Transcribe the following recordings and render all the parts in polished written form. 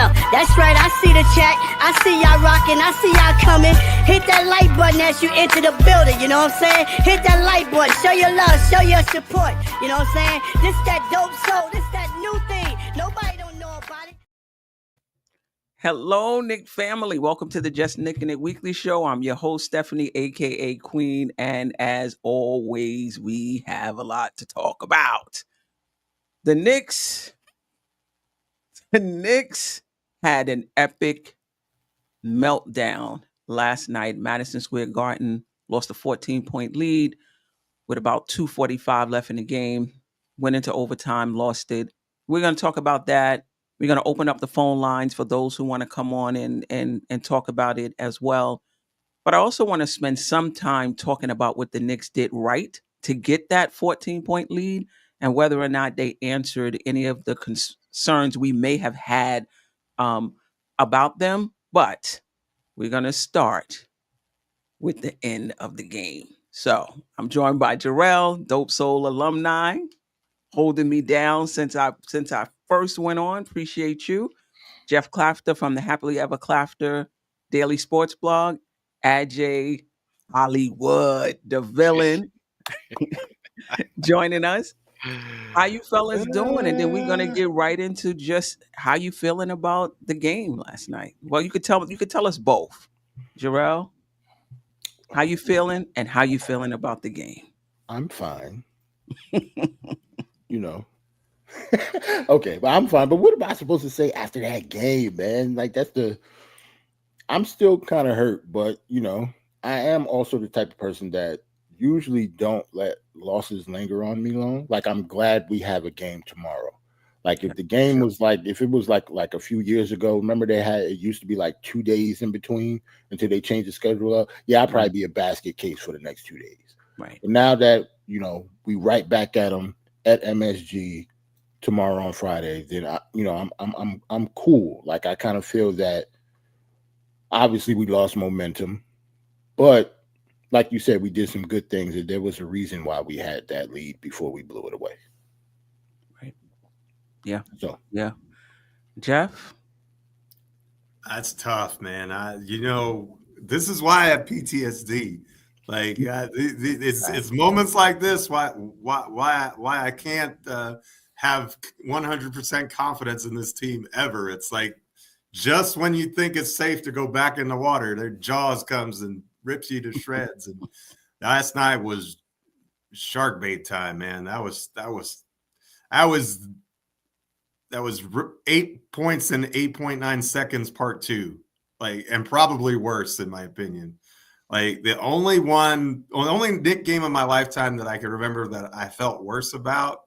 Yeah, that's right. I see the chat. I see y'all rocking. I see y'all coming. Hit that like button as you enter the building. You know what I'm saying? Hit that like button. Show your love. Show your support. You know what I'm saying? This that dope soul. This that new thing. Nobody don't know about it. Hello, Knick family. Welcome to the Just Knickin' It Weekly Show. I'm your host, Stephanie, aka Queen, and as always, we have a lot to talk about. The Knicks had an epic meltdown last night. Madison Square Garden lost a 14-point lead with about 2:45 left in the game. Went into overtime, lost it. We're going to talk about that. We're going to open up the phone lines for those who want to come on and talk about it as well. But I also want to spend some time talking about what the Knicks did right to get that 14-point lead and whether or not they answered any of the concerns we may have had about them. But we're going to start with the end of the game. So I'm joined by Jerrell, Dope Soul alumni, holding me down since I first went on. Appreciate you. Geoff Klafter from the Happily Ever Klafter Daily Sports Blog. Ajay Hollywood, the villain, joining us. How you fellas doing? And then we're gonna get right into just how you feeling about the game last night. Well, you could tell us both. Jerrell, how you feeling and how you feeling about the game? I'm fine. Okay, but I'm fine. But what am I supposed to say after that game, man? Like I'm still kind of hurt, but I am also the type of person that usually don't let losses linger on me long. Like I'm glad we have a game tomorrow. Like if the game was if it was like a few years ago, remember it used to be like 2 days in between until they changed the schedule up. Yeah, I'd probably be a basket case for the next 2 days. Right. But now that, we right back at them at MSG tomorrow on Friday, then I'm cool. Like I kind of feel that obviously we lost momentum, but like you said, we did some good things, and there was a reason why we had that lead before we blew it away. Right. Yeah. So yeah. Geoff? That's tough, man. This is why I have PTSD. Like, it's moments like this why I can't have 100% confidence in this team ever. It's like just when you think it's safe to go back in the water, their jaws comes and rips you to shreds. And last night was shark bait time, man. That was 8 points in 8.9 seconds, part two, and probably worse in my opinion. Like the only Knick game of my lifetime that I can remember that I felt worse about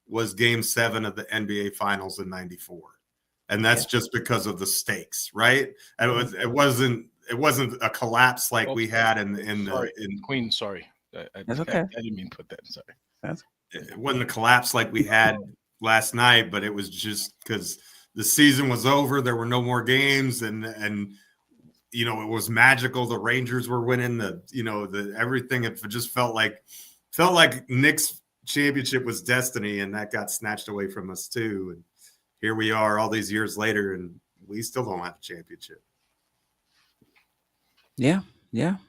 was Game 7 of the NBA Finals in '94, and that's just because of the stakes, right? And it wasn't a collapse like we had in Queen. Sorry, that's okay. I didn't mean to put that. Sorry, it wasn't a collapse like we had last night, but it was just because the season was over. There were no more games, and it was magical. The Rangers were winning. Everything. It just felt like Knicks championship was destiny, and that got snatched away from us too. And here we are, all these years later, and we still don't have a championship. Yeah,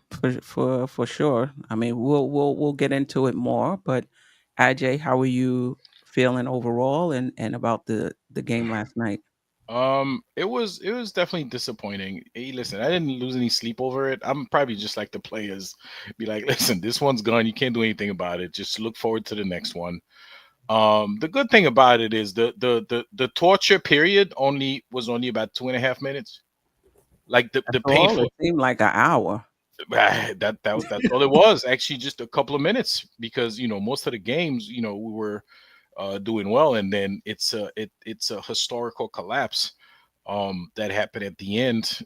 for sure. I mean, we'll get into it more, but Ajay, how are you feeling overall and about the game last night? it was definitely disappointing. Hey, listen, I didn't lose any sleep over it. I'm probably just like the players, be like, listen, this one's gone. You can't do anything about it. Just look forward to the next one. The good thing about it is the torture period was only about 2.5 minutes. Like the painful. It seemed like an hour. That's all it was. Actually, just a couple of minutes, because most of the games, we were doing well, and then it's a historical collapse that happened at the end.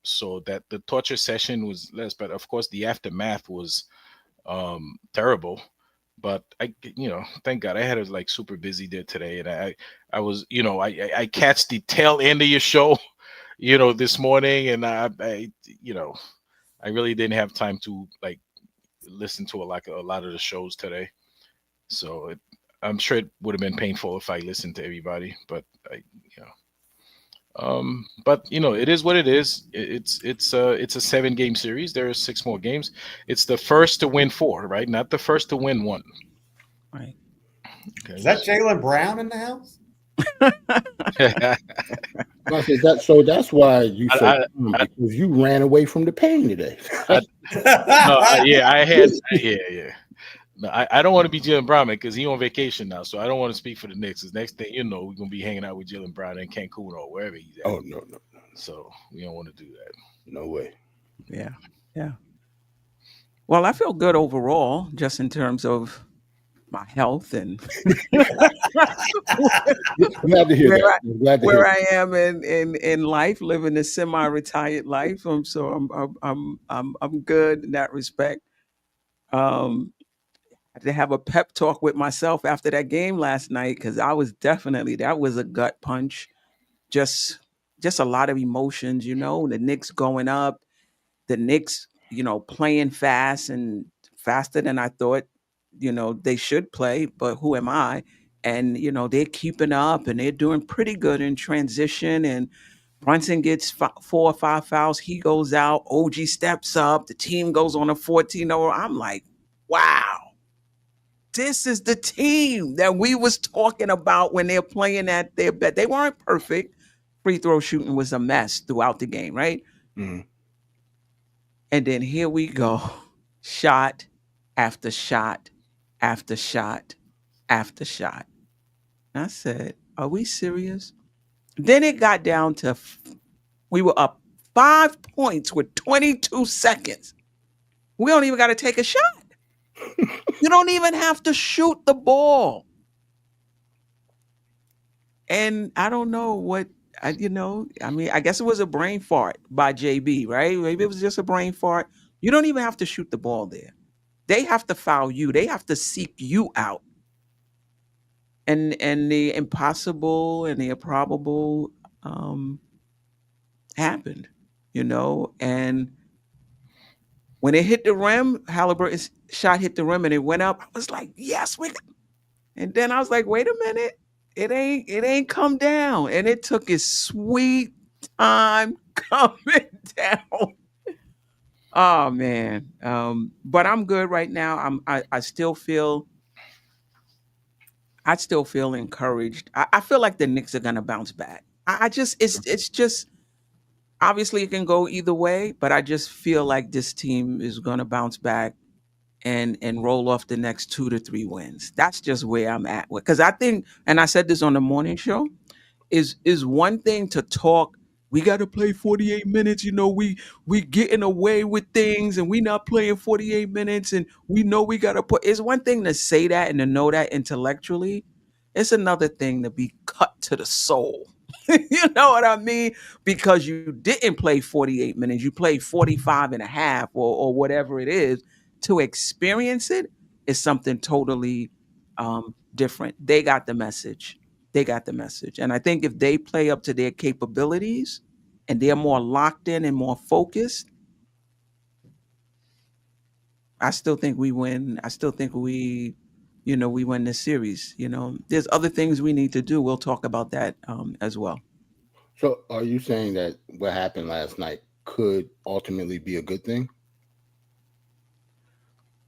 So that the torture session was less, but of course the aftermath was terrible. But thank God I had it like super busy there today, and I was I catch the tail end of your show this morning, and I really didn't have time to like listen to a lot of the shows today. So I'm sure it would have been painful if I listened to everybody, but But it is what it is. It's a 7-game series. There are 6 more games. It's the first to win 4, right? Not the first to win 1. Right. Okay. Is that Jaylen Brown in the house? So that's why you I, said I, because you ran away from the pain today. I, no, I had, yeah. No, I don't want to be Jalen Brown because he's on vacation now, so I don't want to speak for the Knicks. The next thing we're gonna be hanging out with Jalen Brown in Cancun or wherever he's at. Oh no. So we don't want to do that. No way. Yeah. Well, I feel good overall, just in terms of my health and Glad to hear where that. Glad to hear where I am in life, living a semi-retired life. So I'm good in that respect. Um, I had to have a pep talk with myself after that game last night because that was a gut punch. Just a lot of emotions, the Knicks going up, the Knicks, playing fast and faster than I thought, they should play, but who am I? And, they're keeping up and they're doing pretty good in transition. And Brunson gets 4 or 5 fouls. He goes out. OG steps up. The team goes on a 14-0. I'm like, wow, this is the team that we was talking about when they're playing at their best. They weren't perfect. Free throw shooting was a mess throughout the game, right? Mm-hmm. And then here we go, shot after shot after shot after shot. And I said, are we serious? Then it got down to, we were up 5 points with 22 seconds. We don't even got to take a shot. You don't even have to shoot the ball. And I don't know what, I guess it was a brain fart by JB, right? Maybe it was just a brain fart. You don't even have to shoot the ball there. They have to foul you. They have to seek you out. And the impossible and the improbable happened, and when it hit the rim, Halliburton's shot hit the rim and it went up. I was like, yes, and then I was like, wait a minute. It ain't come down. And it took its sweet time coming down. Oh man. But I'm good right now. I still feel encouraged. I feel like the Knicks are gonna bounce back. It's just obviously it can go either way, but I just feel like this team is gonna bounce back and roll off the next 2 to 3 wins. That's just where I'm at with, because I think, and I said this on the morning show, is one thing to talk. We got to play 48 minutes. We getting away with things, and we not playing 48 minutes, and we know we got to put. It's one thing to say that and to know that intellectually. It's another thing to be cut to the soul. You know what I mean? Because you didn't play 48 minutes. You played 45 and a half or whatever it is. To experience it is something totally different. They got the message. And I think if they play up to their capabilities and they're more locked in and more focused, I still think we win. I still think we win this series. There's other things we need to do. We'll talk about that as well. So are you saying that what happened last night could ultimately be a good thing?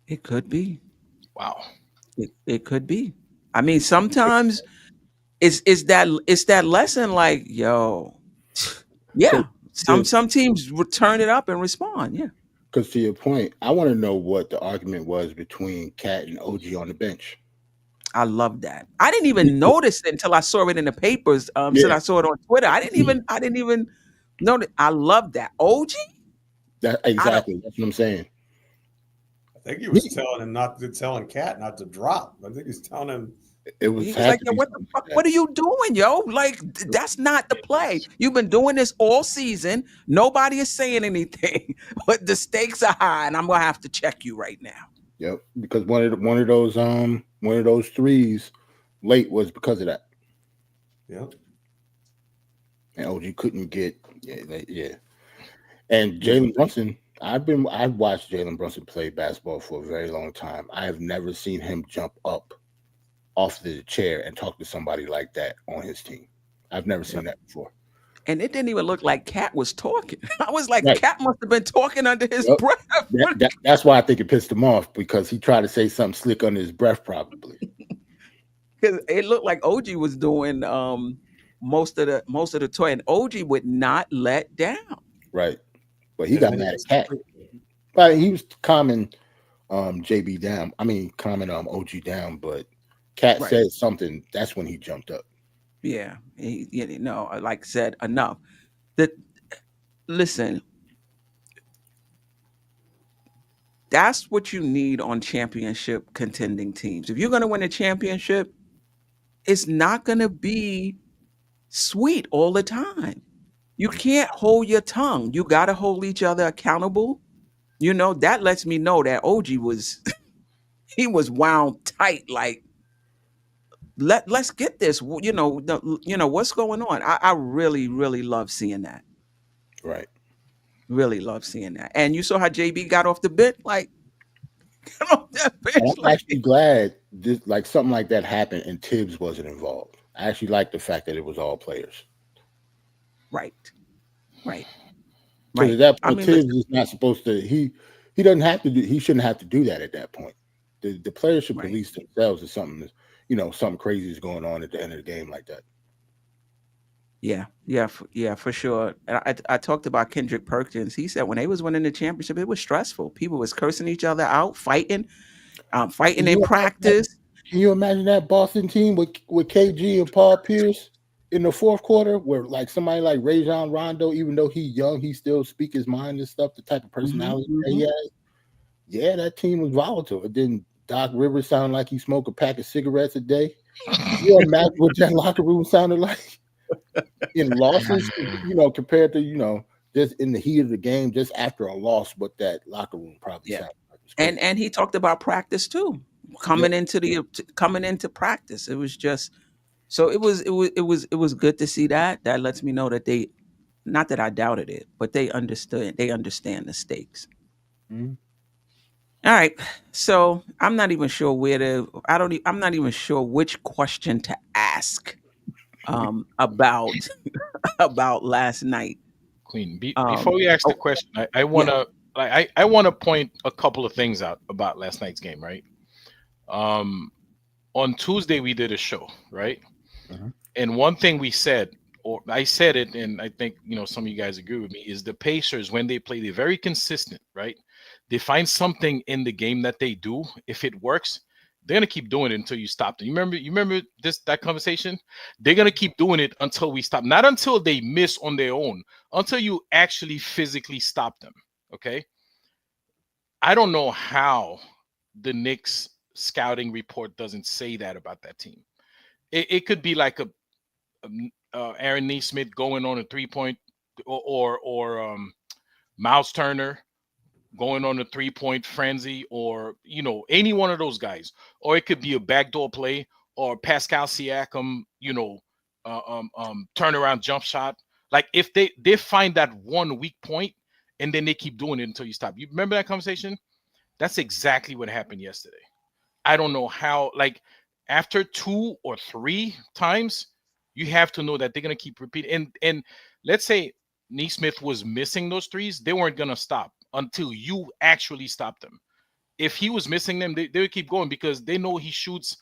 It could be. Wow. It could be. I mean, sometimes it's that lesson like, yo, yeah. Some teams turn it up and respond. Yeah. Because to your point, I want to know what the argument was between Cat and OG on the bench. I love that. I didn't even notice it until I saw it in the papers. Since I saw it on Twitter, I didn't even know that. I love that. OG. Exactly. That's what I'm saying. I think he was telling Cat not to drop. I think he's telling him. It was like, yo, what the fuck? What are you doing, yo? Like, that's not the play. You've been doing this all season. Nobody is saying anything, but the stakes are high, and I'm gonna have to check you right now. Yep, because one of those threes late was because of that. Yep. And OG couldn't get yeah. And Jalen Brunson, I've watched Jalen Brunson play basketball for a very long time. I have never seen him jump up off the chair and talk to somebody like that on his team. I've never seen that before. and it didn't even look like Cat was talking. I was like, Right. Cat must have been talking under his Yep. breath. That's why I think it pissed him off, because he tried to say something slick under his breath, probably. Because it looked like OG was doing most of the toy, and OG would not let down. Right. But he got mad at Cat. But he was calming JB down. I mean, calming OG down, but Cat said something. That's when he jumped up. Yeah. Like I said, enough. Listen, that's what you need on championship contending teams. If you're going to win a championship, it's not going to be sweet all the time. You can't hold your tongue. You got to hold each other accountable. That lets me know that OG was he was wound tight. Like, let's get this. What's going on. I really, really love seeing that. Right. Really love seeing that. And you saw how JB got off the bench. Like, get off that bench. I'm actually glad something like that happened and Tibbs wasn't involved. I actually like the fact that it was all players. Right. At that point, Tibbs is not supposed to. He doesn't have to do. He shouldn't have to do that at that point. The players should police themselves if something something crazy is going on at the end of the game like that. Yeah, for sure. And I talked about Kendrick Perkins. He said when they was winning the championship, it was stressful. People was cursing each other out, fighting in practice. Can you imagine that Boston team with KG and Paul Pierce in the fourth quarter, where like somebody like Rajon Rondo, even though he's young, he still speak his mind and stuff, the type of personality that he has. Yeah, that team was volatile. It didn't. Doc Rivers sound like he smoked a pack of cigarettes a day. You imagine what that locker room sounded like in losses, compared to, just in the heat of the game, just after a loss, what that locker room probably sounded like. And he talked about practice too, coming into practice. It was just so it was good to see that. That lets me know that they, not that I doubted it, but they understood. They understand the stakes. Mm-hmm. All right, so I'm not even sure I'm not even sure which question to ask about last night. Queen, before we ask the question, I want to point a couple of things out about last night's game, right? On Tuesday we did a show, right? Mm-hmm. And one thing we said, or I said it, and I think some of you guys agree with me, is the Pacers, when they play, they're very consistent, right? They find something in the game that they do. If it works, they're gonna keep doing it until you stop them. You remember that conversation? They're gonna keep doing it until we stop. Not until they miss on their own, until you actually physically stop them. Okay. I don't know how the Knicks scouting report doesn't say that about that team. It could be like a Aaron Nesmith going on a 3-point, or Miles Turner going on a 3-point frenzy, or any one of those guys, or it could be a backdoor play, or Pascal Siakam, turnaround jump shot. Like if they find that one weak point and then they keep doing it until you stop. You remember that conversation? That's exactly what happened yesterday. I don't know how. Like after 2 or 3 times, you have to know that they're gonna keep repeating. And let's say Nesmith was missing those threes, they weren't gonna stop until you actually stop them. If he was missing them, they would keep going, because they know he shoots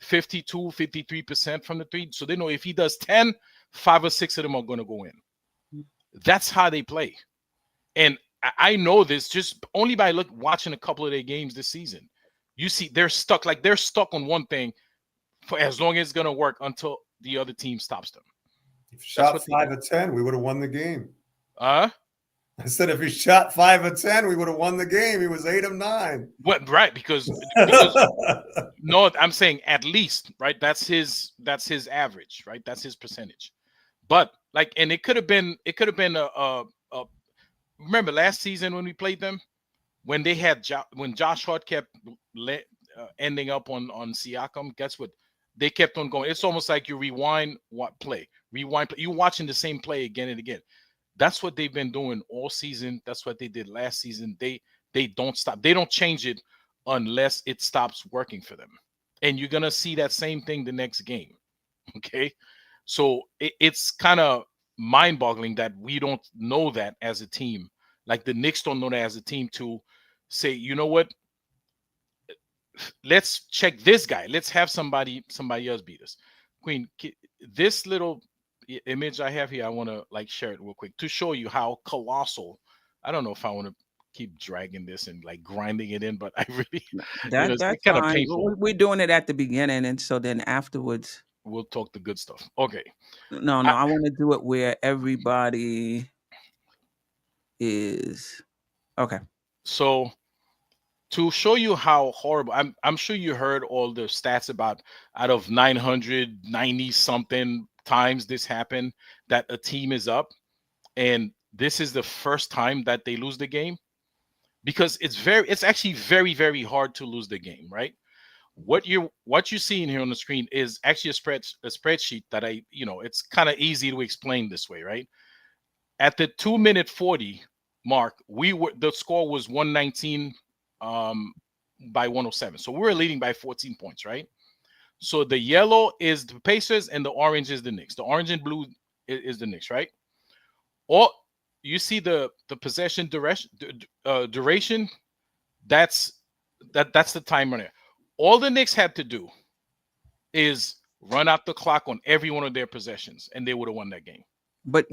52, 53% from the three. So they know if he does 10, 5 or 6 of them are going to go in. That's how they play. And I know this just only by watching a couple of their games this season. You see, they're stuck on one thing for as long as it's going to work until the other team stops them. If shot 5 of 10, we would have won the game. I said if he shot 5 of 10, we would have won the game. He was 8 of 9. What? Right? Because no, I'm saying at least, right? That's his average, right? That's his percentage. But and it could have been a remember last season when we played them, when they had when Josh Hart kept ending up on Siakam. Guess what? They kept on going. It's almost like you rewind play. You're watching the same play again and again. That's what they've been doing all season. That's what they did last season. They don't stop. They don't change it unless it stops working for them. And you're gonna see that same thing the next game. Okay, so it's kind of mind-boggling that we don't know that as a team. Like the Knicks don't know that as a team to say, you know what, let's check this guy. Let's have somebody else beat us. Queen, this little image I have here, I want to like share it real quick to show you how colossal. I don't know if I want to keep dragging this and like grinding it in, but I really, That's it's kind of fine. painful. We're doing it at the beginning, and so then afterwards. We'll talk the good stuff. Okay. No, I want to do it where everybody is okay. So to show you how horrible, I'm sure you heard all the stats about out of 990 something times this happened that a team is up, and this is the first time that they lose the game, because it's actually very, very hard to lose the game, right? What you're seeing here on the screen is actually a spreadsheet that it's kind of easy to explain this way, right? At the 2-minute 40 mark, the score was 119 by 107. So we were leading by 14 points, right? So the yellow is the Pacers and the orange is the Knicks. The orange and blue is the Knicks, right? Or you see the possession duration. That's the timer there. All the Knicks had to do is run out the clock on every one of their possessions, and they would have won that game. But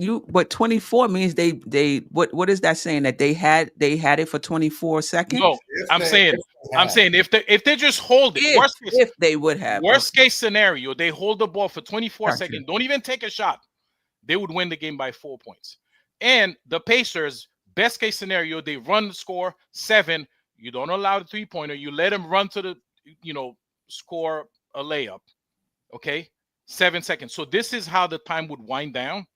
24 means they what is that saying, that they had it for 24 seconds? No, I'm saying if they just hold it, if they would have worst case scenario, they hold the ball for 24 Gotcha. seconds, don't even take a shot, they would win the game by 4 points. And the Pacers, best case scenario, they run the score 7. You don't allow the 3-pointer. You let them run to the, score a layup. Okay, 7 seconds. So this is how the time would wind down,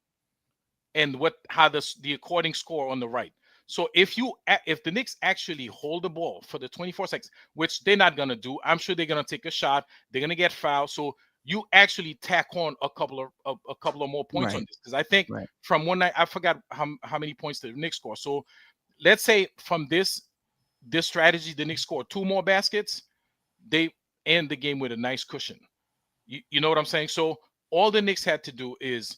and how the according score on the right. So if the Knicks actually hold the ball for the 24 seconds, which they're not gonna do, I'm sure they're gonna take a shot. They're gonna get fouled. So you actually tack on a couple of more points on this, because I think from one night, I forgot how many points the Knicks score. So let's say from this strategy, the Knicks score 2 more baskets, they end the game with a nice cushion. You know what I'm saying? So all the Knicks had to do is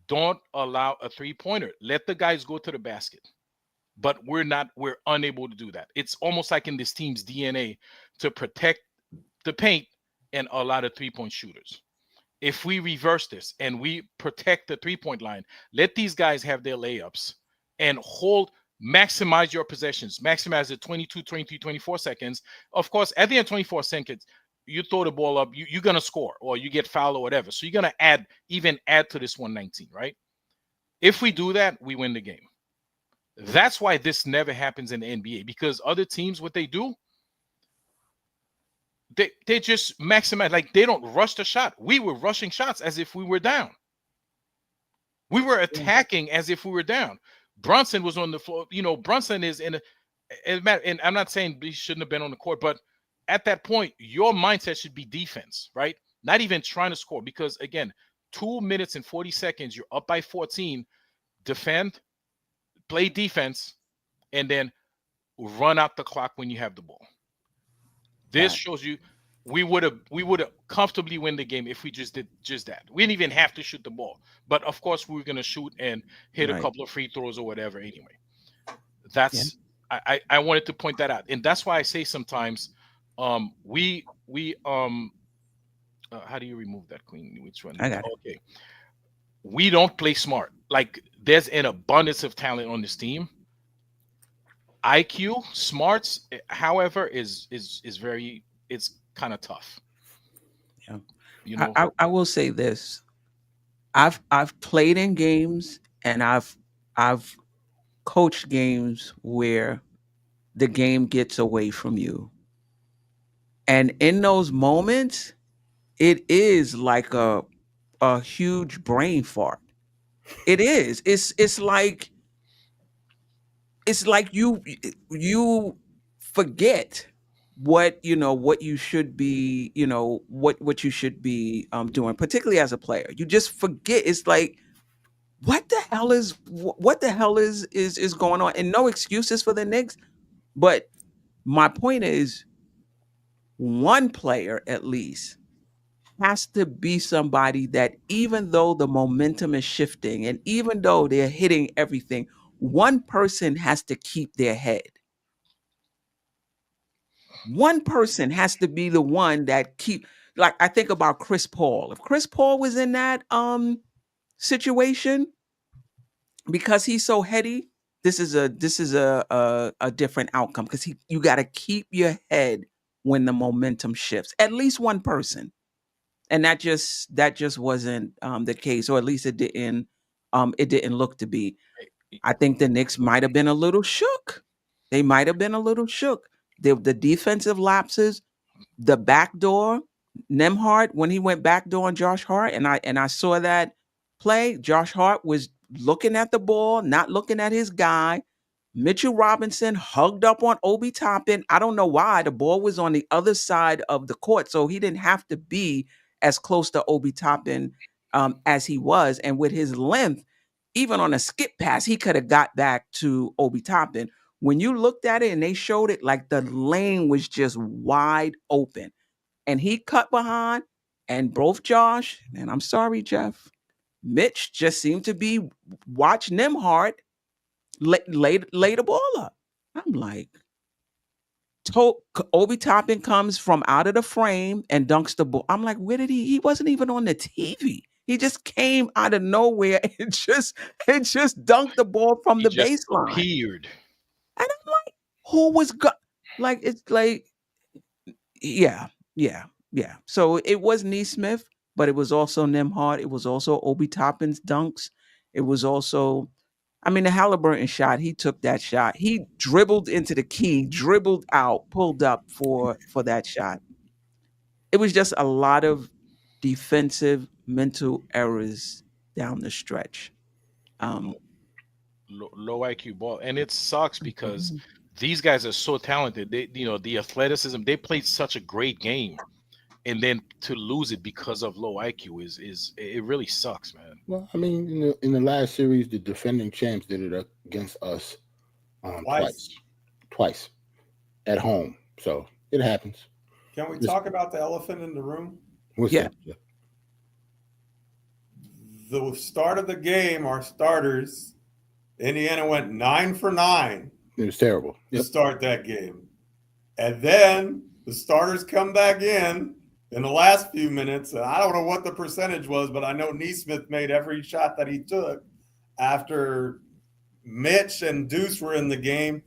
don't allow a 3-pointer. Let the guys go to the basket. But we're unable to do that. It's almost like in this team's DNA to protect the paint and allow the 3-point shooters. If we reverse this and we protect the 3-point line, let these guys have their layups and maximize your possessions, maximize the 22, 23, 24 seconds. Of course, at the end of 24 seconds, you throw the ball up, you're going to score, or you get fouled or whatever. So you're going to add to this 119, right? If we do that, we win the game. That's why this never happens in the NBA, because other teams, what they do, they just maximize. Like, they don't rush the shot. We were rushing shots as if we were down. We were attacking as if we were down. Brunson was on the floor. Brunson is and I'm not saying he shouldn't have been on the court, but at that point, your mindset should be defense, right? Not even trying to score, because again, 2 minutes and 40 seconds, you're up by 14. Defend, play defense, and then run out the clock when you have the ball. This shows you we would have comfortably win the game if we just did just that. We didn't even have to shoot the ball, but of course we were going to shoot and hit a couple of free throws or whatever. Anyway, that's I wanted to point that out, and that's why I say sometimes how do you remove that, Queen? Which one? I got it. Okay. We don't play smart. Like, there's an abundance of talent on this team. IQ, smarts, however, is very, it's kind of tough. Yeah. I will say this. I've played in games, and I've coached games where the game gets away from you. And in those moments, it is like a huge brain fart. It is. It's like you forget what you should be, what you should be doing, particularly as a player. You just forget. It's like, what the hell is going on? And no excuses for the Knicks, but my point is, one player at least has to be somebody that, even though the momentum is shifting and even though they're hitting everything, one person has to keep their head. One person has to be the one that like, I think about Chris Paul. If Chris Paul was in that situation, because he's so heady, this is a different outcome, because you got to keep your head when the momentum shifts. At least one person. And that just wasn't the case, or at least it didn't look to be. I think the Knicks might have been a little shook. They might have been a little shook. The defensive lapses, the backdoor, Nembhard, when he went backdoor on Josh Hart, and I saw that play. Josh Hart was looking at the ball, not looking at his guy. Mitchell Robinson hugged up on Obi Toppin. I don't know why. The ball was on the other side of the court, so he didn't have to be as close to Obi Toppin as he was. And with his length, even on a skip pass, he could have got back to Obi Toppin. When you looked at it and they showed it, like, the lane was just wide open. And he cut behind, and both Josh, and I'm sorry, Geoff, Mitch just seemed to be watch Nembhard lay the ball up. I'm like, Obi Toppin comes from out of the frame and dunks the ball. I'm like, where did he wasn't even on the TV. He just came out of nowhere and just dunked the ball from the baseline. Appeared. And I'm like, who was like, it's like, yeah. So it was Neesmith, but it was also Nembhard. It was also Obi Toppin's dunks. It was also, I mean, the Halliburton shot, he took that shot. He dribbled into the key, dribbled out, pulled up for that shot. It was just a lot of defensive mental errors down the stretch. Low IQ ball. And it sucks because these guys are so talented. They, the athleticism, they played such a great game. And then to lose it because of low IQ is it really sucks, man. Well, I mean, in the last series, the defending champs did it against us twice at home. So it happens. Can we talk about the elephant in the room? Yeah. The start of the game, our starters, Indiana went 9 for 9. It was terrible to start that game. And then the starters come back in the last few minutes. And I don't know what the percentage was, but I know Neesmith made every shot that he took after Mitch and Deuce were in the game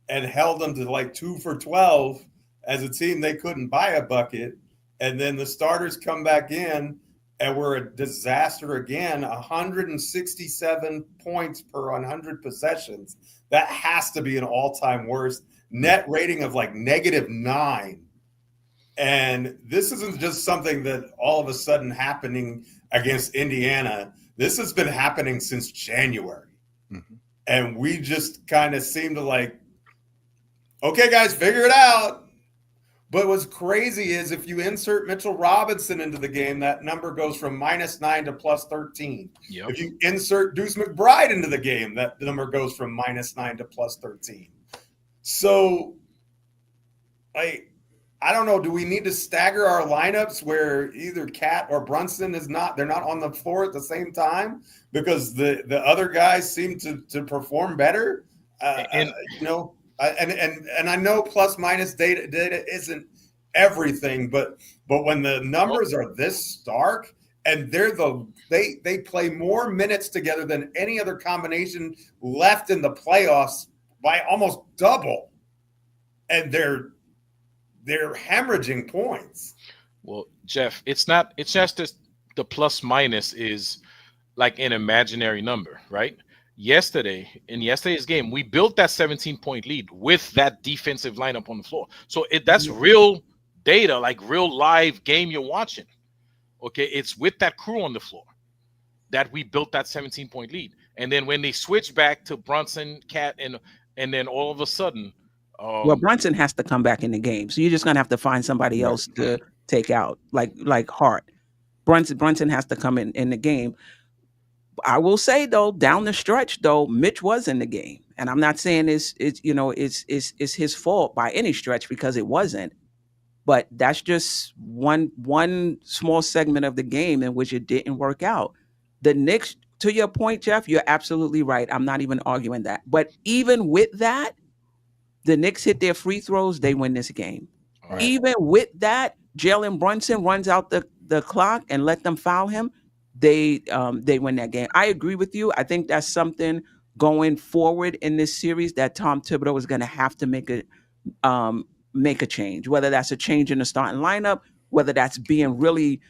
and held them to like 2 for 12. As a team, they couldn't buy a bucket. And then the starters come back in and we're a disaster again, 167 points per 100 possessions. That has to be an all-time worst. Net rating of like -9. And this isn't just something that all of a sudden happening against Indiana. This has been happening since January. Mm-hmm. And we just kind of seem to like, okay, guys, figure it out. But what's crazy is if you insert Mitchell Robinson into the game, that number goes from -9 to +13. Yep. If you insert Deuce McBride into the game, that number goes from -9 to +13. So, I don't know. Do we need to stagger our lineups where either Cat or Brunson they're not on the floor at the same time because the other guys seem to perform better? And I know plus minus data isn't everything, but when the numbers are this stark and they play more minutes together than any other combination left in the playoffs by almost double, and they're hemorrhaging points. Well, Geoff, it's just the plus minus is like an imaginary number, right? In yesterday's game, we built that 17-point lead with that defensive lineup on the floor. So that's real data, like real live game you're watching. Okay, it's with that crew on the floor that we built that 17-point lead. And then when they switch back to Brunson, Cat, and then all of a sudden, well, Brunson has to come back in the game, so you're just gonna have to find somebody else to take out, like Hart. Brunson has to come in the game. I will say though, down the stretch though, Mitch was in the game, and I'm not saying it's his fault by any stretch because it wasn't. But that's just one small segment of the game in which it didn't work out. The Knicks, to your point, Geoff, you're absolutely right. I'm not even arguing that. But even with that, the Knicks hit their free throws, they win this game. Right. Even with that, Jalen Brunson runs out the clock and let them foul him. They win that game. I agree with you. I think that's something going forward in this series that Tom Thibodeau is going to have to make a change. Whether that's a change in the starting lineup, whether that's being really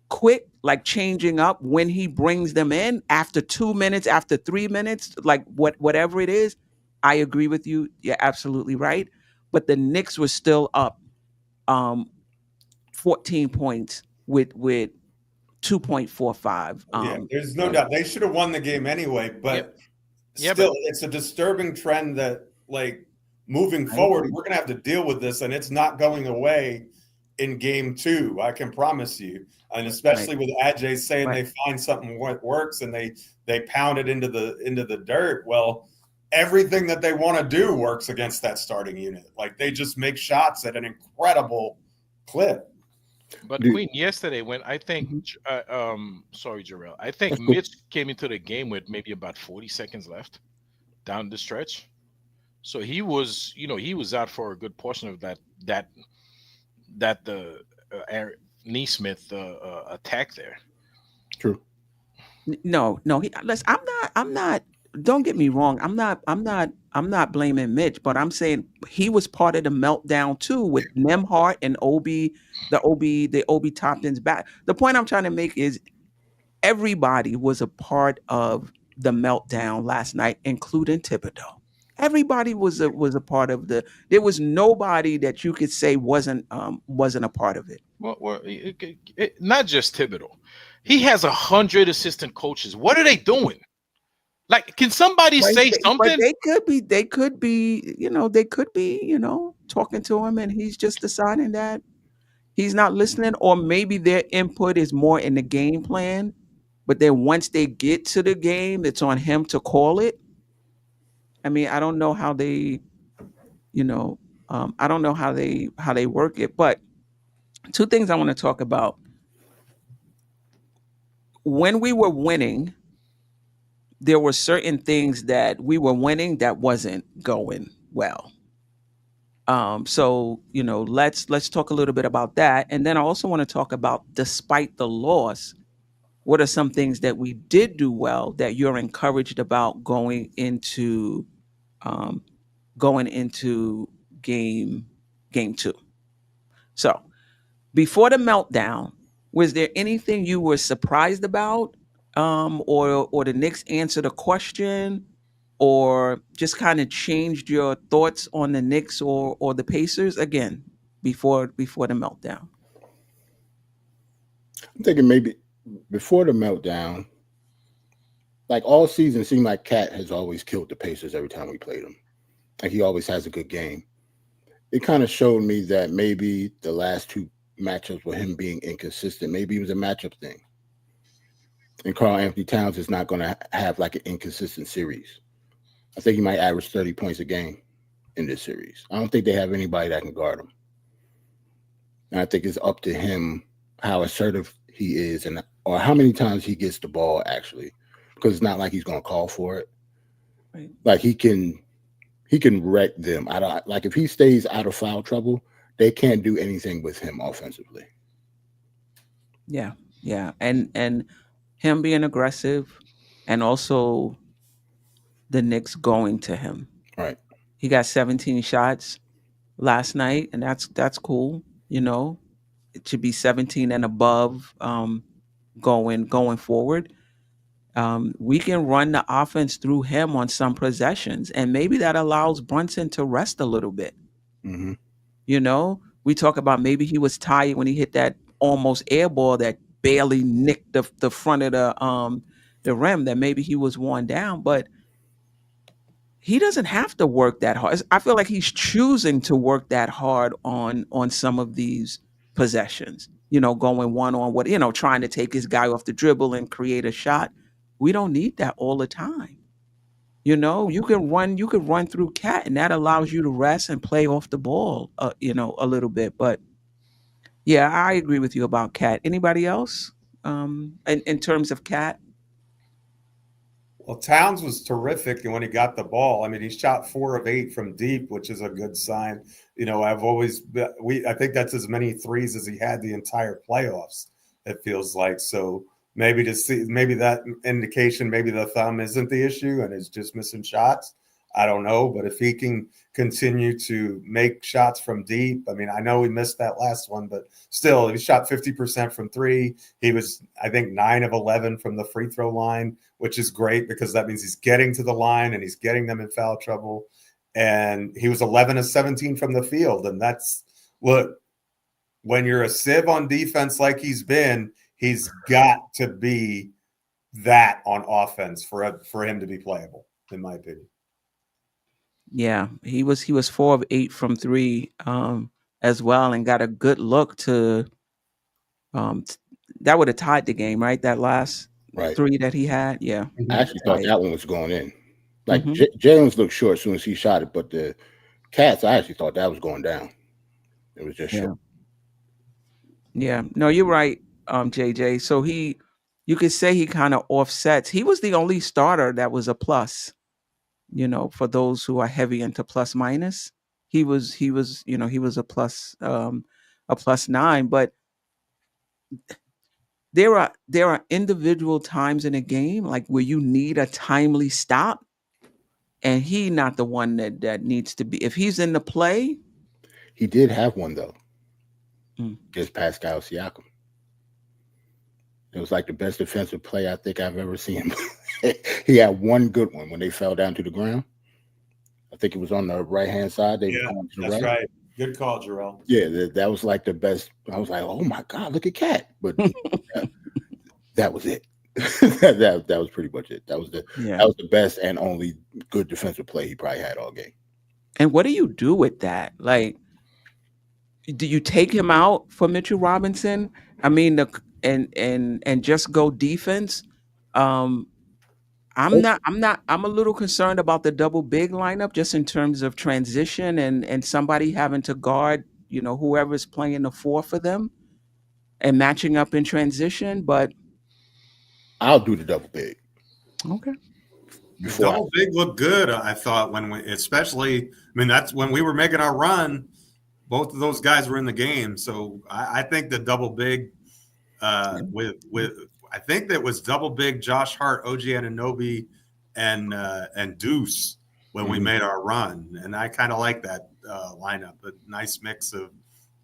quick, like changing up when he brings them in after 2 minutes, after 3 minutes, like whatever it is. I agree with you. You're absolutely right. But the Knicks were still up 14 points with 2.45. Yeah, there's no doubt they should have won the game anyway. But still, it's a disturbing trend that, like, moving forward, we're going to have to deal with this, and it's not going away in game 2. I can promise you. And especially with Ajay saying they find something what works and they pound it into the dirt. Well, everything that they want to do works against that starting unit. Like, they just make shots at an incredible clip. But Queen, yesterday when I think, sorry, Jerrell, I think Mitch came into the game with maybe about 40 seconds left down the stretch. So he was, he was out for a good portion of that Neesmith attack there. True. No. Listen, I'm not. Don't get me wrong. I'm not blaming Mitch, but I'm saying he was part of the meltdown too with Nembhard and Obi Toppin's back. The point I'm trying to make is everybody was a part of the meltdown last night, including Thibodeau. Everybody was a part of there was nobody that you could say wasn't a part of it. Well, not just Thibodeau. He has 100 assistant coaches. What are they doing? Like, can somebody say something? But they could be, talking to him, and he's just deciding that he's not listening, or maybe their input is more in the game plan. But then once they get to the game, it's on him to call it. I mean, I don't know how they, I don't know how they work it. But two things I want to talk about. When we were winning, there were certain things that we were winning that wasn't going well. So let's talk a little bit about that, and then I also want to talk about, despite the loss, what are some things that we did do well that you're encouraged about going into game 2. So before the meltdown, was there anything you were surprised about, or the Knicks answered a question, or just kind of changed your thoughts on the Knicks or the Pacers again before the meltdown? I'm thinking maybe before the meltdown, like all season, seemed like Cat has always killed the Pacers every time we played him. Like, he always has a good game. It kind of showed me that maybe the last 2 matchups with him being inconsistent, maybe it was a matchup thing. And Karl-Anthony Towns is not going to have like an inconsistent series. I think he might average 30 points a game in this series. I don't think they have anybody that can guard him. And I think it's up to him how assertive he is or how many times he gets the ball, actually, because it's not like he's going to call for it. Right. Like, he can wreck them. Like, if he stays out of foul trouble, they can't do anything with him offensively. Yeah. And him being aggressive, and also the Knicks going to him. Right. He got 17 shots last night, and that's cool. It should be 17 and above going forward. We can run the offense through him on some possessions, and maybe that allows Brunson to rest a little bit. Mm-hmm. We talk about maybe he was tired when he hit that almost air ball that barely nicked the front of the rim, that maybe he was worn down, but he doesn't have to work that hard. I feel like he's choosing to work that hard on some of these possessions, going one-on-one, trying to take his guy off the dribble and create a shot. We don't need that all the time. You can run through Cat, and that allows you to rest and play off the ball, a little bit. But Yeah, I agree with you about Cat. Anybody else? In terms of Cat? Well, Towns was terrific, and when he got the ball, I mean, he shot 4 of 8 from deep, which is a good sign. You know, I think that's as many threes as he had the entire playoffs. It feels like so. Maybe to see, maybe that indication, maybe the thumb isn't the issue, and is just missing shots. I don't know, but if he can continue to make shots from deep, I mean, I know he missed that last one, but still, he shot 50% from three. He was, I think, 9 of 11 from the free throw line, which is great because that means he's getting to the line and he's getting them in foul trouble. And he was 11 of 17 from the field. And that's, look, when you're a sieve on defense like he's been, he's got to be that on offense for him to be playable, in my opinion. Yeah, he was 4 of 8 from three as well, and got a good look to that would have tied the game, right? That last three that he had. Yeah. I actually thought that one was going in. Like Jalen's looked short as soon as he shot it, but the Cats, I actually thought that was going down. It was just short. Yeah. No, you're right, JJ. So you could say he kind of offsets. He was the only starter that was a plus, you know, for those who are heavy into plus minus. He was, you know, he was a plus 9, but there are individual times in a game like where you need a timely stop, and he not the one that needs to be. If he's in the play, he did have one though. Against Pascal Siakam. It was like the best defensive play I think I've ever seen. He had one good one when they fell down to the ground. I think it was on the right-hand side. That's right. Good call, Jerrell. Yeah, that was like the best. I was like, oh my God, look at Cat. But that was it. that was pretty much it. That was the best and only good defensive play he probably had all game. And what do you do with that? Like, do you take him out for Mitchell Robinson? I mean, and just go defense. I'm a little concerned about the double big lineup just in terms of transition and somebody having to guard, you know, whoever's playing the 4 for them and matching up in transition. But I'll do the double big. Okay. Double big looked good, I thought, that's when we were making our run. Both of those guys were in the game, so I think the double big with I think that was double big Josh Hart, OG Anunoby, and Deuce when we made our run, and I kind of like that lineup. A nice mix of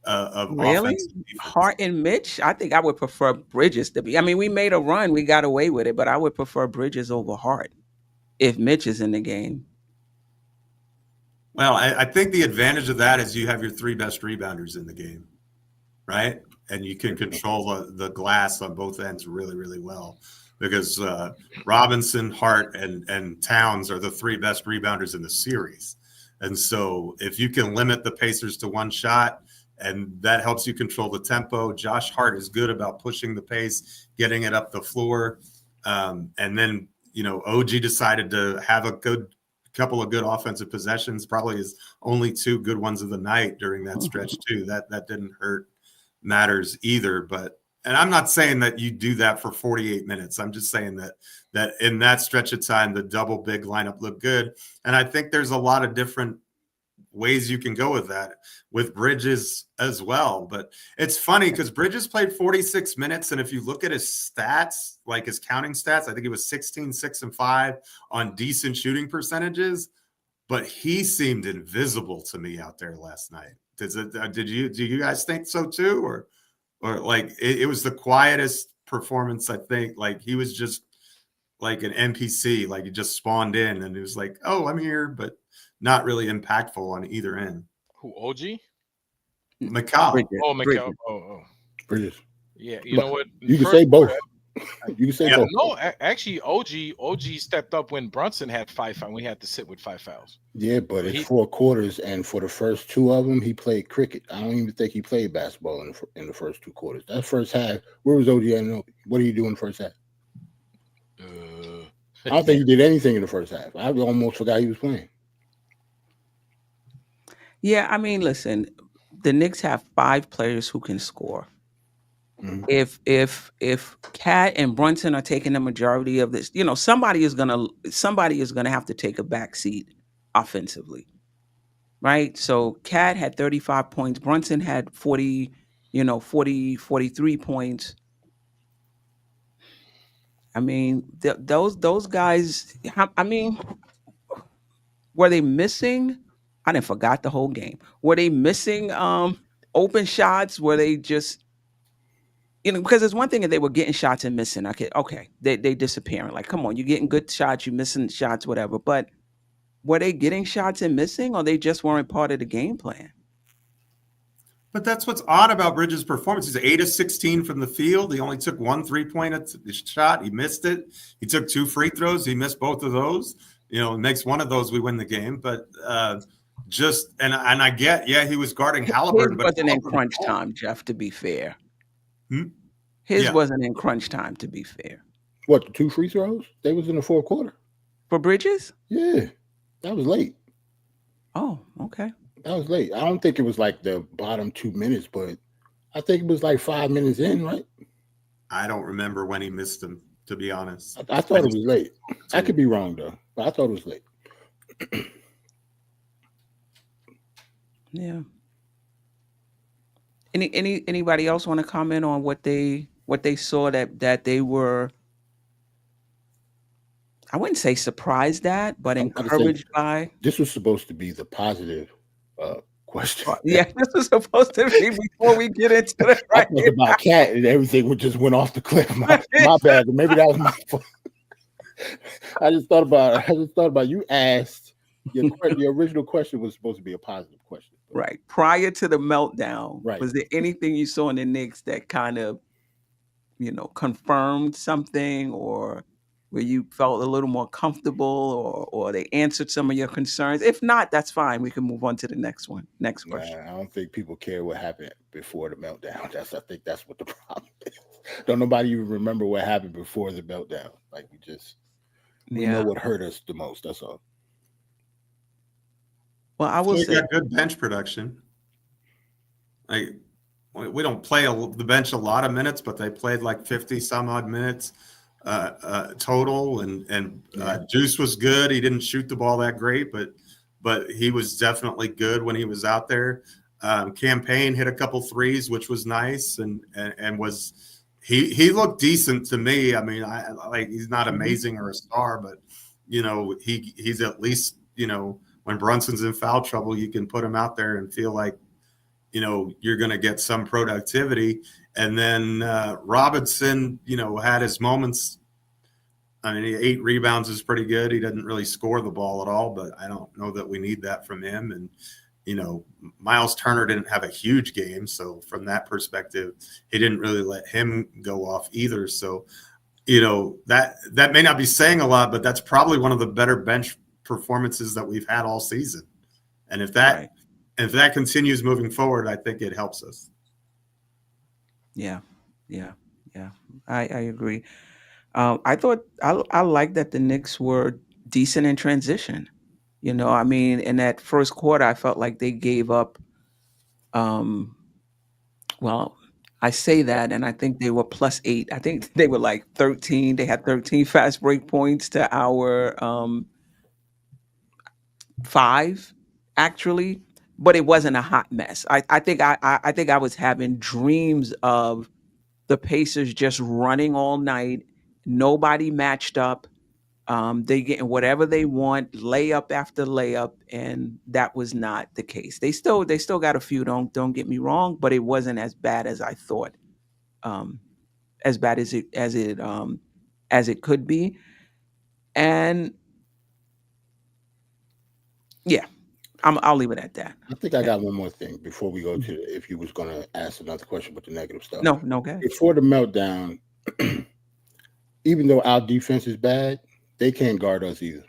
really offense and defense. Hart and Mitch. I think I would prefer Bridges to be. I mean, we made a run, we got away with it, but I would prefer Bridges over Hart if Mitch is in the game. Well, I think the advantage of that is you have your 3 best rebounders in the game, right? And you can control the glass on both ends really, really well because Robinson, Hart, and Towns are the 3 best rebounders in the series. And so if you can limit the Pacers to 1 shot, and that helps you control the tempo. Josh Hart is good about pushing the pace, getting it up the floor. And then, you know, OG decided to have a couple of good offensive possessions, probably his only 2 good ones of the night during that stretch too. That didn't hurt matters either. And I'm not saying that you do that for 48 minutes. I'm just saying that in that stretch of time, the double big lineup looked good. And I think there's a lot of different ways you can go with that with Bridges as well. But it's funny because Bridges played 46 minutes. And if you look at his stats, like his counting stats, I think he was 16, 6, and 5 on decent shooting percentages, but he seemed invisible to me out there last night. Do you guys think so too? Or like it was the quietest performance, I think. Like he was just like an NPC, like he just spawned in and it was like, oh, I'm here, but not really impactful on either end. Who, OG? McCall. Oh, McCall. Oh. Bridges. Yeah, you know what? You can say both. You can say both. No, actually, OG stepped up when Brunson had 5 fouls. We had to sit with 5 fouls. Yeah, but it's 4 quarters, and for the first 2 of them, he played cricket. I don't even think he played basketball in the first 2 quarters. That first half, where was OG Anunoby? What did he do in the first half? I don't think he did anything in the first half. I almost forgot he was playing. Yeah, I mean, listen, the Knicks have 5 players who can score. Mhm. If Cat and Brunson are taking the majority of this, somebody is gonna have to take a back seat offensively, right? So Cat had 35 points, Brunson had 40, 43 points. I mean, those guys. I mean, were they missing? I didn't forgot the whole game. Were they missing open shots? Were they just because it's one thing if they were getting shots and missing. Okay, they disappearing. Like, come on, you're getting good shots, you missing shots, whatever. But were they getting shots and missing, or they just weren't part of the game plan? But that's what's odd about Bridges' performance. He's 8 of 16 from the field. He only took 1 3-point shot. He missed it. He took 2 free throws. He missed both of those. Makes one of those, we win the game. But and I get, he was guarding Halliburton. His wasn't in crunch time, Geoff, to be fair. His wasn't in crunch time, to be fair. What, the 2 free throws? They was in the fourth quarter. For Bridges? Yeah, that was late. Oh, okay. That was late. I don't think it was like the bottom 2 minutes, but I think it was like 5 minutes in, right? I don't remember when he missed them, to be honest. I thought it was late. I could be wrong, though, but I thought it was late. Yeah. Anybody else want to comment on what they saw that they were, I wouldn't say surprised at, but encouraged by? This was supposed to be the positive question. Yeah, this was supposed to be before we get into the I talked about Cat and everything just went off the cliff. My bad. Maybe that was my fault. I just thought about you asked the original question was supposed to be a positive question. Right. Prior to the meltdown, right. Was there anything you saw in the Knicks that kind of, confirmed something, or where you felt a little more comfortable, or they answered some of your concerns? If not, that's fine. We can move on to the next one. Next question. I don't think people care what happened before the meltdown. I think that's what the problem is. Don't nobody even remember what happened before the meltdown. Like we know what hurt us the most. That's all. Well, I will say got good bench production. Like, we don't play the bench a lot of minutes, but they played like 50 some odd minutes total. And Juice was good. He didn't shoot the ball that great, but he was definitely good when he was out there. Campaign hit a couple threes, which was nice, and was he looked decent to me. I mean, he's not amazing or a star, but he's at least when Brunson's in foul trouble, you can put him out there and feel like, you're going to get some productivity. And then Robinson, had his moments. I mean, 8 rebounds is pretty good. He doesn't really score the ball at all, but I don't know that we need that from him. And, Miles Turner didn't have a huge game. So from that perspective, he didn't really let him go off either. So, that may not be saying a lot, but that's probably one of the better bench performances that we've had all season. And if that continues moving forward, I think it helps us. Yeah. I agree. I thought I liked that the Knicks were decent in transition. I mean, in that first quarter, I felt like they gave up. Well, I say that, and I think they were +8. I think they were like 13. They had 13 fast break points to our 5, actually, but it wasn't a hot mess. I think I was having dreams of the Pacers just running all night, nobody matched up. They getting whatever they want, layup after layup, and that was not the case. They still got a few. Don't get me wrong, but it wasn't as bad as I thought. As bad as it could be, and yeah, I'll leave it at that. I think I got one more thing before we go to if you was going to ask another question with the negative stuff. No, okay. Before the meltdown, even though our defense is bad, they can't guard us either.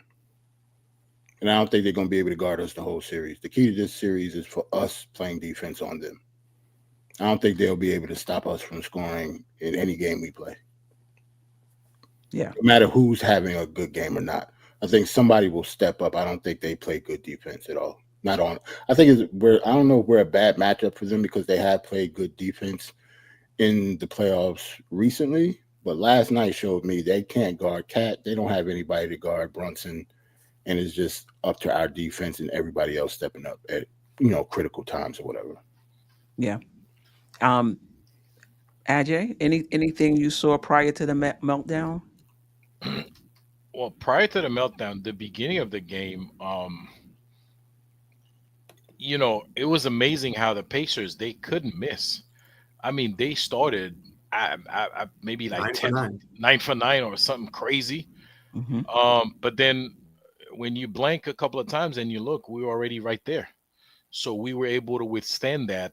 And I don't think they're going to be able to guard us the whole series. The key to this series is for us playing defense on them. I don't think they'll be able to stop us from scoring in any game we play. Yeah. No matter who's having a good game or not. I think somebody will step up. I don't think they play good defense at all. not on. I think I don't know if we're a bad matchup for them because they have played good defense in the playoffs recently. But last night showed me they can't guard Cat. They don't have anybody to guard Brunson, and it's just up to our defense and everybody else stepping up at critical times or whatever. Yeah. Ajay, anything you saw prior to the meltdown? Well, prior to the meltdown, the beginning of the game, it was amazing how the Pacers, they couldn't miss. I mean, they started maybe like 9 for 9. 9 for 9 or something crazy. Mm-hmm. But then when you blank a couple of times and you look, we were already right there. So we were able to withstand that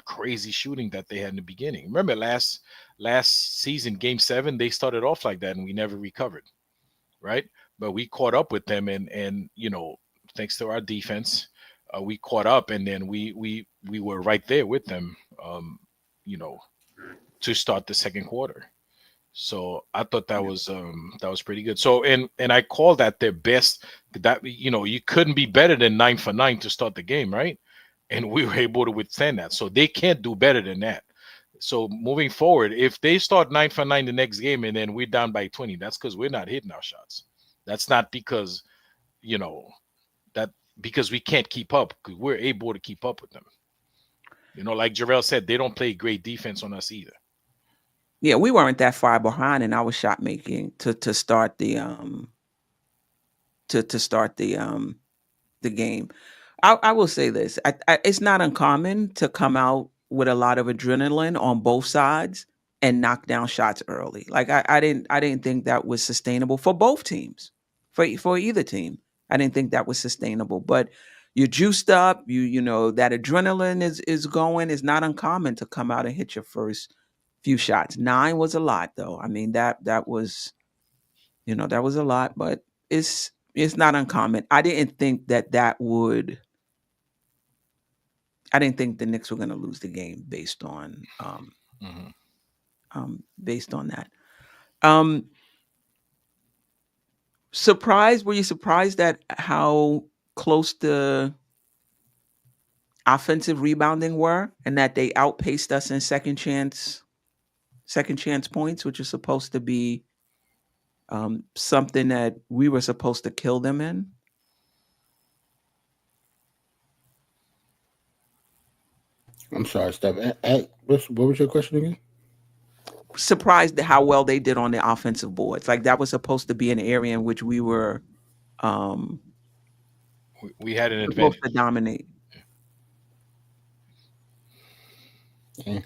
crazy shooting that they had in the beginning. Remember last season, Game 7, they started off like that and we never recovered, right? But we caught up with them, and thanks to our defense, we caught up, and then we were right there with them, to start the second quarter. So I thought that was pretty good. So and I call that their best. That you couldn't be better than 9 for 9 to start the game, right? And we were able to withstand that. So they can't do better than that. So moving forward, if they start 9 for 9 the next game and then we're down by 20, that's because we're not hitting our shots. That's not because because we can't keep up, because we're able to keep up with them. Like Jerrell said, they don't play great defense on us either. Yeah, we weren't that far behind in our shot making to start the the game. I will say this: it's not uncommon to come out with a lot of adrenaline on both sides and knock down shots early. Like I didn't think that was sustainable for both teams, for either team. I didn't think that was sustainable. But you're juiced up. You know that adrenaline is going. It's not uncommon to come out and hit your first few shots. 9 was a lot, though. I mean that was that was a lot, but it's not uncommon. I didn't think that would. I didn't think the Knicks were going to lose the game based on based on that. Surprised? Were you surprised at how close the offensive rebounding were, and that they outpaced us in second chance points, which is supposed to be something that we were supposed to kill them in? I'm sorry, Steph. What was your question again? Surprised at how well they did on the offensive boards. Like that was supposed to be an area in which we were we had an supposed advantage to dominate. I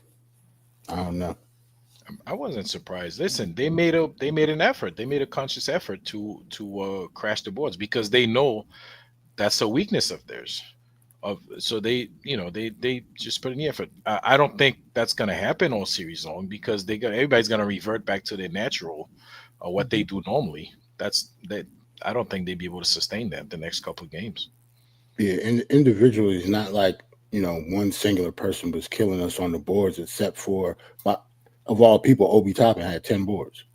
don't know. I wasn't surprised. Listen, they made an effort. They made a conscious effort to crash the boards because they know that's a weakness of theirs. So they just put in the effort. I don't think that's going to happen all series long because everybody's going to revert back to their natural, what they do normally. I don't think they'd be able to sustain that the next couple of games. Yeah, and individually, it's not like one singular person was killing us on the boards, except for of all people, Obi Toppin had 10 boards.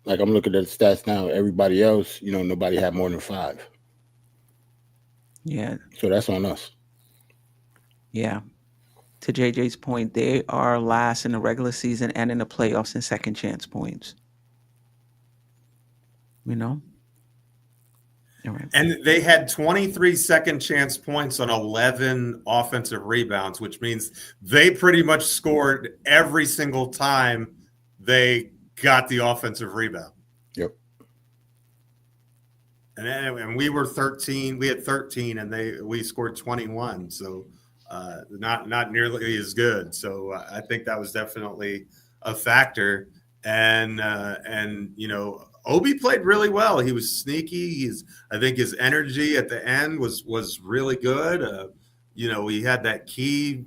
Like I'm looking at the stats now. Everybody else, nobody had more than 5. Yeah. So that's on us. Yeah. To JJ's point, they are last in the regular season and in the playoffs in second chance points. All right. And they had 23 second chance points on 11 offensive rebounds, which means they pretty much scored every single time they got the offensive rebound. Yep. And we were 13. We had 13, and we scored 21. So not nearly as good. So I think that was definitely a factor. And Obi played really well. He was sneaky. I think his energy at the end was really good. He had that key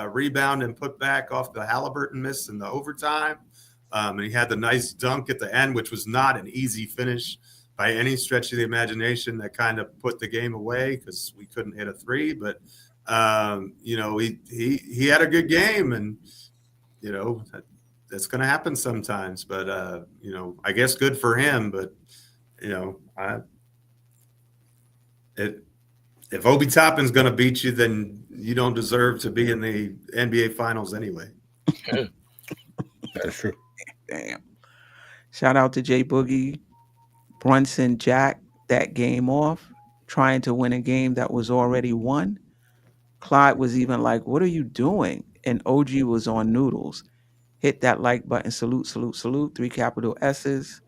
rebound and put back off the Halliburton miss in the overtime. And he had the nice dunk at the end, which was not an easy finish by any stretch of the imagination. That kind of put the game away because we couldn't hit a 3. But he had a good game, and that's going to happen sometimes. But I If Obi Toppin's going to beat you, then you don't deserve to be in the NBA Finals anyway. That's true. Damn. Shout out to Jay Boogie. Brunson jacked that game off, trying to win a game that was already won. Clyde was even like, "What are you doing?" And OG was on noodles. Hit that like button. Salute, salute, salute. 3 capital S's.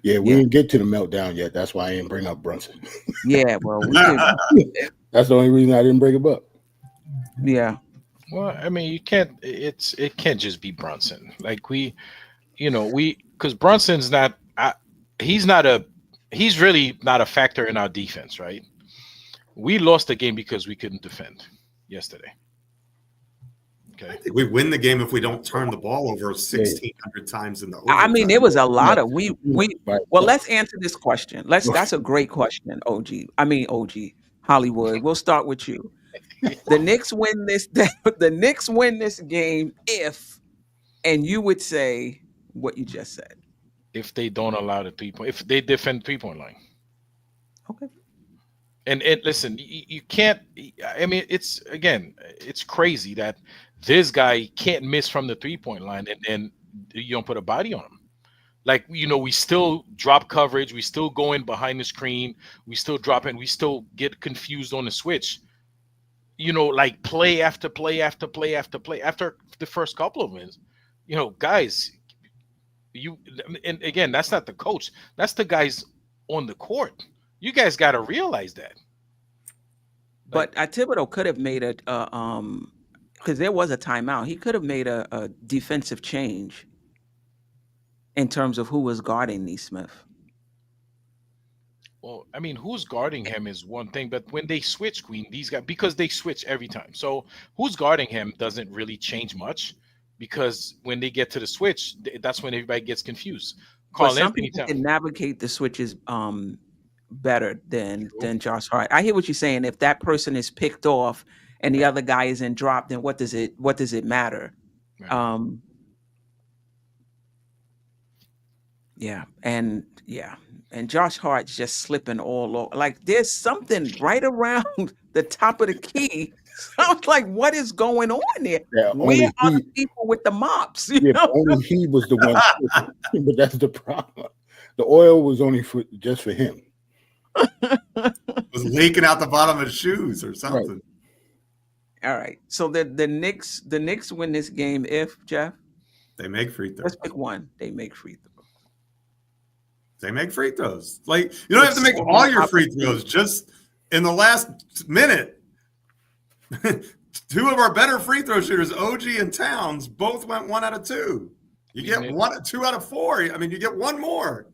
Yeah, we Yeah. didn't get to the meltdown yet. That's why I didn't bring up Brunson. Yeah, well, we could. That's the only reason I didn't bring him up. Yeah. Well, I mean, you can't. It can't just be Brunson. Like because Brunson's not. He's really not a factor in our defense, right? We lost the game because we couldn't defend yesterday. Okay. I think we win the game if we don't turn the ball over 1,600 times in the I mean, there was a lot of Right. well, let's answer this question. That's a great question, OG Hollywood. We'll start with you. The Knicks win this game if, and you would say what you just said. If they don't allow the 3-point, if they defend 3-point line. Okay. And listen, you can't. I mean, it's crazy that this guy can't miss from the 3-point line, and you don't put a body on him. Like, we still drop coverage, we still go in behind the screen, we still drop in, we still get confused on the switch. Like play after play after play after play after the first couple of minutes. Guys, and again, that's not the coach, that's the guys on the court. You guys got to realize that. But Thibodeau could have made a because there was a timeout. He could have made a defensive change in terms of who was guarding Neesmith. Well, I mean, who's guarding him is one thing, but when they switch, Queen, these guys, because they switch every time. So who's guarding him doesn't really change much, because when they get to the switch, that's when everybody gets confused. But some people can navigate the switches better than Josh Hart. I hear what you're saying. If that person is picked off and the other guy isn't dropped, then what does it matter? Right. And Josh Hart's just slipping all over. Like, there's something right around the top of the key. Sounds like, what is going on there? Yeah, Where are the people with the mops? Only he was the one. But that's the problem. The oil was only just for him. It was leaking out the bottom of his shoes or something. Right. All right. So the Knicks win this game if, Geoff? They make free throws. Let's pick one. They make free throws. They make free throws. Like, you don't have to make all your free throws. Just in the last minute, 2 of our better free throw shooters, OG and Towns, both went 1 out of 2. You get 2 out of 4. I mean, you get 1 more.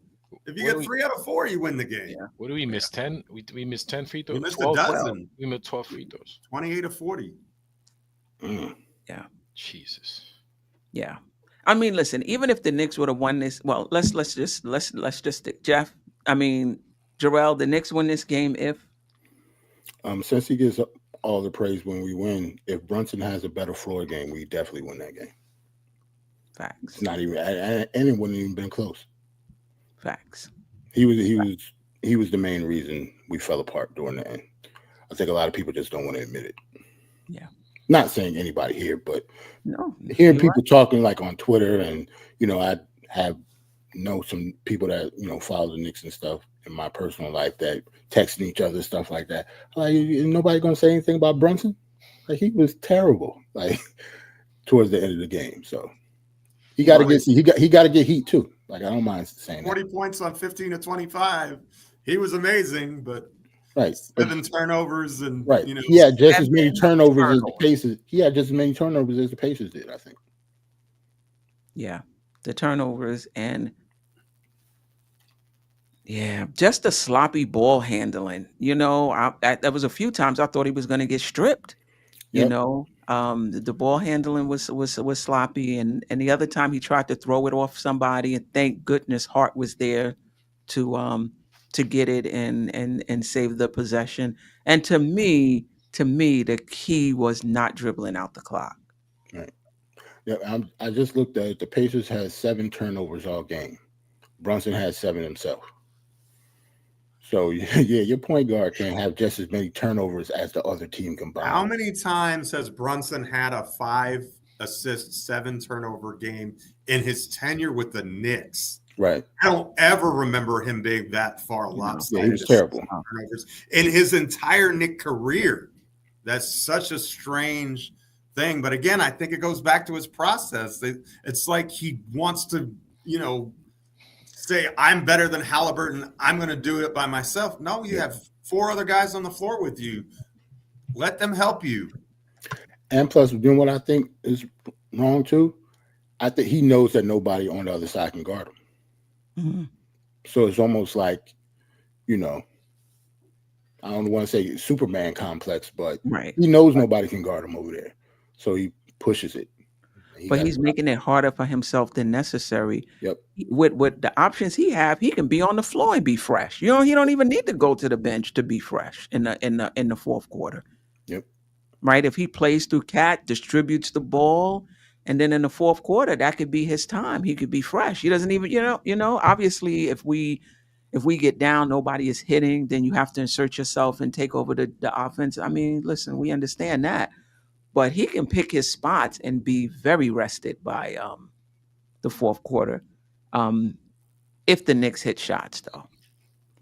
If you get 3 out of 4, you win the game. Yeah. What do we miss? 10? We missed 10 free throws. We missed 12, a dozen. 12. We missed 12 free throws. 28 of 40. Yeah. Jesus. Yeah. I mean, listen, even if the Knicks would have won this, well, let's just stick. Geoff, I mean, Jerrell, the Knicks win this game if? Since he gets all the praise when we win, if Brunson has a better floor game, we definitely win that game. Facts. It's not even, and it wouldn't even been close. Facts. He was the main reason we fell apart during the end. I think a lot of people just don't want to admit it. Yeah. Not saying anybody here, but no, hearing people talking like on Twitter, and I know some people that follow the Knicks and stuff in my personal life that texting each other, stuff like that. Like, nobody gonna say anything about Brunson? Like, he was terrible, like towards the end of the game. So he got to get heat too. Like, I don't mind saying 40 points on 15 to 25. He was amazing, but right, 7 turnovers and right. He had just as many turnovers as the Pacers. He had just as many turnovers as the Pacers did, I think. Yeah, the turnovers and just the sloppy ball handling. There was a few times I thought he was going to get stripped. Yep. The ball handling was sloppy, and the other time he tried to throw it off somebody, and thank goodness Hart was there to get it and save the possession. And to me, the key was not dribbling out the clock. Right. Yeah, I just looked at it. The Pacers had 7 turnovers all game. Brunson had 7 himself. So yeah, your point guard can have just as many turnovers as the other team combined. How many times has Brunson had a 5-assist, 7-turnover game in his tenure with the Knicks? Right. I don't ever remember him being that far lopsided. Yeah, he was terrible. Turnovers in his entire Knick career. That's such a strange thing. But again, I think it goes back to his process. It's like he wants to, say, I'm better than Halliburton. I'm going to do it by myself. No, you have 4 other guys on the floor with you. Let them help you. And plus, doing what I think is wrong too, I think he knows that nobody on the other side can guard him. Mm-hmm. So it's almost like, I don't want to say Superman complex, but he knows nobody can guard him over there. So he pushes it. But he's making it harder for himself than necessary. Yep. With the options he have, he can be on the floor and be fresh. He don't even need to go to the bench to be fresh in the fourth quarter. Yep. Right? If he plays through Cat, distributes the ball, and then in the fourth quarter, that could be his time. He could be fresh. He doesn't even, obviously if we get down, nobody is hitting, then you have to insert yourself and take over the offense. I mean, listen, we understand that. But he can pick his spots and be very rested by the fourth quarter if the Knicks hit shots, though,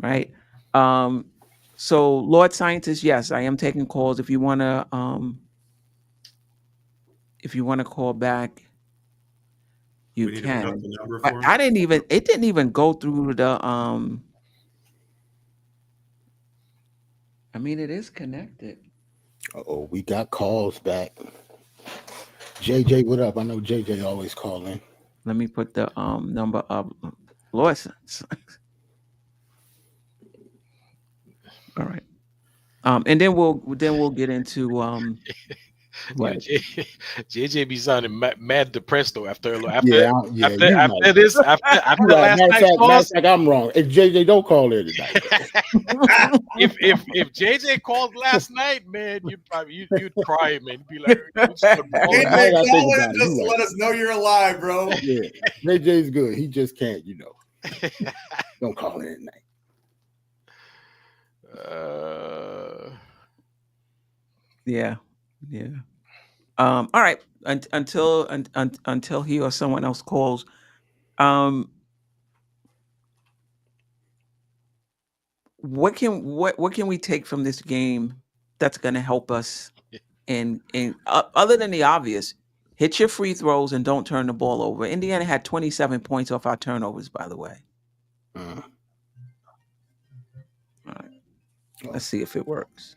right? So, Lord Scientist, yes, I am taking calls. If you want to call back, you can. I didn't even. It didn't even go through the. I mean, it is connected. Uh-oh, we got calls back. JJ, what up? I know JJ always calling. Let me put the number up. Lawson. All right. And then we'll get into what? JJ be sounding mad depressed though after this last night's loss. Like I'm wrong. If JJ don't call in tonight. if JJ called last night, man, you'd cry, man. You'd be like, just let us know you're alive, bro. Yeah, JJ's good. He just can't, don't call in tonight. Yeah. All right. Until he or someone else calls. What can we take from this game that's going to help us? And other than the obvious, hit your free throws and don't turn the ball over. Indiana had 27 points off our turnovers, by the way. All right. Let's see if it works.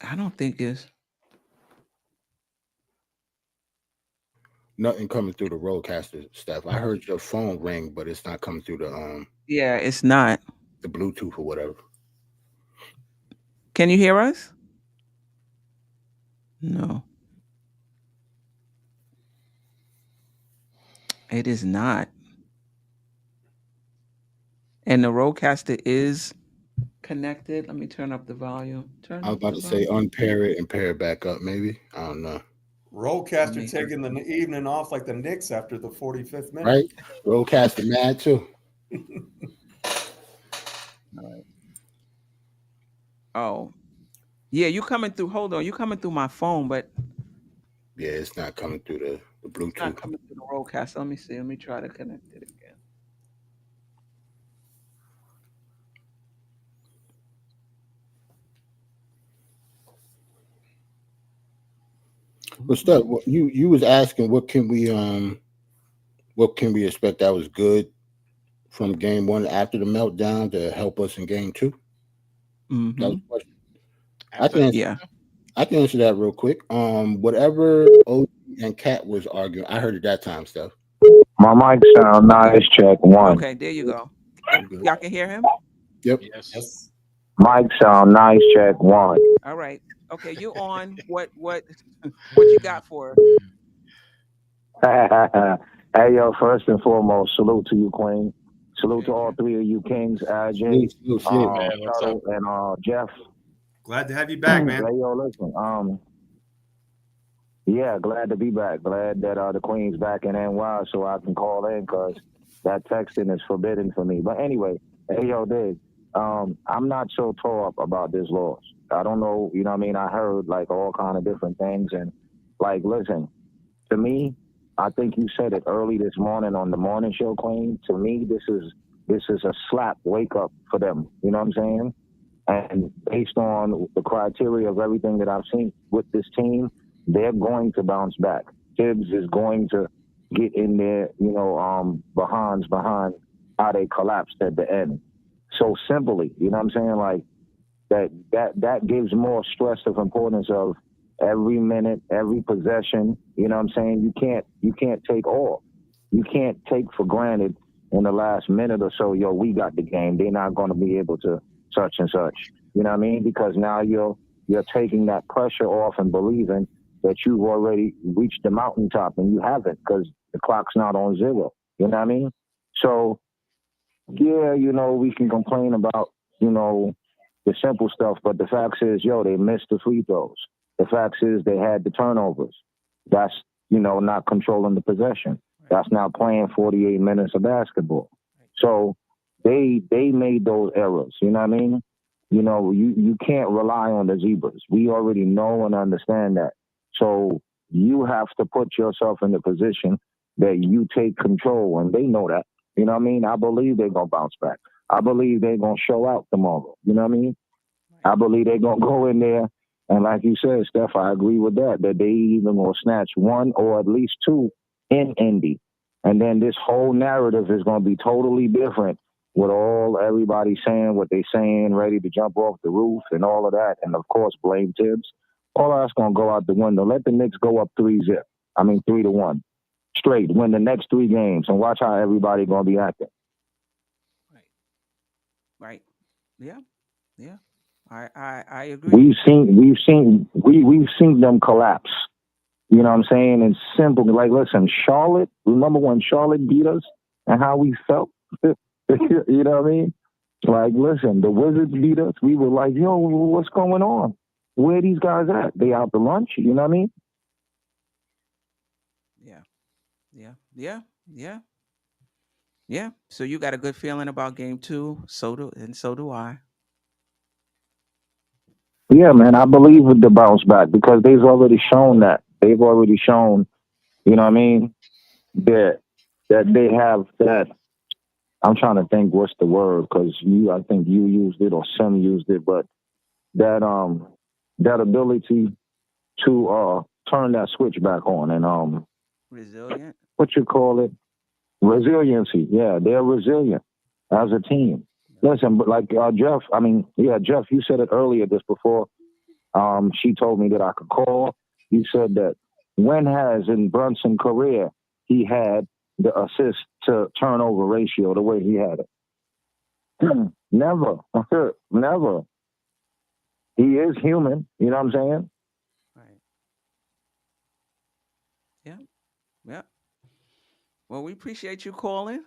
I don't think it's nothing coming through the roadcaster stuff. I heard your phone ring, but it's not coming through the Yeah, it's not. The Bluetooth or whatever. Can you hear us? No. It is not. And the roadcaster is connected. Let me turn up the volume. I was about to say unpair it and pair it back up, maybe. I don't know. Rollcaster taking the evening off like the Knicks after the 45th minute. Right? Rollcaster mad too. All right. Oh. Yeah, you coming through. Hold on. You coming through my phone, but yeah, it's not coming through the Bluetooth. It's not coming through the roadcaster. Let me see. Let me try to connect it again. But stuff, you was asking what can we expect that was good from game one after the meltdown to help us in game two? Mm-hmm. That was the question. I can answer that real quick. Whatever OG and Cat was arguing, I heard at that time stuff. My mic sound nice. Check one. Okay, there you go. Y'all can hear him? Yep. Yes. Mic sound nice. Check one. All right. Okay, you on. What you got for her? Hey, yo, first and foremost, salute to you, Queen. Salute to all three of you kings, Jay, and Geoff. Glad to have you back, man. Hey, yo, listen. Yeah, glad to be back. Glad that the Queen's back in NY so I can call in because that texting is forbidden for me. But anyway, hey, yo, Dave, I'm not so tore up about this loss. I don't know, you know what I mean? I heard like all kind of different things. And like, listen, to me, I think you said it early this morning on the morning show, Queen. To me, this is a slap wake up for them. You know what I'm saying? And based on the criteria of everything that I've seen with this team, they're going to bounce back. Tibbs is going to get in there, you know, behind how they collapsed at the end. So simply, you know what I'm saying? Like that gives more stress of importance of every minute, every possession. You know what I'm saying? You can't take all. You can't take for granted in the last minute or so, yo, we got the game. They're not going to be able to such and such. You know what I mean? Because now you're taking that pressure off and believing that you've already reached the mountaintop, and you haven't because the clock's not on zero. You know what I mean? So, yeah, you know, we can complain about, you know, the simple stuff, but the fact is, yo, they missed the free throws. The fact is they had the turnovers. That's, you know, not controlling the possession. That's not playing 48 minutes of basketball. So they made those errors. You know what I mean? You know, you can't rely on the zebras. We already know and understand that. So you have to put yourself in the position that you take control, and they know that. You know what I mean? I believe they're going to bounce back. I believe they're going to show out tomorrow. You know what I mean? I believe they're going to go in there, and like you said, Steph, I agree with that they even going to snatch one or at least two in Indy. And then this whole narrative is going to be totally different with everybody saying what they saying, ready to jump off the roof and all of that. And, of course, blame Tibbs. All that's going to go out the window. Let the Knicks go up 3-1. Straight. Win the next 3 games and watch how everybody going to be acting. Right. Yeah. I agree. We've seen them collapse. You know what I'm saying? And simple, like, listen, Charlotte, remember when Charlotte beat us and how we felt? You know what I mean? Like, listen, the Wizards beat us. We were like, yo, what's going on? Where are these guys at? They out to lunch? You know what I mean? Yeah. So you got a good feeling about game 2. So do I. Yeah, man, I believe with the bounce back because they've already shown that. They've already shown, you know what I mean, that they have that. I'm trying to think what's the word because I think you used it or some used it, but that ability to turn that switch back on and resilient. What you call it? Resiliency. Yeah, they're resilient as a team. Listen, but like Geoff, Geoff, you said it earlier just before. She told me that I could call. You said that when has in Brunson's career he had the assist to turnover ratio the way he had it? Never. Never. He is human. You know what I'm saying? Right. Yeah. Well, we appreciate you calling.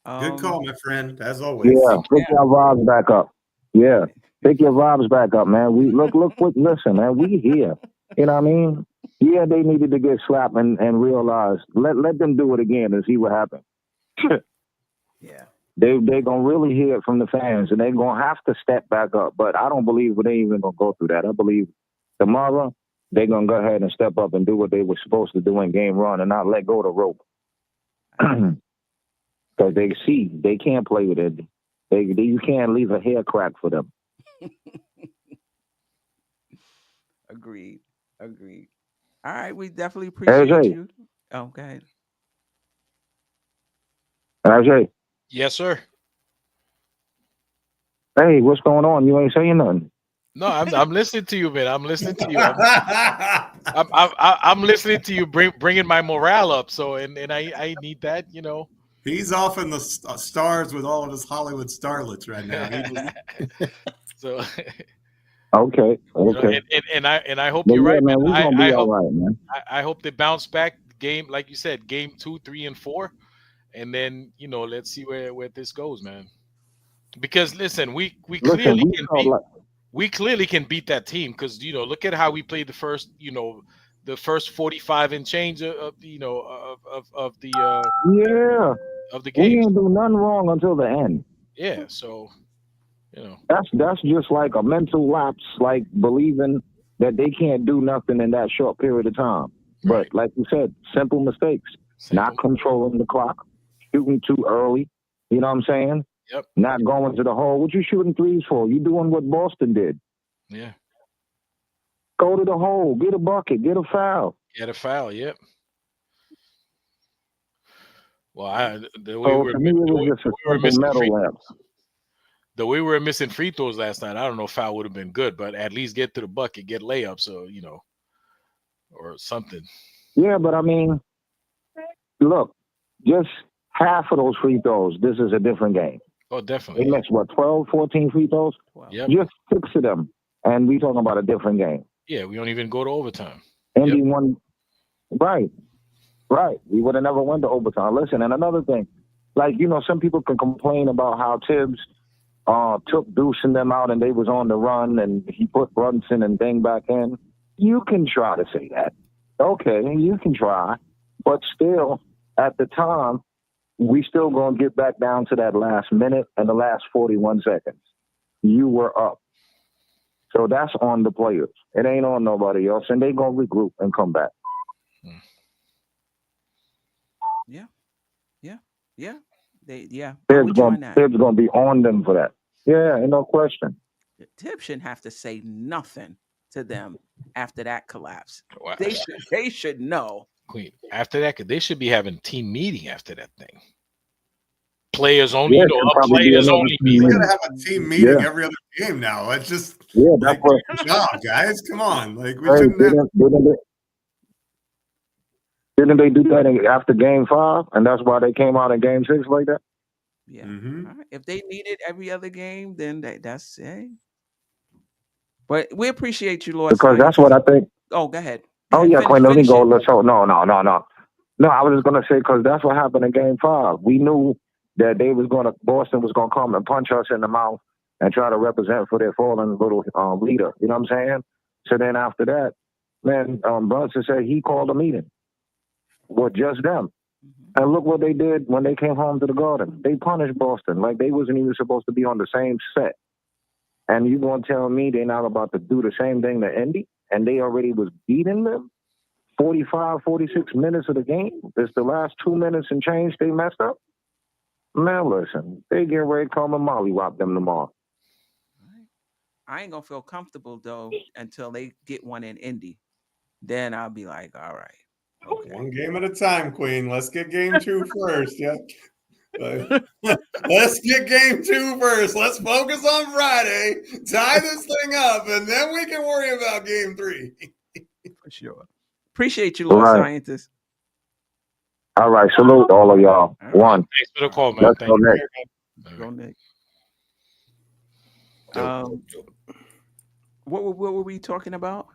Good call, my friend, as always. Yeah, pick your vibes back up. Yeah, pick your vibes back up, man. We listen, man, we here. You know what I mean? Yeah, they needed to get slapped and realize, let them do it again and see what happens. Yeah. They're gonna really hear it from the fans, and they're gonna have to step back up. But I don't believe they even gonna go through that. I believe tomorrow they're gonna go ahead and step up and do what they were supposed to do in game 1 and not let go of the rope. Because they can't play with it. You can't leave a hair crack for them. Agreed. All right, we definitely appreciate you. Oh, go ahead. AJ. Yes, sir. Hey, what's going on? You ain't saying nothing. No, I'm listening to you, man. I'm listening to you. I'm listening to you, bringing my morale up. So, and I need that, you know. He's off in the stars with all of his Hollywood starlets right now. So. Okay. You know, and I hope you're right, man. Man. I hope, right, man. I hope they bounce back. Game, like you said, game 2, 3, and 4, and then let's see where this goes, man. Because listen, we clearly can beat that team because look at how we played the the first 45 and change of you know of the Yeah, of the we game. didn't do nothing wrong until the end. Yeah, so you know That's just like a mental lapse, like believing that they can't do nothing in that short period of time. Right. But like you said, simple mistakes. Not simple. controlling the clock, shooting too early. You know what I'm saying? Yep. Not going to the hole. What you shooting threes for? You doing what Boston did. Yeah. Go to the hole, get a bucket, get a foul. Get a foul. Yep. Well, the way So we're to me, it was just a simple metal lapse. the way we were missing free throws last night, I don't know if foul would have been good, but at least get to the bucket, get layups, so you know, or something. Yeah, but I mean, look, just half of those free throws, this is a different game. Oh, They definitely. missed, what, 12, 14 free throws? Yep. Just 6 of them. And we talking about a different game. Yeah, we don't even go to overtime. Indy won. Right. We would have never went to overtime. Listen, and another thing, like, you know, some people can complain about how Tibbs took Deuce and them out and they was on the run and he put Brunson and Ding back in. You can try to say that. Okay, you can try. But still, at the time, we still going to get back down to that last minute and the last 41 seconds. You were up. So that's on the players. It ain't on nobody else. And they going to regroup and come back. Tibbs Tibbs going to be on them for that. Yeah, ain't no question. Tibbs shouldn't have to say nothing to them after that collapse. Wow. They should know. Queen. After that, they should be having team meeting after that thing. Players only, Yeah, you know, players only. We gotta have a team meeting every other game now. It's just that's what. No, guys, come on. Like we Hey, shouldn't have. Didn't they do that after Game 5, and that's why they came out in Game 6 like that? Yeah. All right. If they need it every other game, then that's it. But we appreciate you, Lord. Because that's what I think. Oh, go ahead. Oh yeah, Quinn, let me finish go. it. Let's hope. No. No, I was just gonna say because that's what happened in Game 5. We knew that Boston was gonna come and punch us in the mouth and try to represent for their fallen little leader. You know what I'm saying? So then after that, man, Brunson said he called a meeting with just them. And look what they did when they came home to the Garden. They punished Boston like they wasn't even supposed to be on the same set. And you gonna tell me they're not about to do the same thing to Indy? And they already was beating them 45, 46 minutes of the game. It's the last 2 minutes and change they messed up. Man, listen, they get ready to come and mollywop them tomorrow. I ain't gonna feel comfortable though until they get one in Indy. Then I'll be like, all right. Okay. One game at a time, Queen. Let's get game 2 first. Yeah. Let's get game 2 first. Let's focus on Friday, tie this thing up, and then we can worry about game 3. For sure. Appreciate you, Lord Scientist. All right. Salute all of y'all. All right. One. Thanks for the call, man. Let's Thank go you. next. Go Nick. What were we talking about?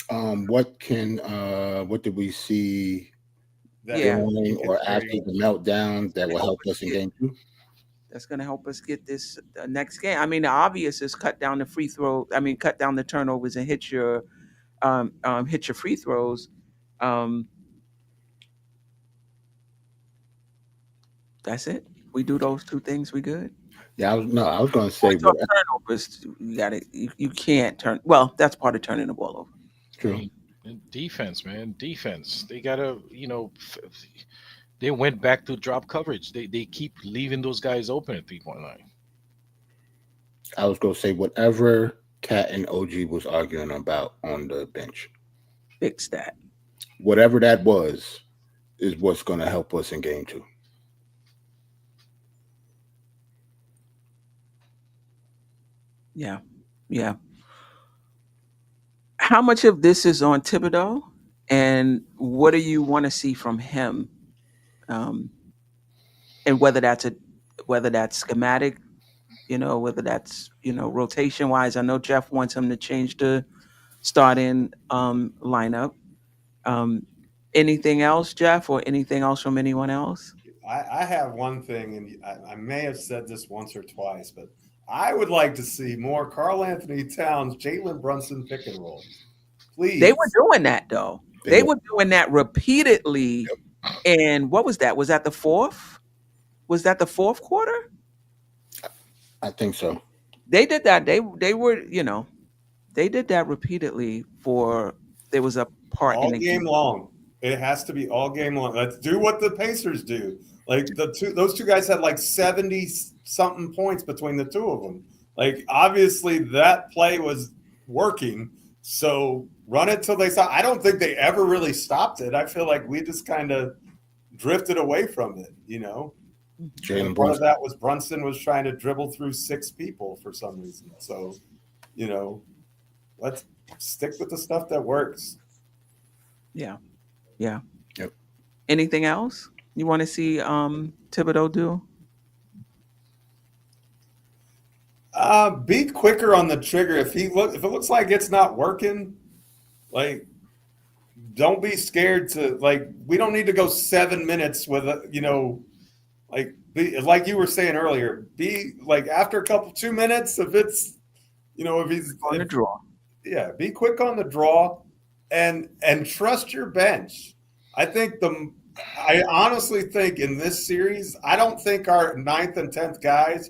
What did we see during or after the meltdown that will help us in game 2? That's going to help us get this next game. I mean, the obvious is cut down the free throw. I mean, cut down the turnovers and hit your free throws. That's it. We do those 2 things. We good. Yeah, I was going to say turnovers. You can't turn. Well, that's part of turning the ball over. True. Defense, man. Defense. They gotta, they went back to drop coverage. They keep leaving those guys open at 3-point line. I was going to say whatever Cat and OG was arguing about on the bench. Fix that. Whatever that was is what's going to help us in game 2. Yeah. How much of this is on Thibodeau, and what do you want to see from him? And whether that's schematic, whether that's rotation wise. I know Geoff wants him to change the starting lineup. Anything else, Geoff, or anything else from anyone else? I have one thing, and I may have said this once or twice, but I would like to see more Karl Anthony Towns, Jalen Brunson pick and roll. Please. They were doing that though. They were doing that repeatedly. Yep. And what was that? Was that the fourth? Was that the fourth quarter? I think so. They did that. They were, they did that repeatedly for there was a part all in the game long. It has to be all game long. Let's do what the Pacers do. Like those two guys had like 70 something points between the two of them. Like obviously that play was working. So run it till they stop. I don't think they ever really stopped it. I feel like we just kind of drifted away from it, And part of that was Brunson was trying to dribble through 6 people for some reason. So, let's stick with the stuff that works. Yeah. Yeah. Yep. Anything else you want to see Thibodeau do? Be quicker on the trigger. If it looks like it's not working, like don't be scared to we don't need to go 7 minutes with like you were saying earlier, be like after 2 minutes, if it's if he's on the draw. Yeah, be quick on the draw and trust your bench. I honestly think in this series, I don't think our 9th and 10th guys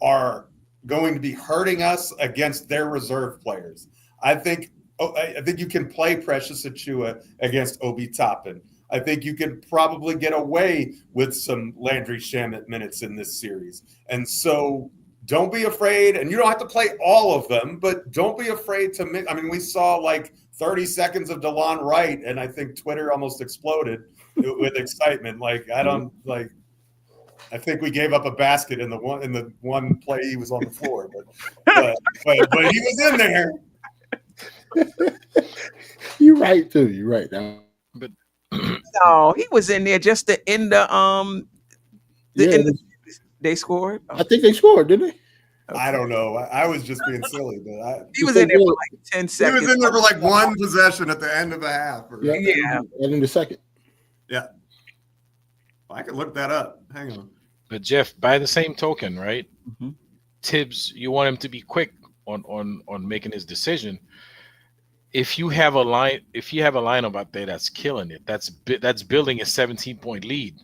are going to be hurting us against their reserve players. I think you can play Precious Achua against Obi Toppin. I think you could probably get away with some Landry Shamet minutes in this series. And so don't be afraid, and you don't have to play all of them, but don't be afraid to – I mean, we saw like 30 seconds of DeLon Wright, and I think Twitter almost exploded with excitement. I think we gave up a basket in the one play he was on the floor, but he was in there. You're right too. You're right. Now, But no, he was in there just to end they scored. I think they scored, didn't they? I don't know. I was just being silly, but he was in there for like 10 seconds. He was in there for like one possession at the end of a half. Yeah. And in the second. Yeah. I could look that up. Hang on. But Geoff, by the same token, right? Mm-hmm. Tibbs, you want him to be quick on making his decision. If you have a lineup out there that's killing it, that's building a 17-point lead,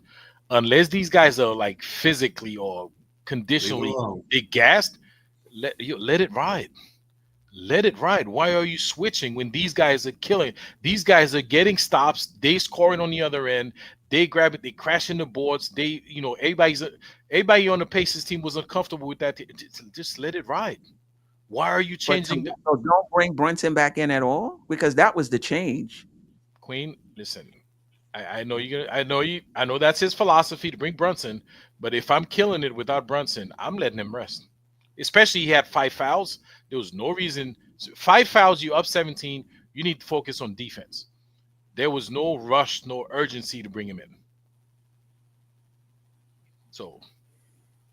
unless these guys are like physically or conditionally big gassed, let it ride. Let it ride. Why are you switching when these guys are killing? These guys are getting stops. They scoring on the other end. They grab it. They crash in the boards. They, everybody on the Pacers team was uncomfortable with that. Just let it ride. Why are you changing? So don't bring Brunson back in at all, because that was the change. Queen, listen. I know you're gonna. I know that's his philosophy to bring Brunson. But if I'm killing it without Brunson, I'm letting him rest. Especially he had 5 fouls. There was no reason. 5 fouls, you up 17. You need to focus on defense. There was no rush, no urgency to bring him in. So,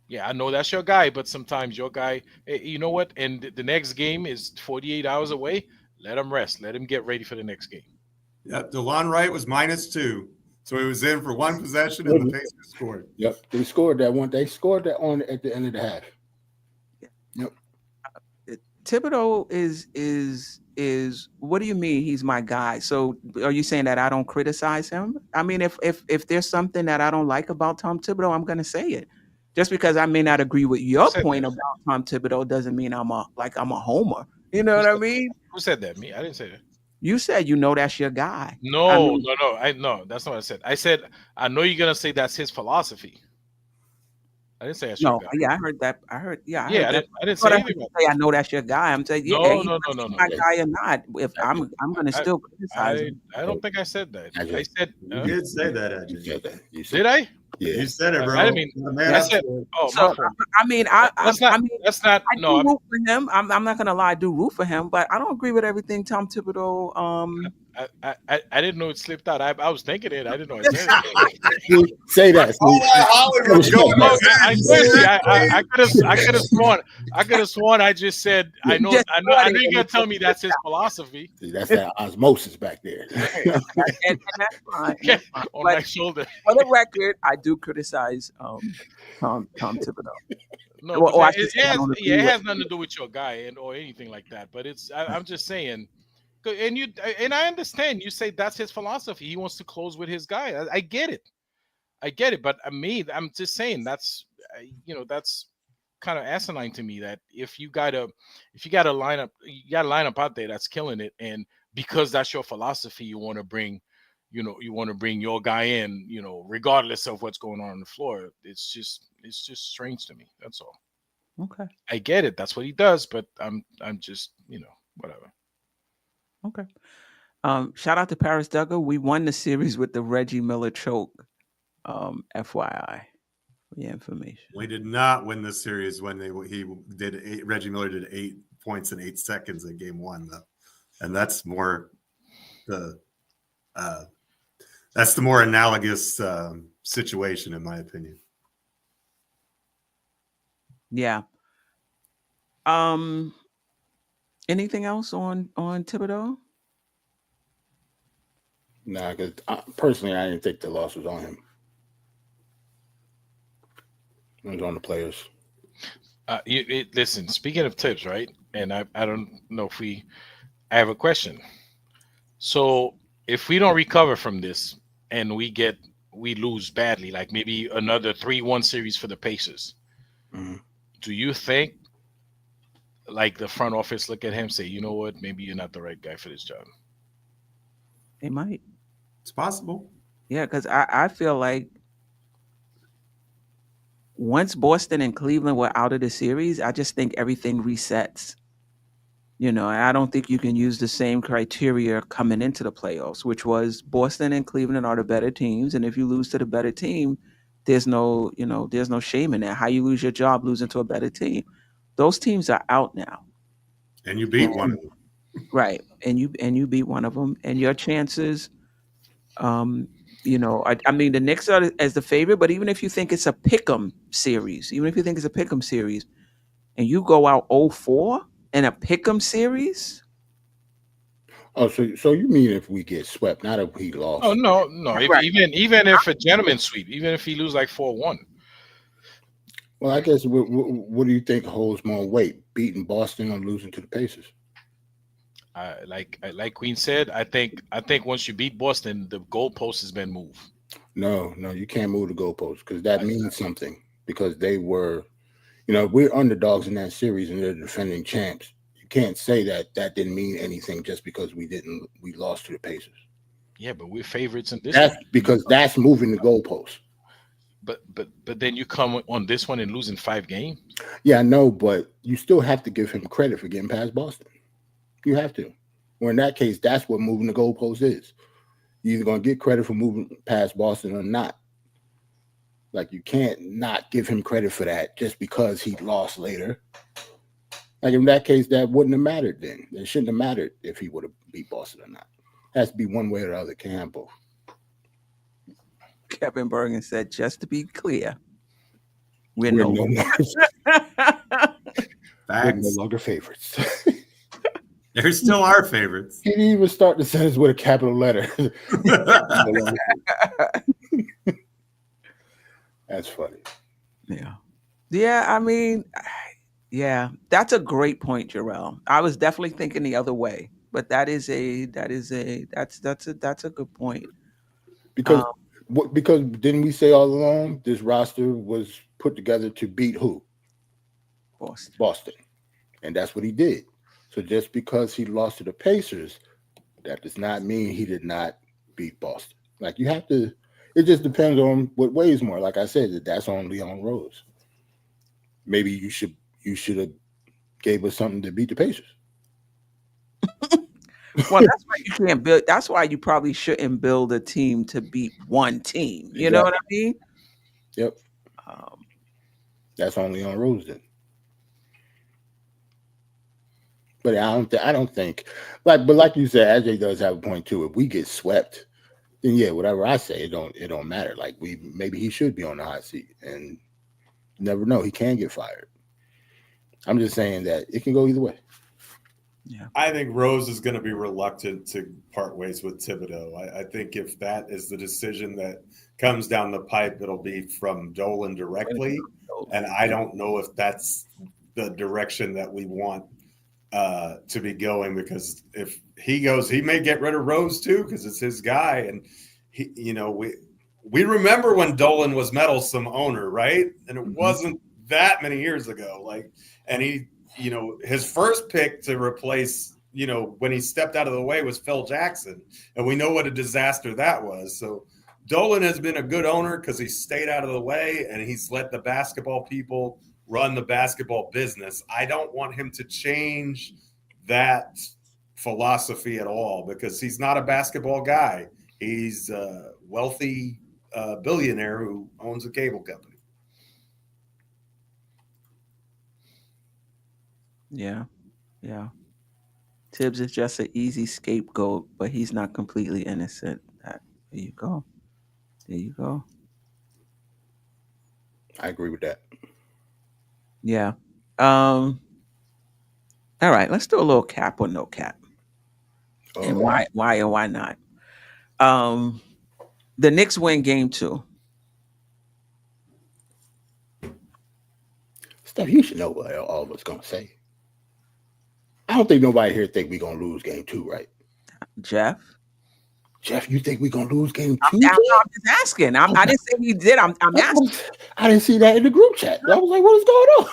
yeah, I know that's your guy, but sometimes your guy, you know what? And the next game is 48 hours away. Let him rest. Let him get ready for the next game. Yeah, DeLon Wright was -2. So he was in for one possession and the Pacers scored. Yep. They scored that one. They scored that on at the end of the half. Yep. Thibodeau is what do you mean he's my guy? So are you saying that I don't criticize him? I mean, if there's something that I don't like about Tom Thibodeau, I'm gonna say it. Just because I may not agree with your point about Tom Thibodeau doesn't mean I'm a homer. You know what I mean? Who said that? Me? I didn't say that. You said that's your guy. No, that's not what I said. I said I know you're gonna say that's his philosophy. I didn't say that's your guy. Yeah, I heard that. I heard I didn't say anything. I know that's your guy. I'm saying, no. My guy or not? If I'm gonna still criticize him. I don't think I said that. I said you did say that, Ajay. Did I? Yeah. You said it, bro. I mean, I said, I mean, that's not. No, root for him. I'm not gonna lie. I do root for him, but I don't agree with everything Tom Thibodeau. I didn't know it slipped out. I was thinking it. I didn't know it said it. Say that. I could have sworn. I just said. I know you're gonna tell me that's his philosophy. See, that's that osmosis back there. and that's fine. That's fine. On my shoulder. For the record, I do criticize Tom Thibodeau. No, it has nothing to do with your guy or anything like that. But I'm just saying, And I understand you say that's his philosophy. He wants to close with his guy. I get it. But I'm just saying that's that's kind of asinine to me. That if you got a lineup out there that's killing it, and because that's your philosophy, you want to bring your guy in, regardless of what's going on the floor. It's just strange to me. That's all. Okay. I get it. That's what he does, but I'm just, whatever. Okay. Shout out to Paris Duggar. We won the series with the Reggie Miller choke. FYI, for your information. We did not win this series when Reggie Miller did 8 points in 8 seconds in game 1, though, and that's more the more analogous situation, in my opinion. Yeah. Anything else on Thibodeau? Nah, because personally, I didn't think the loss was on him. It was on the players. Listen, speaking of tips, right? And I don't know if I have a question. So if we don't recover from this and we lose badly, like maybe another 3-1 series for the Pacers, do you think like the front office look at him, say, you know what, maybe you're not the right guy for this job? They might. It's possible. Yeah, because I feel like once Boston and Cleveland were out of the series, I just think everything resets. And I don't think you can use the same criteria coming into the playoffs, which was Boston and Cleveland are the better teams. And if you lose to the better team, there's no shame in that. How you lose your job losing to a better team. Those teams are out now. And you beat one of them. Right. And you beat one of them. And your chances, I mean, the Knicks are as the favorite, but even if you think it's a pick'em series, and you go out 0-4 in a pick'em series. Oh, so you mean if we get swept, not if he lost? Oh no. Right. Even if a gentleman sweep, even if he lose like 4-1. Well, I guess what do you think holds more weight, beating Boston or losing to the Pacers? Like Queen said, I think once you beat Boston, the goalpost has been moved. No, you can't move the goalpost because that means something. Because they were, we're underdogs in that series and they're defending champs. You can't say that didn't mean anything just because we lost to the Pacers. Yeah, but we're favorites in this. That's because that's moving the goalpost. But then you come on this one and losing 5 games. Yeah, I know, but you still have to give him credit for getting past Boston. You have to. Or in that case, that's what moving the goalpost is. You're either going to get credit for moving past Boston or not. Like, you can't not give him credit for that just because he lost later. Like, in that case, that wouldn't have mattered then. It shouldn't have mattered if he would have beat Boston or not. It has to be one way or the other. Can't have both. Kevin Bergen said, just to be clear, we're no longer favorites. They're still our favorites. He didn't even start the sentence with a capital letter. That's funny. Yeah. I mean, yeah, that's a great point, Jerrell. I was definitely thinking the other way, but that's a good point. Because didn't we say all along this roster was put together to beat who? Boston. And that's what he did. So just because he lost to the Pacers, that does not mean he did not beat Boston. Like, you have to, it just depends on what weighs more. Like I said, that's on Leon Rose. Maybe you should have gave us something to beat the Pacers. Well, that's why you can't build. That's why you probably shouldn't build a team to beat one team. You know what I mean? Yep. That's on Leon Rose then. But I don't think, but like you said, AJ does have a point too. If we get swept, then yeah, whatever I say, it don't matter. Like, maybe he should be on the hot seat, and you never know, he can get fired. I'm just saying that it can go either way. Yeah, I think Rose is going to be reluctant to part ways with Thibodeau. I think if that is the decision that comes down the pipe, it'll be from Dolan directly, and I don't know if that's the direction that we want to be going, because if he goes, he may get rid of Rose too, because it's his guy. And he, we remember when Dolan was meddlesome owner, right? And it wasn't that many years ago. And he, his first pick to replace, when he stepped out of the way, was Phil Jackson, and we know what a disaster that was. So Dolan has been a good owner because he stayed out of the way and he's let the basketball people run the basketball business. I don't want him to change that philosophy at all, because he's not a basketball guy. He's a wealthy billionaire who owns a cable company. Yeah. Tibbs is just an easy scapegoat, but he's not completely innocent. There you go. I agree with that. Yeah. All right, let's do a little cap or no cap. And why or why not? The Knicks win game 2. Steph, you should know what all of us gonna say. I don't think nobody here think we're gonna lose game 2, right? Jeff, you think we're gonna lose game 2? I'm just asking. I didn't say he did. I'm asking. I didn't see that in the group chat. I was like, what is going on?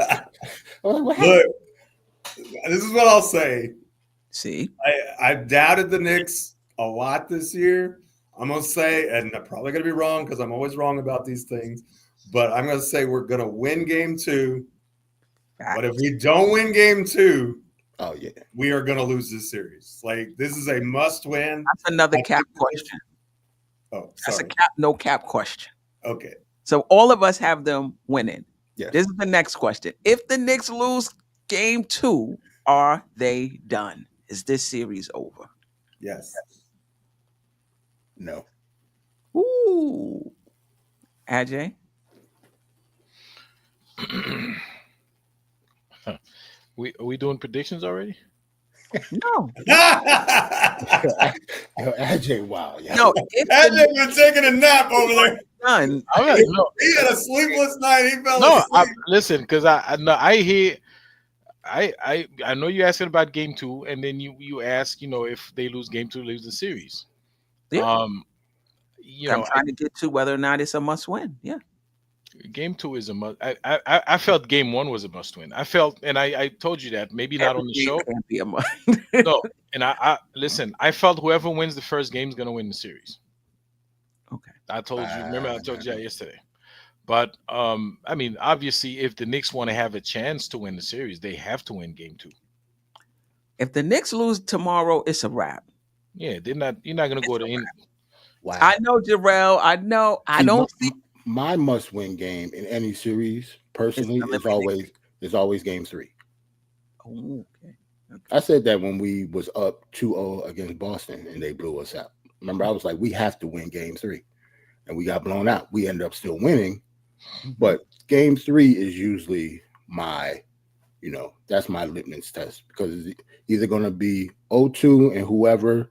I was like, what happened? Look, this is what I'll say. See, I've doubted the Knicks a lot this year. I'm going to say, and I'm probably going to be wrong because I'm always wrong about these things, but I'm going to say we're going to win game 2. But if we don't win game 2, we are going to lose this series. This is a must win. That's another cap question. Oh, that's a no cap question. Okay. So all of us have them winning. Yes. This is the next question. If the Knicks lose game 2, are they done? Is this series over? Yes. No. Ooh. Ajay? Are we doing predictions already? No. Ajay, wow. Yeah. No. Ajay been taking a nap over there. Done. He had a sleepless night. He fell asleep. Listen, because I hear. I know you're asking about game 2, and then you ask, if they lose game 2, lose the series. Yeah. I'm trying to get to whether or not it's a must win. Yeah. Game 2 is a must. I felt game 1 was a must win. I felt, and I told you that, maybe not on the show. Can't be a must. No, and I listen. I felt whoever wins the first game is going to win the series. Okay. I told you. Remember, I told you that yesterday. But obviously, if the Knicks want to have a chance to win the series, they have to win game 2. If the Knicks lose tomorrow, it's a wrap. Yeah, they're not. You're not going to go to any. Wow. I know, Jerrell. I know. I don't see. My must-win game in any series, personally, is always game 3. Oh, okay. I said that when we was up 2-0 against Boston and they blew us out. Remember, I was like, we have to win game 3. And we got blown out. We ended up still winning. But game 3 is usually my, that's my litmus test, because it's either going to be 0-2 and whoever,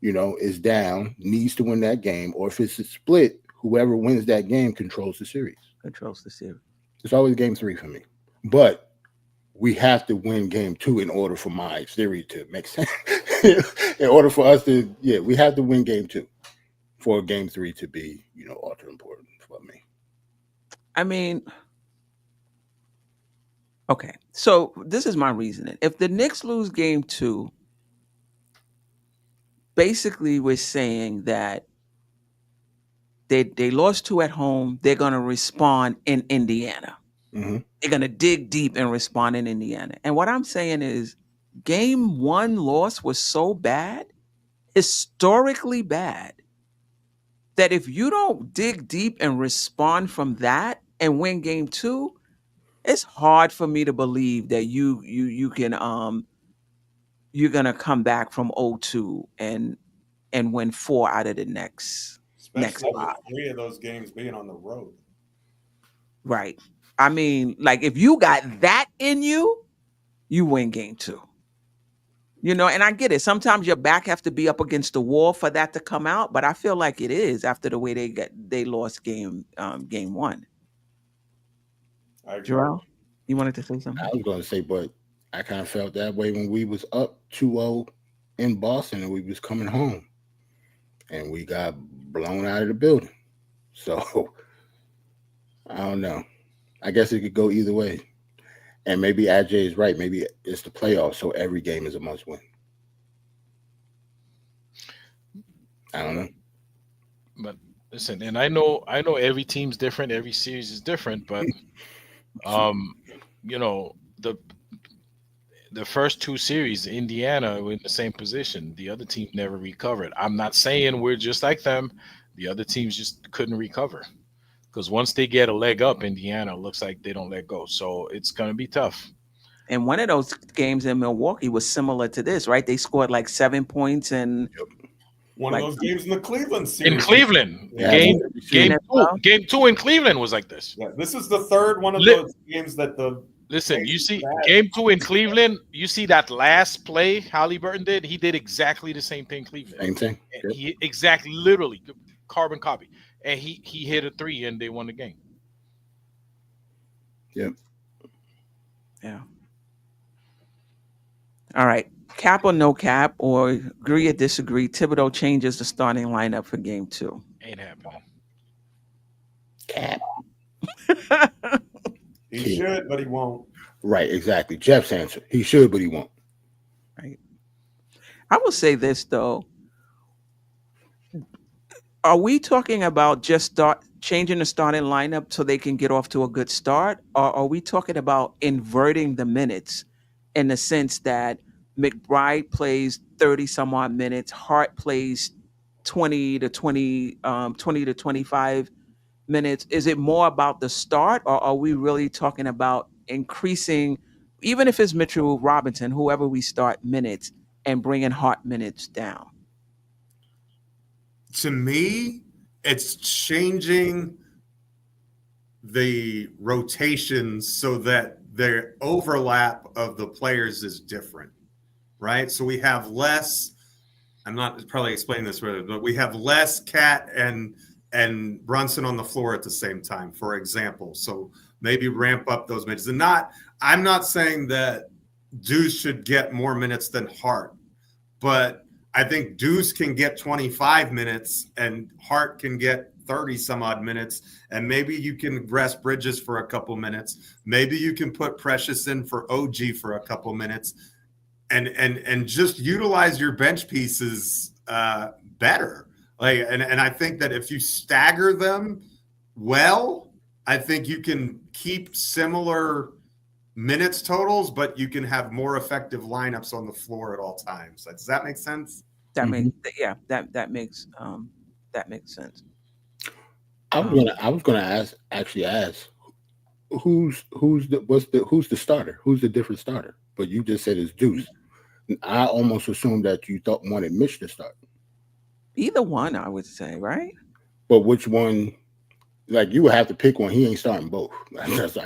is down needs to win that game, or if it's a split, whoever wins that game controls the series. It's always game 3 for me. But we have to win game 2 in order for my theory to make sense. In order for us to, we have to win game 2 for game 3 to be, ultra important for me. I mean, okay. So this is my reasoning. If the Knicks lose game 2, basically we're saying that they lost 2 at home. They're going to respond in Indiana. Mm-hmm. They're going to dig deep and respond in Indiana. And what I'm saying is game 1 loss was so bad, historically bad, that if you don't dig deep and respond from that and win game 2, it's hard for me to believe that you can you're gonna come back from 0-2 and win 4 out of the next Especially with 5. 3 of those games being on the road. Right. I mean, like, if you got that in you, you win game 2. And I get it. Sometimes your back have to be up against the wall for that to come out, but I feel like it is after the way they lost game 1. Jerrell, you wanted to say something? I was going to say, but I kind of felt that way when we was up 2-0 in Boston and we was coming home and we got blown out of the building. So I don't know. I guess it could go either way. And maybe Aj is right. Maybe it's the playoffs, so every game is a must win. I don't know. But listen, and I know every team's different, every series is different, but you know, the first two series, Indiana were in the same position. The other team never recovered. I'm not saying we're just like them. The other teams just couldn't recover. Because once they get a leg up, Indiana looks like they don't let go. So it's gonna be tough. And one of those games in Milwaukee was similar to this, right? They scored like 7 points and One like, of those games in the Cleveland series. In Cleveland, Yeah, game two in Cleveland was like this. Yeah, this is the third one of those games that the Listen, you see, game two in Cleveland, you see that last play Halliburton did. He did exactly the same thing Cleveland. Same thing. And he exactly, literally, carbon copy. And he hit a three and they won the game. Yep. yeah. All right. Cap or no cap, or agree or disagree, Thibodeau changes the starting lineup for game 2. Ain't happening. Cap. He should, but he won't. Right, exactly. Jeff's answer. He should, but he won't. Right. I will say this though. Are we talking about just changing the starting lineup so they can get off to a good start? Or are we talking about inverting the minutes in the sense that McBride plays 30 some odd minutes, Hart plays 20 to 25 minutes? Is it more about the start, or are we really talking about increasing, even if it's Mitchell Robinson, whoever we start, minutes, and bringing Hart minutes down? To me, it's changing the rotations so that the overlap of the players is different, right? So we have less, I'm not probably explaining this right, but we have less Cat and Brunson on the floor at the same time, for example. So maybe ramp up those minutes. And I'm not saying that Deuce should get more minutes than Hart, but I think Deuce can get 25 minutes and Hart can get 30 some odd minutes. And maybe you can rest Bridges for a couple minutes. Maybe you can put Precious in for OG for a couple minutes and just utilize your bench pieces better. And I think that if you stagger them well, I think you can keep similar minutes totals, but you can have more effective lineups on the floor at all times. Does that make sense? That makes that makes sense. I was gonna ask who's the starter? Who's the different starter? But you just said it's Deuce. I almost assumed that you wanted Mitch to start. Either one, I would say, right? But which one? Like, you would have to pick one. He ain't starting both. I guess.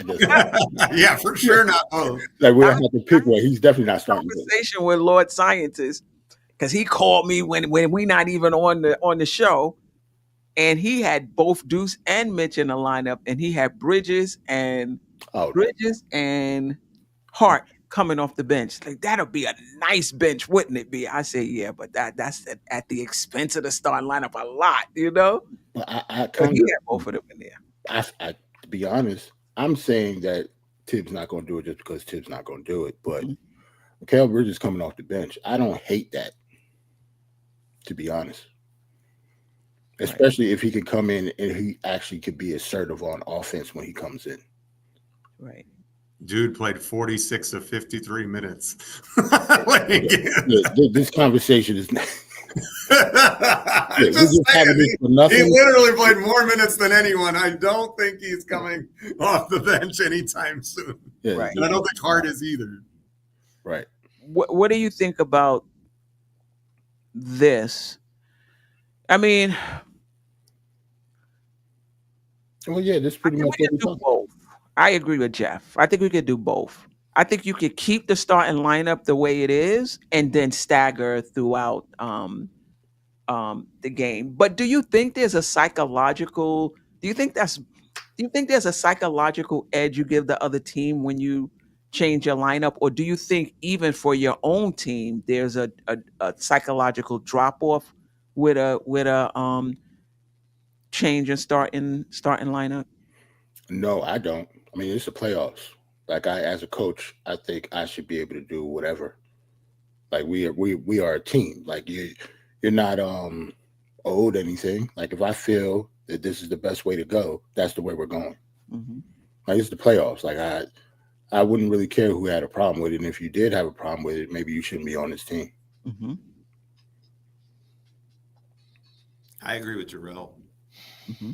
Yeah, for sure not both. Like, we have to pick one. He's definitely not starting both. Conversation with Lord Scientist, because he called me when we not even on the show, and he had both Deuce and Mitch in the lineup, and he had Bridges and Hart coming off the bench. Like, that'll be a nice bench, wouldn't it be? I say, yeah, but that's at the expense of the starting lineup a lot, you know. But he had both of them in there. To be honest, I'm saying that Tibbs not going to do it just because Tibbs not going to do it. But Mikal Bridges coming off the bench, I don't hate that, to be honest. Especially if he can come in and he actually could be assertive on offense when he comes in. Right. Dude played 46 of 53 minutes. This conversation is not. He literally played more minutes than anyone. I don't think he's coming off the bench anytime soon. Yeah, right. And I don't think Hart is either. Right. What do you think about this? I mean, well, yeah, this pretty much what we talking about. I agree with Geoff. I think we could do both. I think you could keep the starting lineup the way it is and then stagger throughout the game. But do you think there's a psychological edge you give the other team when you change your lineup, or do you think even for your own team there's a psychological drop off with a change in starting lineup? No, I don't. I mean, it's the playoffs. Like as a coach, I think I should be able to do whatever. Like we are a team. Like you're not owed anything. Like if I feel that this is the best way to go, that's the way we're going. Mm-hmm. Like it's the playoffs. Like I wouldn't really care who had a problem with it. And if you did have a problem with it, maybe you shouldn't be on this team. Mm-hmm. I agree with Jerrell. Mm-hmm.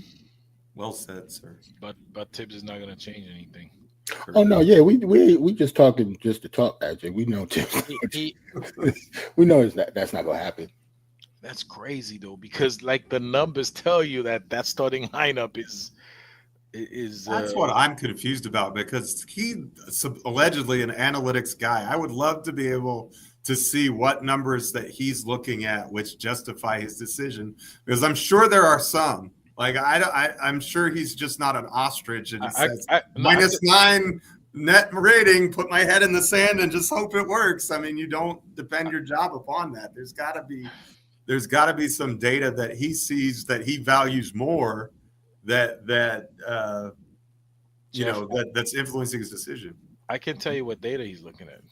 Well said, sir. But Tibbs is not going to change anything. Oh no, yeah, we just talking just to talk, AJ. We know we know that's not gonna happen. That's crazy though, because like the numbers tell you that starting lineup is that's what I'm confused about, because he allegedly an analytics guy. I would love to be able to see what numbers that he's looking at which justify his decision, because I'm sure there are some. Like I'm sure he's just not an ostrich, and he says -9 net rating. Put my head in the sand and just hope it works. I mean, you don't depend your job upon that. There's got to be some data that he sees that he values more, that's influencing his decision. I can tell you what data he's looking at.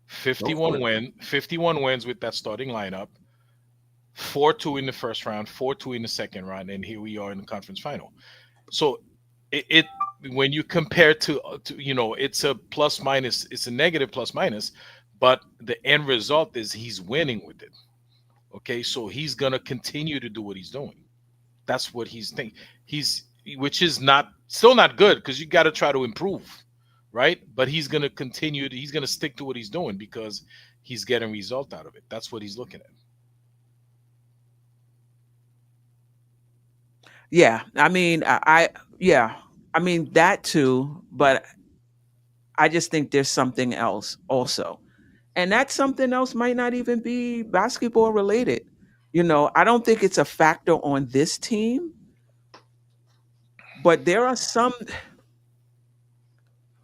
51 wins with that starting lineup. 4-2 in the first round, 4-2 in the second round, and here we are in the conference final. So it when you compare to it's a plus minus, it's a negative plus minus, but the end result is he's winning with it. Okay, so he's gonna continue to do what he's doing. That's what he's thinking. Which is still not good, because you got to try to improve, right? But he's gonna continue. He's gonna stick to what he's doing because he's getting result out of it. That's what he's looking at. Yeah, I mean, I mean that too, but I just think there's something else also, and that something else might not even be basketball related. I don't think it's a factor on this team, but there are some.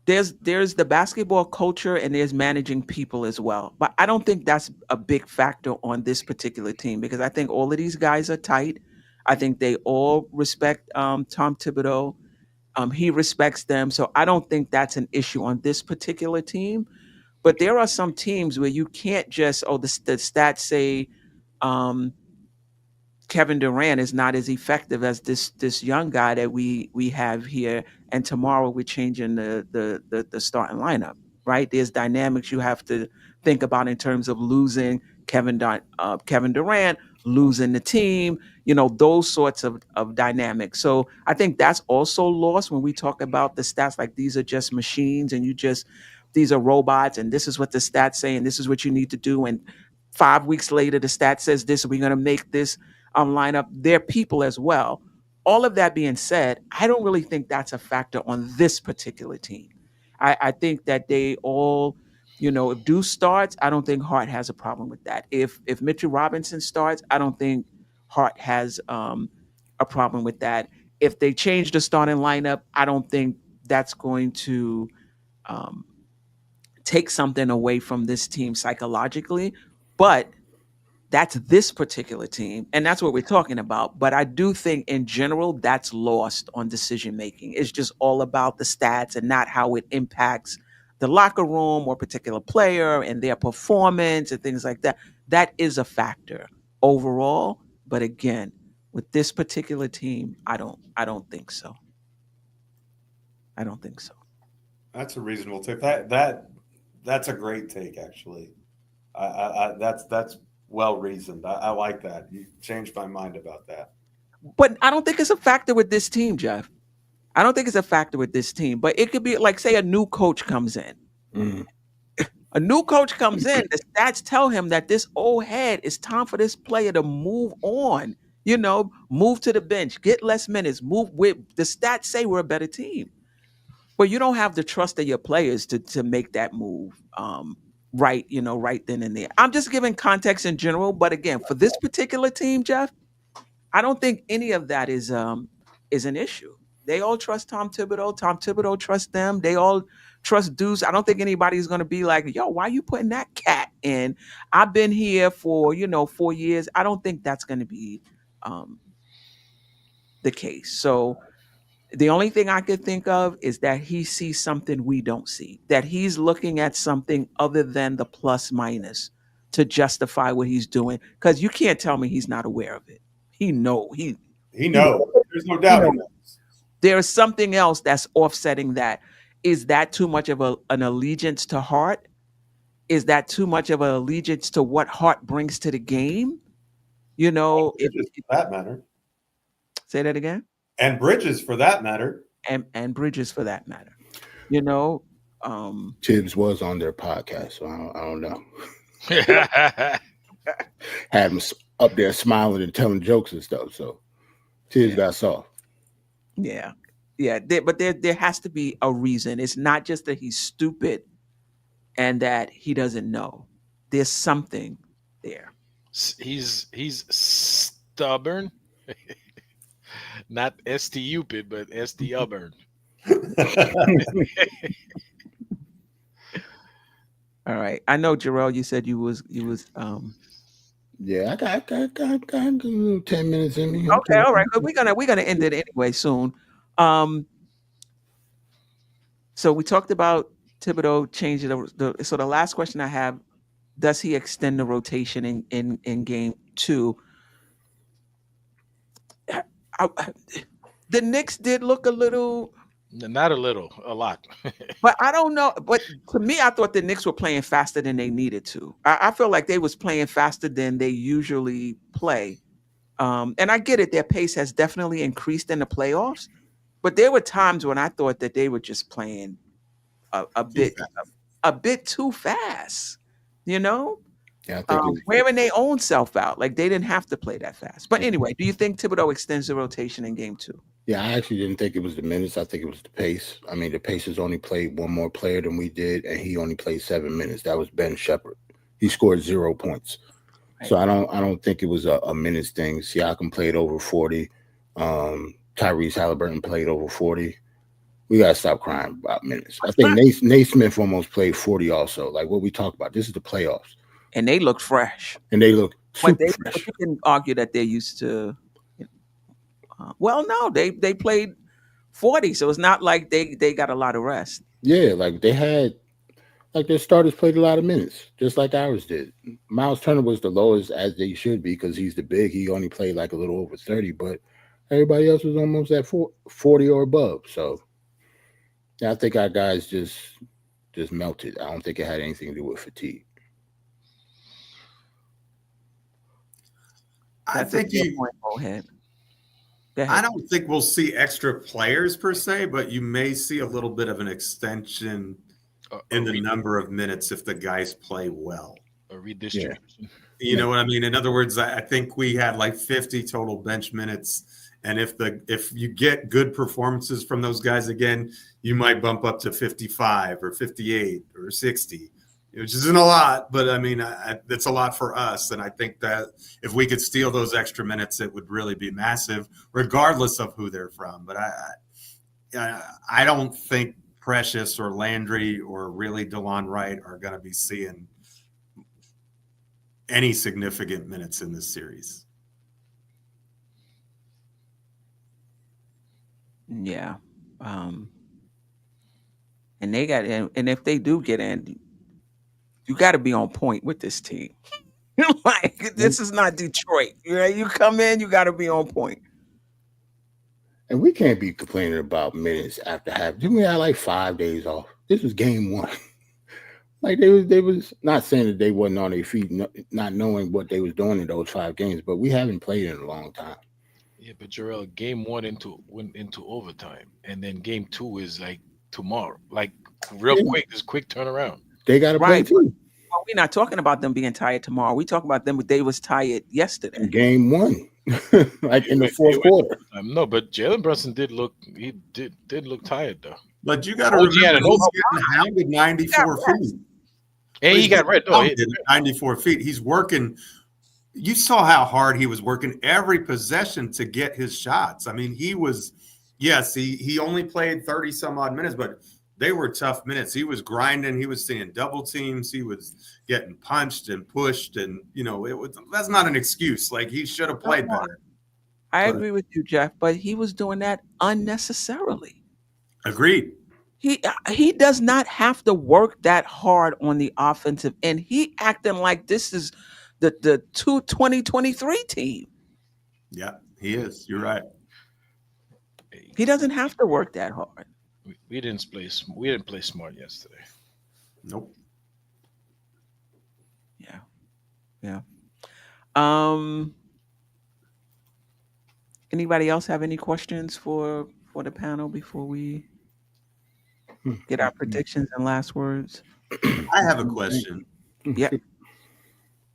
There's the basketball culture and there's managing people as well, but I don't think that's a big factor on this particular team, because I think all of these guys are tight. I think they all respect Tom Thibodeau. He respects them. So I don't think that's an issue on this particular team. But there are some teams where you can't just, the stats say Kevin Durant is not as effective as this young guy that we have here, and tomorrow we're changing the starting lineup, right? There's dynamics you have to think about in terms of losing Kevin Durant, losing the team, those sorts of dynamics. So I think that's also lost when we talk about the stats, like these are just machines and these are robots and this is what the stats say and this is what you need to do. And 5 weeks later, the stat says this, we're going to make this lineup. They're people as well. All of that being said, I don't really think that's a factor on this particular team. I think that they all, if Deuce starts, I don't think Hart has a problem with that. If Mitchell Robinson starts, I don't think Hart has a problem with that. If they change the starting lineup, I don't think that's going to take something away from this team psychologically. But that's this particular team, and that's what we're talking about. But I do think in general that's lost on decision making. It's just all about the stats and not how it impacts the locker room or particular player and their performance and things like that. That is a factor overall, but again, with this particular team, I don't think so. I don't think so. That's a reasonable take. That's a great take, actually. That's well reasoned. I like that. You changed my mind about that. But I don't think it's a factor with this team, Geoff. I don't think it's a factor with this team. But it could be like, say, a new coach comes in. Mm. A new coach comes in. The stats tell him that this old head, it's time for this player to move on. Move to the bench, get less minutes, move with the stats say we're a better team. But you don't have the trust of your players to make that move. Right then and there. I'm just giving context in general, but again, for this particular team, Geoff, I don't think any of that is an issue. They all trust Tom Thibodeau. Tom Thibodeau trusts them. They all trust Deuce. I don't think anybody's going to be like, yo, why are you putting that cat in? I've been here for, 4 years. I don't think that's going to be the case. So the only thing I could think of is that he sees something we don't see, that he's looking at something other than the plus minus to justify what he's doing. Because you can't tell me he's not aware of it. He knows. He knows. There's no doubt. He knows. There is something else that's offsetting that. Is that too much of an allegiance to Hart? Is that too much of an allegiance to what Hart brings to the game? For that matter. Say that again. And Bridges, for that matter. And Bridges, for that matter. Tibbs was on their podcast, so I don't know. Had him up there smiling and telling jokes and stuff. So Tibbs got soft. Yeah. But there has to be a reason. It's not just that he's stupid and that he doesn't know. There's something there. He's stubborn. Not stupid, but stubborn. All right. I know, Jerrell, you said you was Yeah, I got 10 minutes in me. Okay, all right. But we're gonna end it anyway soon. So we talked about Thibodeau changing so the last question I have, does he extend the rotation in game 2? The Knicks did look a little, not a little, a lot. but I don't know. But to me, I thought the Knicks were playing faster than they needed to. I feel like they was playing faster than they usually play. And I get it. Their pace has definitely increased in the playoffs, but there were times when I thought that they were just playing a bit too fast, Yeah, I think wearing their own self out. Like they didn't have to play that fast. But anyway, do you think Thibodeau extends the rotation in game 2? Yeah, I actually didn't think it was the minutes. I think it was the pace. I mean, the Pacers only played one more player than we did, and he only played 7 minutes. That was Ben Shepherd. He scored 0 points. Right. So I don't think it was a minutes thing. Siakam played over 40. Tyrese Halliburton played over 40. We gotta stop crying about minutes. I think Nate Smith almost played 40 also. Like what we talk about. This is the playoffs. And they look fresh. And they look super fresh. But you can argue that they're used to. Well, no, they played 40, so it's not like they got a lot of rest. Yeah, like they had, like their starters played a lot of minutes, just like ours did. Miles Turner was the lowest, as they should be, because he's the big. He only played like a little over 30, but everybody else was almost at 40 or above. So yeah, I think our guys just melted. I don't think it had anything to do with fatigue. I think Go ahead. I don't think we'll see extra players per se, but you may see a little bit of an extension in the number of minutes if the guys play well. A redistribution. Yeah. You know what I mean? In other words, I think we had like 50 total bench minutes. And if you get good performances from those guys again, you might bump up to 55 or 58 or 60. Which isn't a lot, but I mean, it's a lot for us. And I think that if we could steal those extra minutes, it would really be massive, regardless of who they're from. But I don't think Precious or Landry or really DeLon Wright are going to be seeing any significant minutes in this series. Yeah. And if they do get in, you got to be on point with this team. Like, this is not Detroit. You come in, you got to be on point. And we can't be complaining about minutes after half. Didn't we have like 5 days off? This was game 1. Like they was not saying that they wasn't on their feet, not knowing what they was doing in those 5 games, but we haven't played in a long time. Yeah, but Jerrell, game 1 went into overtime, and then game 2 is like tomorrow, like quick. It's quick turnaround. They got to play too. Well, we're not talking about them being tired tomorrow. We talk about them, but they was tired yesterday. Game 1, like in the fourth quarter. No, but Jalen Brunson did look tired though. But you got to remember, he's getting hounded 94 feet. And he got red. 94 feet. He's working. You saw how hard he was working every possession to get his shots. I mean, he was Yes, he only played 30 some odd minutes, but they were tough minutes. He was grinding. He was seeing double teams. He was getting punched and pushed, and that's not an excuse. Like, he should have played better. I agree with you, Jeff, but he was doing that unnecessarily. Agreed. He does not have to work that hard on the offensive end. He acting like this is the 2023 team. Yeah, he is. You're right. He doesn't have to work that hard. We didn't play smart yesterday. Nope. Yeah. Anybody else have any questions for the panel before we get our predictions and last words? I have a question. Yeah.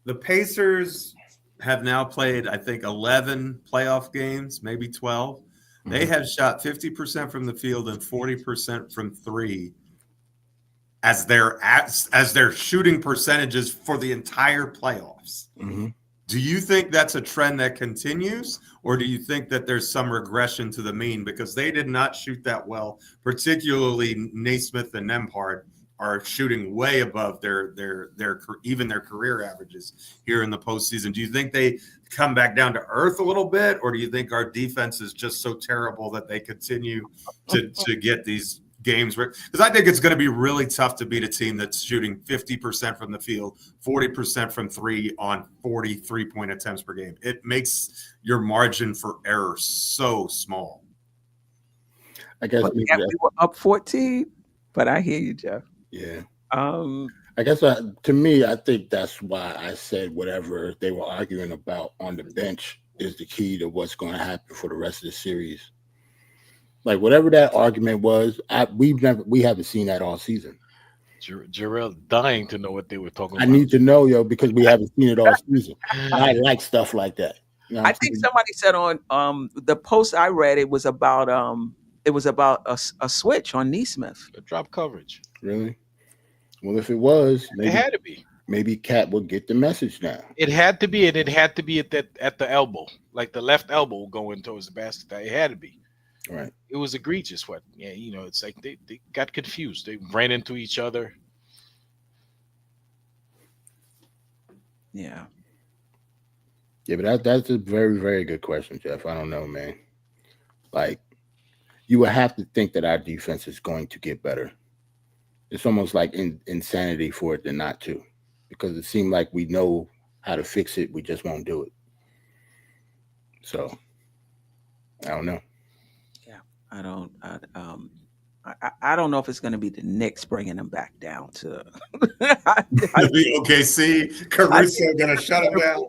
The Pacers have now played, I think, 11 playoff games, maybe 12. They have shot 50% from the field and 40% from three as their shooting percentages for the entire playoffs. Mm-hmm. Do you think that's a trend that continues, or do you think that there's some regression to the mean? Because they did not shoot that well, particularly Naismith and Nembhard are shooting way above their career averages here in the postseason. Do you think they come back down to earth a little bit, or do you think our defense is just so terrible that they continue to get these games? Because I think it's going to be really tough to beat a team that's shooting 50% from the field, 40% from three on 40 3-point attempts per game. It makes your margin for error so small. I guess we were up 14, but I hear you, Jeff. Yeah. I guess to me, I think that's why I said whatever they were arguing about on the bench is the key to what's going to happen for the rest of the series. Like, whatever that argument was, we haven't seen that all season. Jerrell dying to know what they were talking about. I need to know, because we haven't seen it all season. I like stuff like that. I think somebody said on the post I read it was about a switch on Naismith. The drop coverage. Really? Well, if it was, it had to be. Maybe Cat would get the message now. It had to be, and it had to be at the elbow, like the left elbow going towards the basket. It had to be. Right. It was egregious. It's like they got confused. They ran into each other. Yeah. Yeah, but that's a very, very good question, Jeff. I don't know, man. Like, you would have to think that our defense is going to get better. It's almost like insanity for it to not to, because it seemed like we know how to fix it. We just won't do it. So, I don't know. Yeah, I don't know if it's going to be the Knicks bringing them back down to. OKC, Caruso going to shut them down.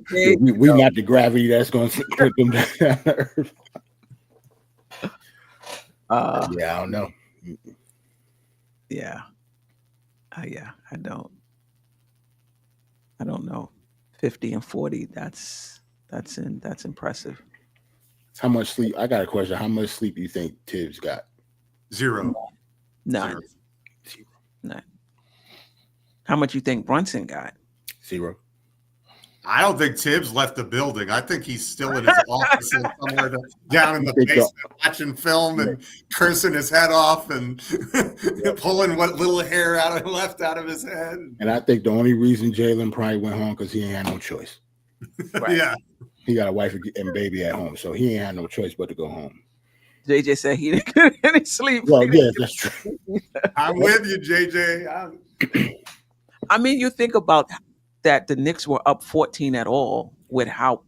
We not the gravity that's going to put them down to earth. Yeah, I don't know. Yeah. I don't know. 50 and 40. That's impressive. How much sleep? I got a question. How much sleep do you think Tibbs got? Zero. None. How much you think Brunson got? 0. I don't think Tibbs left the building. I think he's still in his office somewhere down in the basement watching film and cursing his head off and pulling what little hair left out of his head. And I think the only reason Jalen probably went home because he ain't had no choice. Right. Yeah. He got a wife and baby at home, so he ain't had no choice but to go home. JJ said he didn't get any sleep. Well, yeah, that's true. I'm with you, JJ. I mean, you think about that the Knicks were up 14 at all with how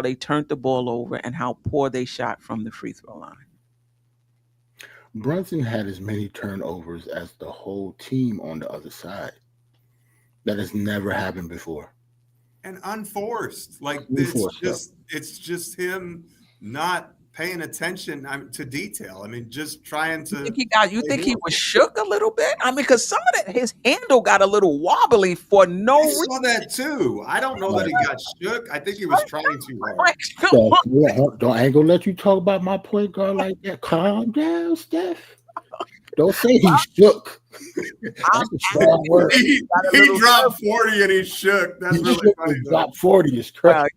they turned the ball over and how poor they shot from the free throw line. Brunson had as many turnovers as the whole team on the other side. That has never happened before. And unforced. Like, it's just him not paying attention to detail. I mean, just trying to. You think he was shook a little bit? I mean, because some of that, his handle got a little wobbly for no reason. I saw that too. I don't know that he got shook. I think he was trying too hard. I ain't gonna let you talk about my point guard like that. Calm down, Steph. Don't say he shook. That's a strong word. He dropped 40 and he shook. That's really funny. Dropped 40 is crazy.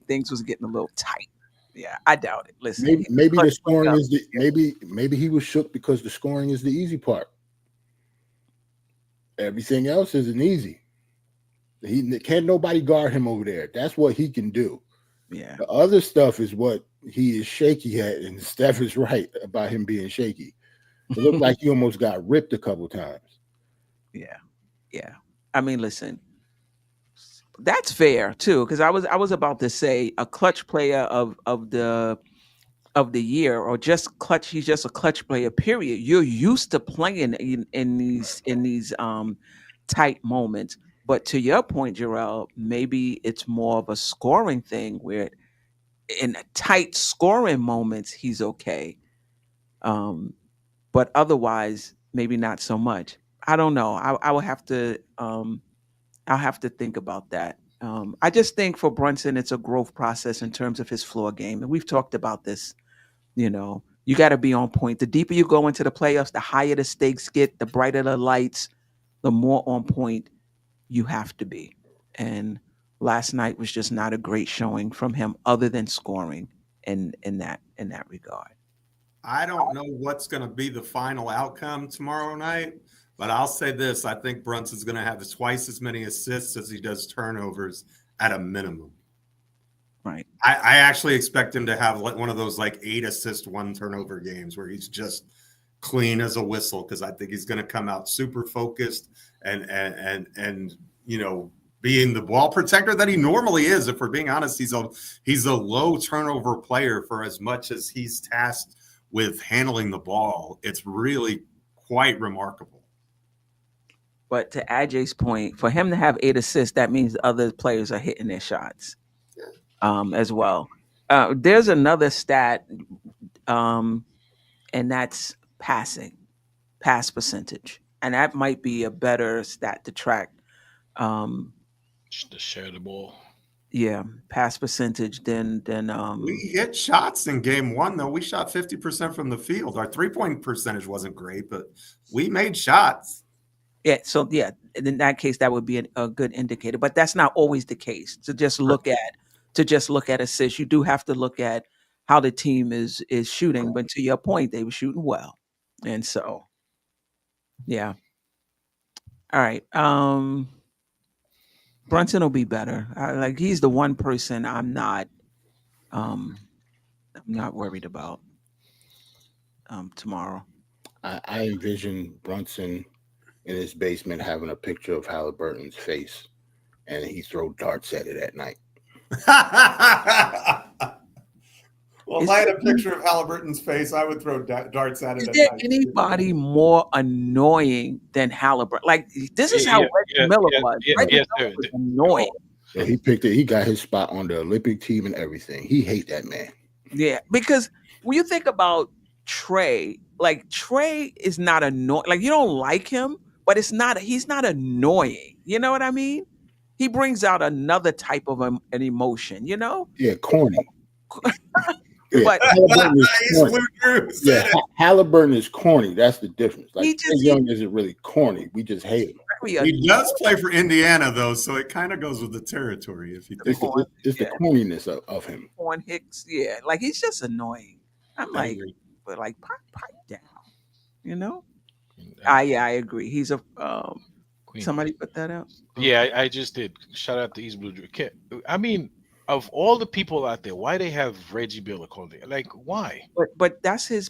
Things was getting a little tight. Yeah, I doubt it. Listen, Maybe the scoring up. is the maybe he was shook because the scoring is the easy part. Everything else isn't easy. He can't nobody guard him over there. That's what he can do. Yeah. The other stuff is what he is shaky at, and Steph is right about him being shaky. It looked like he almost got ripped a couple times. Yeah. Yeah. I mean, listen, that's fair too, because I was about to say a clutch player of the year, or just clutch. He's just a clutch player. Period. You're used to playing in these tight moments. But to your point, Jerrell, maybe it's more of a scoring thing where in tight scoring moments he's okay, but otherwise maybe not so much. I don't know. I will have to. I'll have to think about that. I just think for Brunson, it's a growth process in terms of his floor game, and we've talked about this. You got to be on point. The deeper you go into the playoffs, the higher the stakes get, the brighter the lights, the more on point you have to be. And last night was just not a great showing from him, other than scoring in that regard. I don't know what's going to be the final outcome tomorrow night, but I'll say this. I think Brunson's going to have twice as many assists as he does turnovers at a minimum. Right. I actually expect him to have one of those 8 assist, 1 turnover games where he's just clean as a whistle, because I think he's going to come out super focused and being the ball protector that he normally is. If we're being honest, he's a low turnover player for as much as he's tasked with handling the ball. It's really quite remarkable. But to Ajay's point, for him to have 8 assists, that means other players are hitting their shots as well. There's another stat, and that's pass percentage. And that might be a better stat to track. Just to share the ball. Yeah, pass percentage than we hit shots in game 1, though. We shot 50% from the field. Our 3-point percentage wasn't great, but we made shots. Yeah, so yeah, in that case, that would be a good indicator. But that's not always the case. To just look at assists, you do have to look at how the team is shooting. But to your point, they were shooting well, and so yeah. All right, Brunson will be better. He's the one person I'm not worried about tomorrow. I envision Brunson in his basement having a picture of Halliburton's face, and he throw darts at it at night. Well, if I had a picture of Halliburton's face, I would throw darts at it. Is there anybody more annoying than Halliburton? This is how Reggie Miller was. Reggie Miller was annoying. Yeah, he picked it. He got his spot on the Olympic team and everything. He hate that man. Yeah, because when you think about Trey, Trey is not annoying. You don't like him, but he's not annoying. You know what I mean? He brings out another type of an emotion, Yeah, corny. Yeah, but Halliburton is corny. That's the difference. Young isn't really corny. We just hate him. He does play for Indiana, though, so it kind of goes with the territory. If you think it's the corniness of him. Corn Hicks, yeah, he's just annoying. I'm but pipe down, I agree. He's a somebody put that out. Yeah, I just did. Shout out to East Blue. I mean, of all the people out there, why they have Reggie Miller called it? Why? But that's his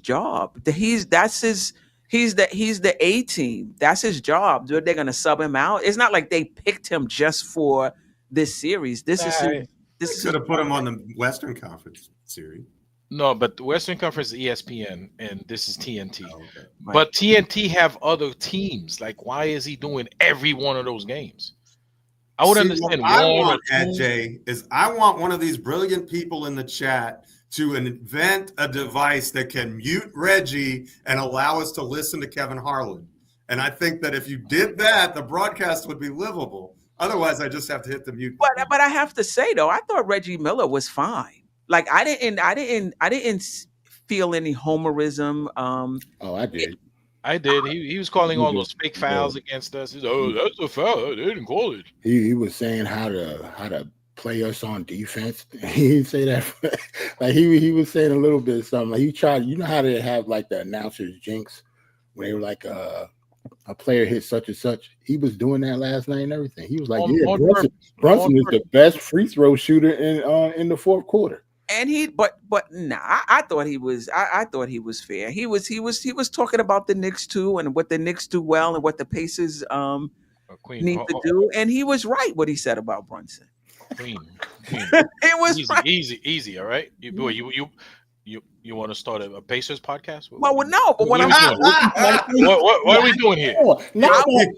job. He's the A team. That's his job. They're gonna sub him out. It's not like they picked him just for this series. This could have put him on the Western Conference series. No, but the Western Conference is ESPN, and this is TNT. Oh, okay. But TNT have other teams. Why is he doing every one of those games? I would understand. What I want, Jay, is I want one of these brilliant people in the chat to invent a device that can mute Reggie and allow us to listen to Kevin Harlan. And I think that if you did that, the broadcast would be livable. Otherwise, I just have to hit the mute button. But I have to say though, I thought Reggie Miller was fine. I didn't feel any homerism. Oh, I did. I did. He was calling all those fake fouls against us. He's that's a foul. They didn't call it. He was saying how to play us on defense. He didn't say that. Like he was saying a little bit of something. Like he tried. You know how they have like the announcers jinx when they were like a player hit such and such. He was doing that last night and everything. He was like, Brunson is the best free throw shooter in the fourth quarter. And I thought he was. I thought he was fair. He was talking about the Knicks too, and what the Knicks do well, and what the Pacers need to do. And he was right what he said about Brunson. Queen. It was easy. All right, you want to start a Pacers podcast? Well, no, but what are we doing here? Now I'm going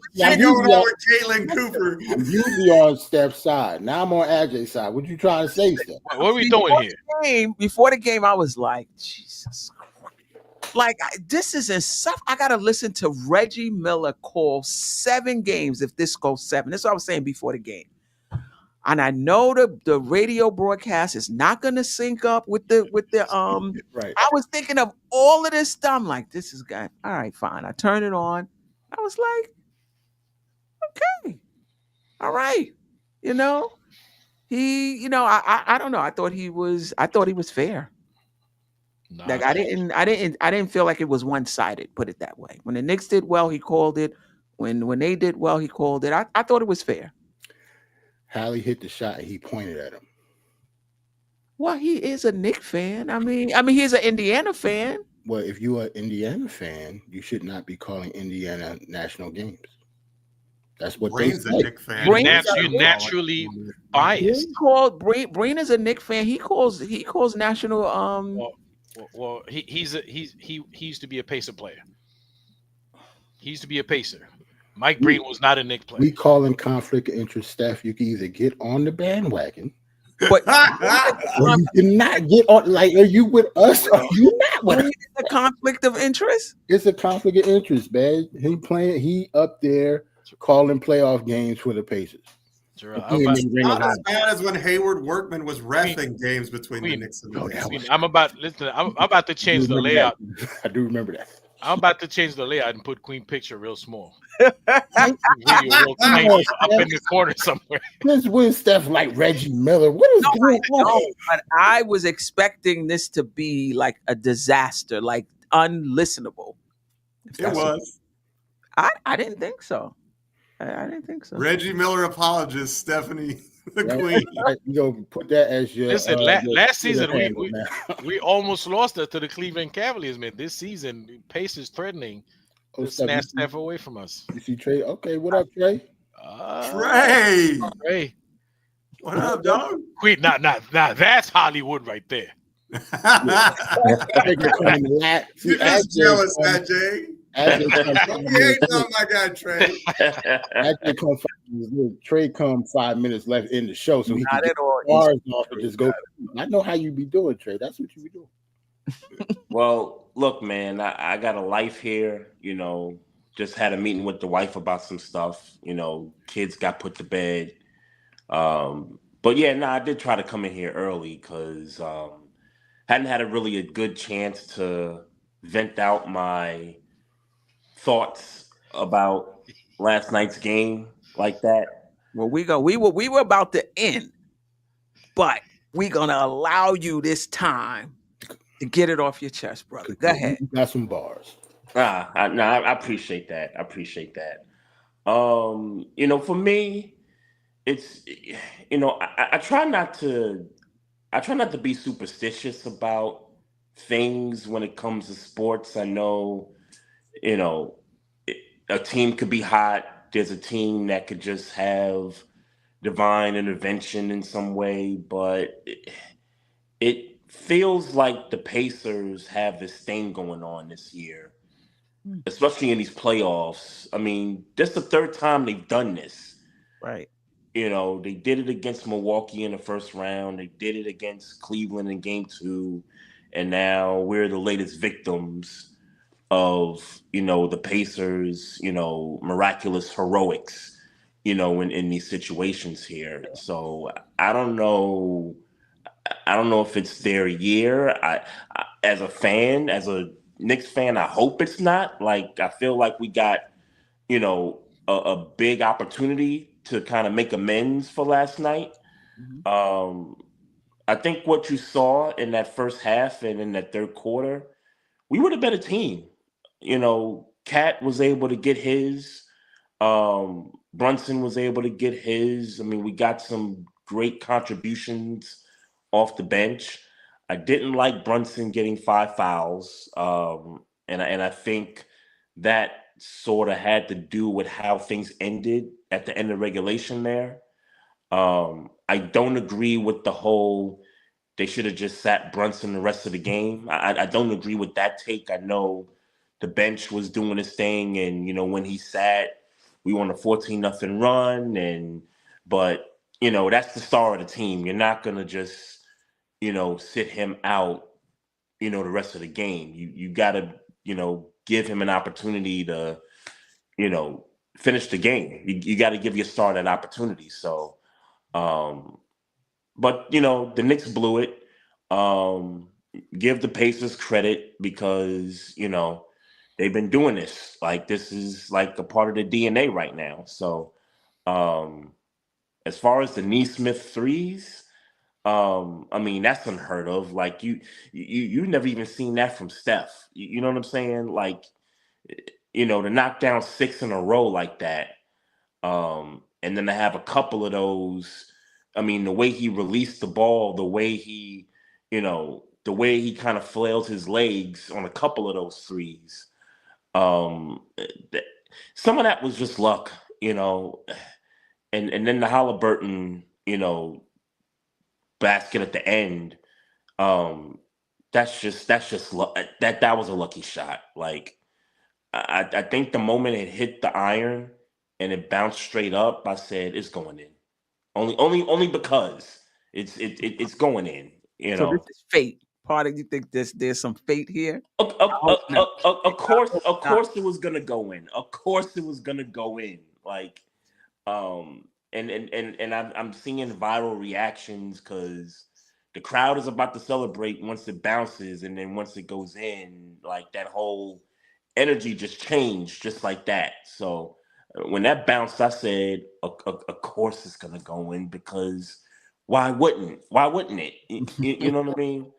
over Jalen Cooper. I'm usually on Steph's side. Now I'm on AJ's side. What you trying to say, Steph? What are we doing here? Before the game, I was like, Jesus Christ. Like, this is insufferable. I got to listen to Reggie Miller call 7 games if this goes 7. That's what I was saying before the game. And I know the radio broadcast is not going to sync up with the right. I was thinking of all of this stuff. I'm like, this is good. All right, fine. I turned it on. I was like, okay, all right. I don't know. I thought he was fair. Nah, Like I didn't feel like it was one-sided. Put it that way. When the Knicks did well, he called it. When they did well, he called it. I thought it was fair. Hallie hit the shot and he pointed at him. Well, he is a Knick fan. I mean, he's an Indiana fan. Well, if you're an Indiana fan, you should not be calling Indiana national games. That's what Brain's they say. a Knick fan. You're naturally biased. Brain is a Knick fan. He calls national. Well, he used to be a Pacer player. He used to be a Pacer. Mike Breen was not a Knick player. We call him conflict of interest, Steph. You can either get on the bandwagon, but or you cannot get on. Like, are you with us? Or are you not with us? It's a conflict of interest. It's a conflict of interest, man. He up there calling playoff games for the Pacers. Not as bad as when Hayward Workman was reffing games between the Knicks and the Knicks. I'm about to change the layout. I do remember that. I'm about to change the layout and put Queen picture real small. Real tiny, up in the corner somewhere. This when Steph like Reggie Miller. What is going on? But I was expecting this to be like a disaster, like unlistenable. It was. I didn't think so. I didn't think so. Reggie Miller apologist, Stephanie the Queen. You go put that as your. Listen, last season we almost lost it to the Cleveland Cavaliers, man. This season, Pacers threatening to snatch Steph away from us. You see Trey? Okay, what up, Trey? Trey. What up, dog? Queen, nah, that's Hollywood right there. You're just jealous, AJ. My guy Trey. Trey come 5 minutes left in the show, so he Not can at all. bars off and just go. I know how you be doing, Trey. That's what you be doing. Well, look, man, I got a life here. Just had a meeting with the wife about some stuff. Kids got put to bed. But yeah, I did try to come in here early because hadn't had a good chance to vent out my thoughts about last night's game like that. Well, we were about to end, but we're gonna allow you this time to get it off your chest, brother. Go ahead. You got some bars. I appreciate that. For me, it's I try not to be superstitious about things when it comes to sports. I know, a team could be hot. There's a team that could just have divine intervention in some way, but it feels like the Pacers have this thing going on this year, especially in these playoffs. I mean, this is the third time they've done this. Right. They did it against Milwaukee in the first round. They did it against Cleveland in game 2. And now we're the latest victims of, the Pacers, miraculous heroics, in these situations here. So I don't know if it's their year. I as a fan, as a Knicks fan, I hope it's not. Like, I feel like we got, a big opportunity to kind of make amends for last night. Mhm. I think what you saw in that first half and in that third quarter, we were the better team. You know, Cat was able to get his. Brunson was able to get his. I mean, we got some great contributions off the bench. I didn't like Brunson getting 5 fouls, and I think that sort of had to do with how things ended at the end of regulation there. I don't agree with the whole they should have just sat Brunson the rest of the game. I don't agree with that take. I know the bench was doing its thing, and you know when he sat, we won a 14-0 run, and but you know that's the star of the team. You're not gonna just sit him out the rest of the game. You gotta give him an opportunity to you know finish the game. You got to give your star that opportunity. So. Um, but the Knicks blew it. Um, give the Pacers credit because they've been doing this. Like this is like a part of the DNA right now. So um, as far as the Neesmith threes, I mean that's unheard of. Like you never even seen that from Steph. You know what I'm saying? Like to knock down 6 in a row like that. And then to have a couple of those, I mean, the way he released the ball, the way he kind of flailed his legs on a couple of those threes. Th- some of that was just luck, and then the Halliburton, basket at the end. Um, that's just luck. That was a lucky shot. Like I think the moment it hit the iron and it bounced straight up, I said it's going in. Only because it's going in. You So this know, is fate. Part of you think there's some fate here? of, I of, hope of, not. of I course, hope of not. course, it was gonna go in. Of course, it was gonna go in. Like, and I'm seeing viral reactions because the crowd is about to celebrate once it bounces, and then once it goes in, like that whole energy just changed just like that. So when that bounced, I said, of course it's gonna go in because why wouldn't? Why wouldn't it? You know what I mean?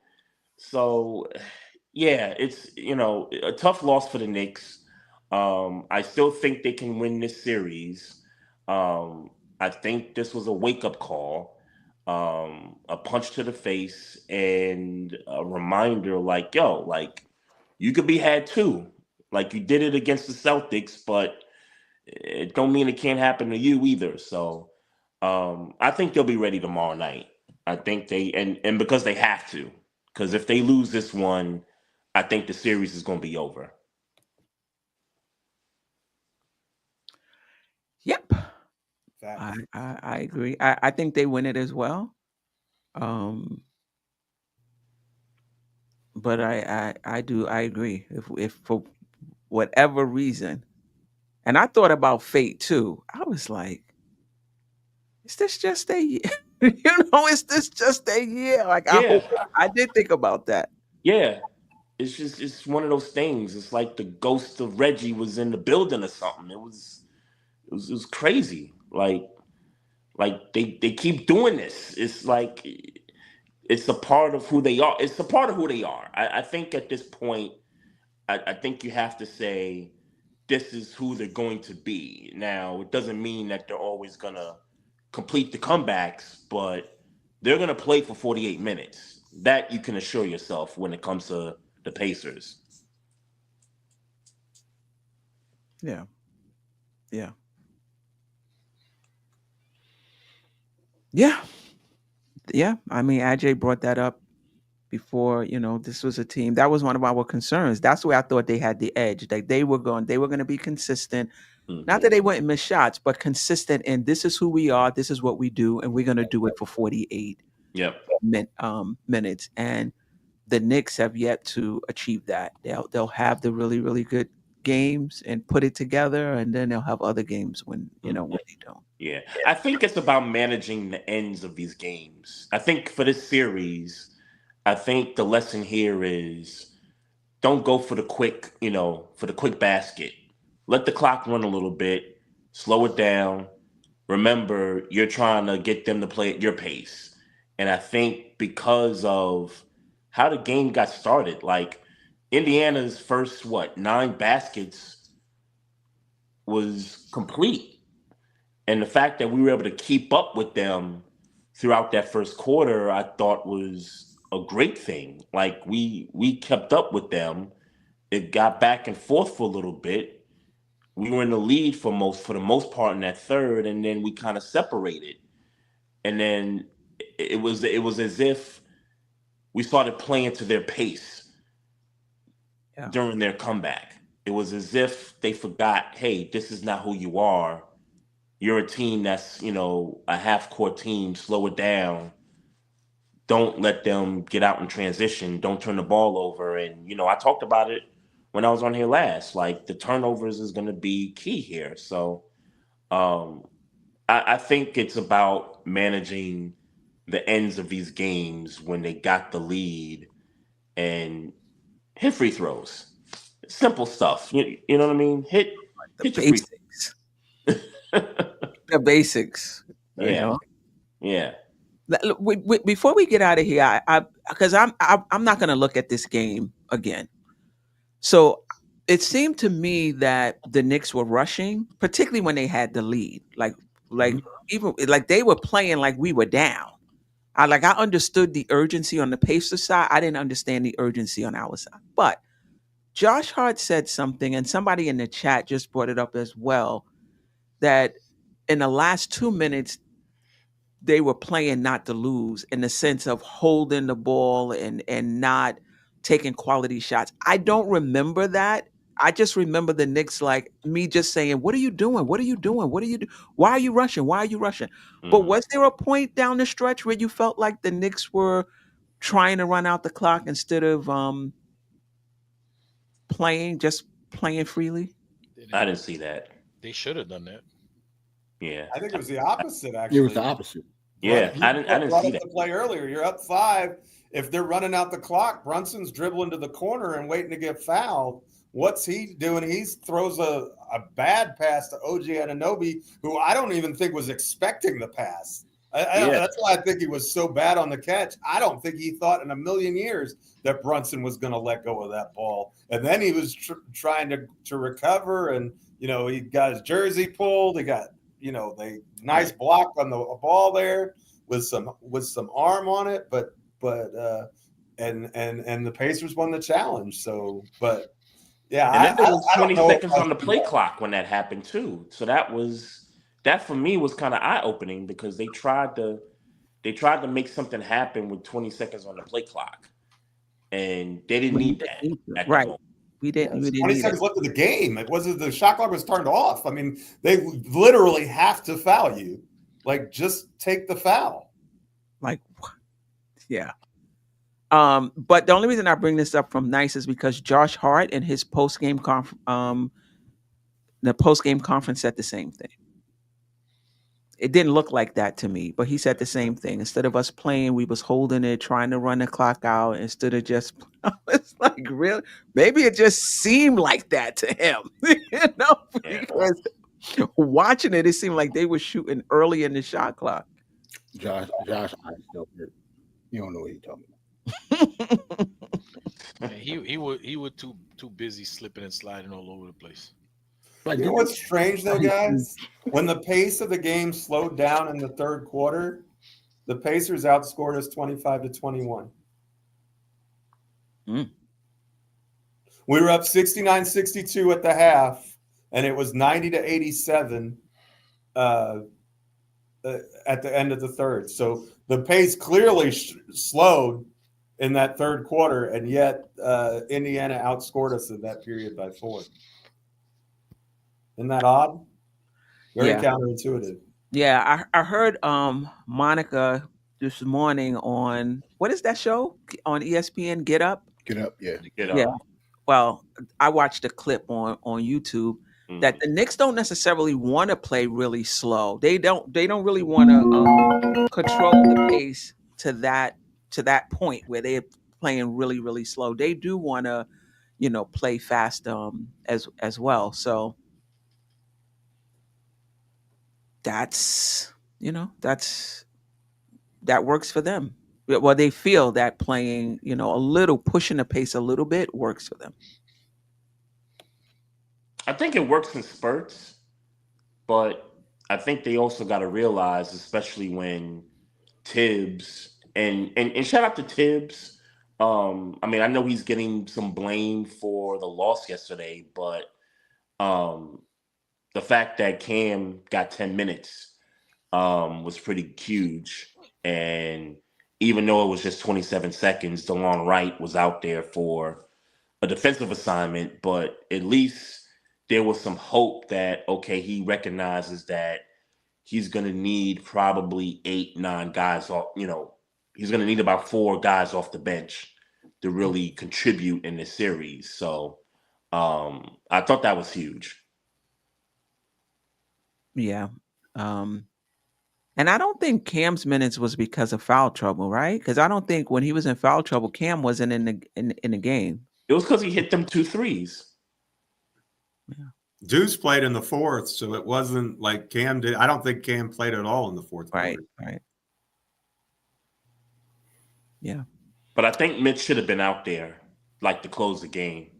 So yeah, it's a tough loss for the Knicks. I still think they can win this series. I think this was a wake up call, a punch to the face, and a reminder like, yo, like you could be had too. Like you did it against the Celtics, but it don't mean it can't happen to you either. So I think they'll be ready tomorrow night. I think and because they have to, because if they lose this one, I think the series is going to be over. Yep. I agree. I think they win it as well. Um, but I agree. If for whatever reason, and I thought about fate too. I was like, is this just a year? Is this just a year? Like I Yeah, hope I did think about that. yeah. It's one of those things. It's like the ghost of Reggie was in the building or something. It was crazy. Like they keep doing this. It's like it's a part of who they are. It's a part of who they are. I think at this point, I think you have to say this is who they're going to be. Now, it doesn't mean that they're always gonna complete the comebacks, but they're gonna play for 48 minutes. That you can assure yourself when it comes to the Pacers. Yeah. Yeah. Yeah. Yeah. I mean, Ajay brought that up before, this was a team. That was one of our concerns. That's where I thought they had the edge. Like they were going to be consistent. Not that Hmm. they wouldn't miss shots, but consistent in this is who we are, this is what we do, and we're going to do it for 48 Yep. minutes. And the Knicks have yet to achieve that. They'll have the really, really good games and put it together, and then they'll have other games when Mhm. when they don't. Yeah. I think it's about managing the ends of these games. I think for this series, I think the lesson here is don't go for the quick basket. Let the clock run a little bit, slow it down, remember, you're trying to get them to play at your pace. And I think because of how the game got started, like Indiana's first, 9 baskets was complete. And the fact that we were able to keep up with them throughout that first quarter, I thought was a great thing. Like we kept up with them. It got back and forth for a little bit. We were in the lead for the most part in that third, and then we kind of separated. And then it was as if we started playing to their pace during their comeback. It was as if they forgot, hey, this is not who you are. You're a team that's, a half court team. Slow it down. Don't let them get out in transition. Don't turn the ball over. And, I talked about it when I was on here last. Like, the turnovers is going to be key here. So I think it's about managing the ends of these games when they got the lead and hit free throws. Simple stuff. You know what I mean? Hit your free Basics. The basics. Yeah. Yeah. Before we get out of here, because I'm not going to look at this game again. So it seemed to me that the Knicks were rushing, particularly when they had the lead. Like even like they were playing like we were down. I understood the urgency on the Pacers side. I didn't understand the urgency on our side. But Josh Hart said something, and somebody in the chat just brought it up as well, that in the last 2 minutes, they were playing not to lose in the sense of holding the ball and not taking quality shots. I don't remember that. I just remember the Knicks, like me just saying, what are you doing? What are you doing? What are you doing? Why are you rushing? Why are you rushing? But was there a point down the stretch where you felt like the Knicks were trying to run out the clock instead of just playing freely? I didn't see that. They should have done that. Yeah. I think it was the opposite, actually. It was the opposite. Yeah, I didn't see that. The play earlier. You're up 5. If they're running out the clock, Brunson's dribbling to the corner and waiting to get fouled. What's he doing? He throws a bad pass to OG Anunoby, who I don't even think was expecting the pass. That's why I think he was so bad on the catch. I don't think he thought in a million years that Brunson was going to let go of that ball. And then he was trying to recover, and he got his jersey pulled. He got they nice block on the ball there with some arm on it, but the Pacers won the challenge. So, but yeah, and then there was 20 seconds on the play clock when that happened too. So that for me was kind of eye opening because they tried to make something happen with 20 seconds on the play clock, and they didn't need that. Right. We didn't. 20 seconds left of the game. It wasn't the shot clock was turned off. I mean, they literally have to foul you. Like, just take the foul. Like, yeah. But the only reason I bring this up from Nice is because Josh Hart in his post-game conference said the same thing. It didn't look like that to me, but he said the same thing. Instead of us playing, we was holding it, trying to run the clock out instead of just. It's like, really? Maybe it just seemed like that to him, because watching it seemed like they were shooting early in the shot clock. Josh, I still hurt. You don't know what you're talking about. Man, he was too busy slipping and sliding all over the place. You know what's strange though, guys? When the pace of the game slowed down in the third quarter, the Pacers outscored us 25-21. We were up 69-62 at the half, and it was 90-87 at the end of the third. So the pace clearly slowed in that third quarter, and yet Indiana outscored us in that period by 4. Isn't that odd? Very counterintuitive. Yeah, I heard Monica this morning on, what is that show on ESPN? Get Up. Get Up, yeah. Get up. Yeah. Well, I watched a clip on YouTube that the Knicks don't necessarily want to play really slow. They don't really want to control the pace to that point where they're playing really, really slow. They do want to, play fast as well. So that's that works for them. Well, they feel that playing, a little pushing the pace a little bit works for them. I think it works in spurts, but I think they also got to realize, especially when Tibbs and shout out to Tibbs. I mean, I know he's getting some blame for the loss yesterday, but um, the fact that Cam got 10 minutes was pretty huge. And even though it was just 27 seconds, DeLon Wright was out there for a defensive assignment, but at least there was some hope that, okay, he recognizes that he's going to need probably 8, 9 guys off, he's going to need about 4 guys off the bench to really contribute in this series. So I thought that was huge. Yeah. And I don't think Cam's minutes was because of foul trouble, right? Because I don't think when he was in foul trouble, Cam wasn't in the game. It was because he hit them 2 threes. Yeah. Deuce played in the fourth, so it wasn't like Cam did. I don't think Cam played at all in the fourth quarter. Right. Yeah. But I think Mitch should have been out there, like, to close the game.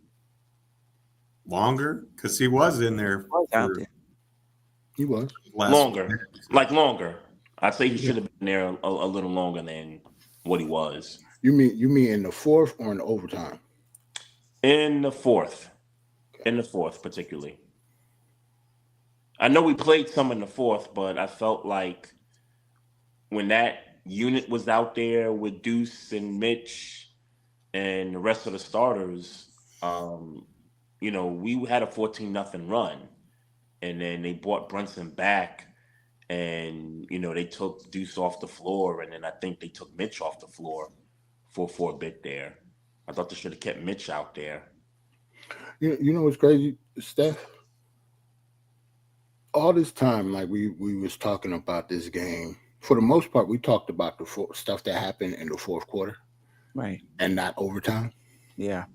Longer? Because he was in there. He was. Longer. I'd say he should have been there a little longer than what he was. You mean in the fourth or in the overtime? In the fourth. In the fourth, particularly. I know we played some in the fourth, but I felt like when that unit was out there with Deuce and Mitch and the rest of the starters, we had a 14-0 run. And then they brought Brunson back and, they took Deuce off the floor. And then I think they took Mitch off the floor for a bit there. I thought they should have kept Mitch out there. You know what's crazy, Steph? All this time, like we was talking about this game, for the most part, we talked about the stuff that happened in the fourth quarter. Right. And not overtime. Yeah.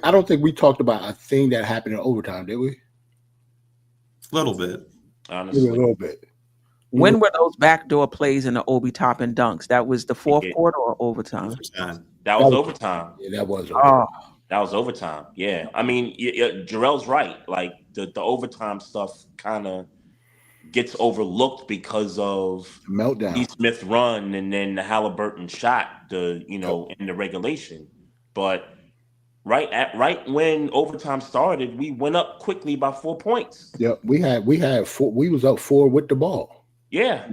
I don't think we talked about a thing that happened in overtime, did we? A little bit. Honestly. A little bit. When were those backdoor plays in the Obi Toppin dunks? That was the fourth quarter or overtime? That was overtime. Yeah, that was overtime. That was overtime. Yeah. I mean, Jerrell's right. Like, the overtime stuff kind of gets overlooked because of meltdown, E. Smith run, and then the Halliburton shot, in the regulation. But right when overtime started, we went up quickly by 4 points. Yeah, we had 4. We was up 4 with the ball. Yeah,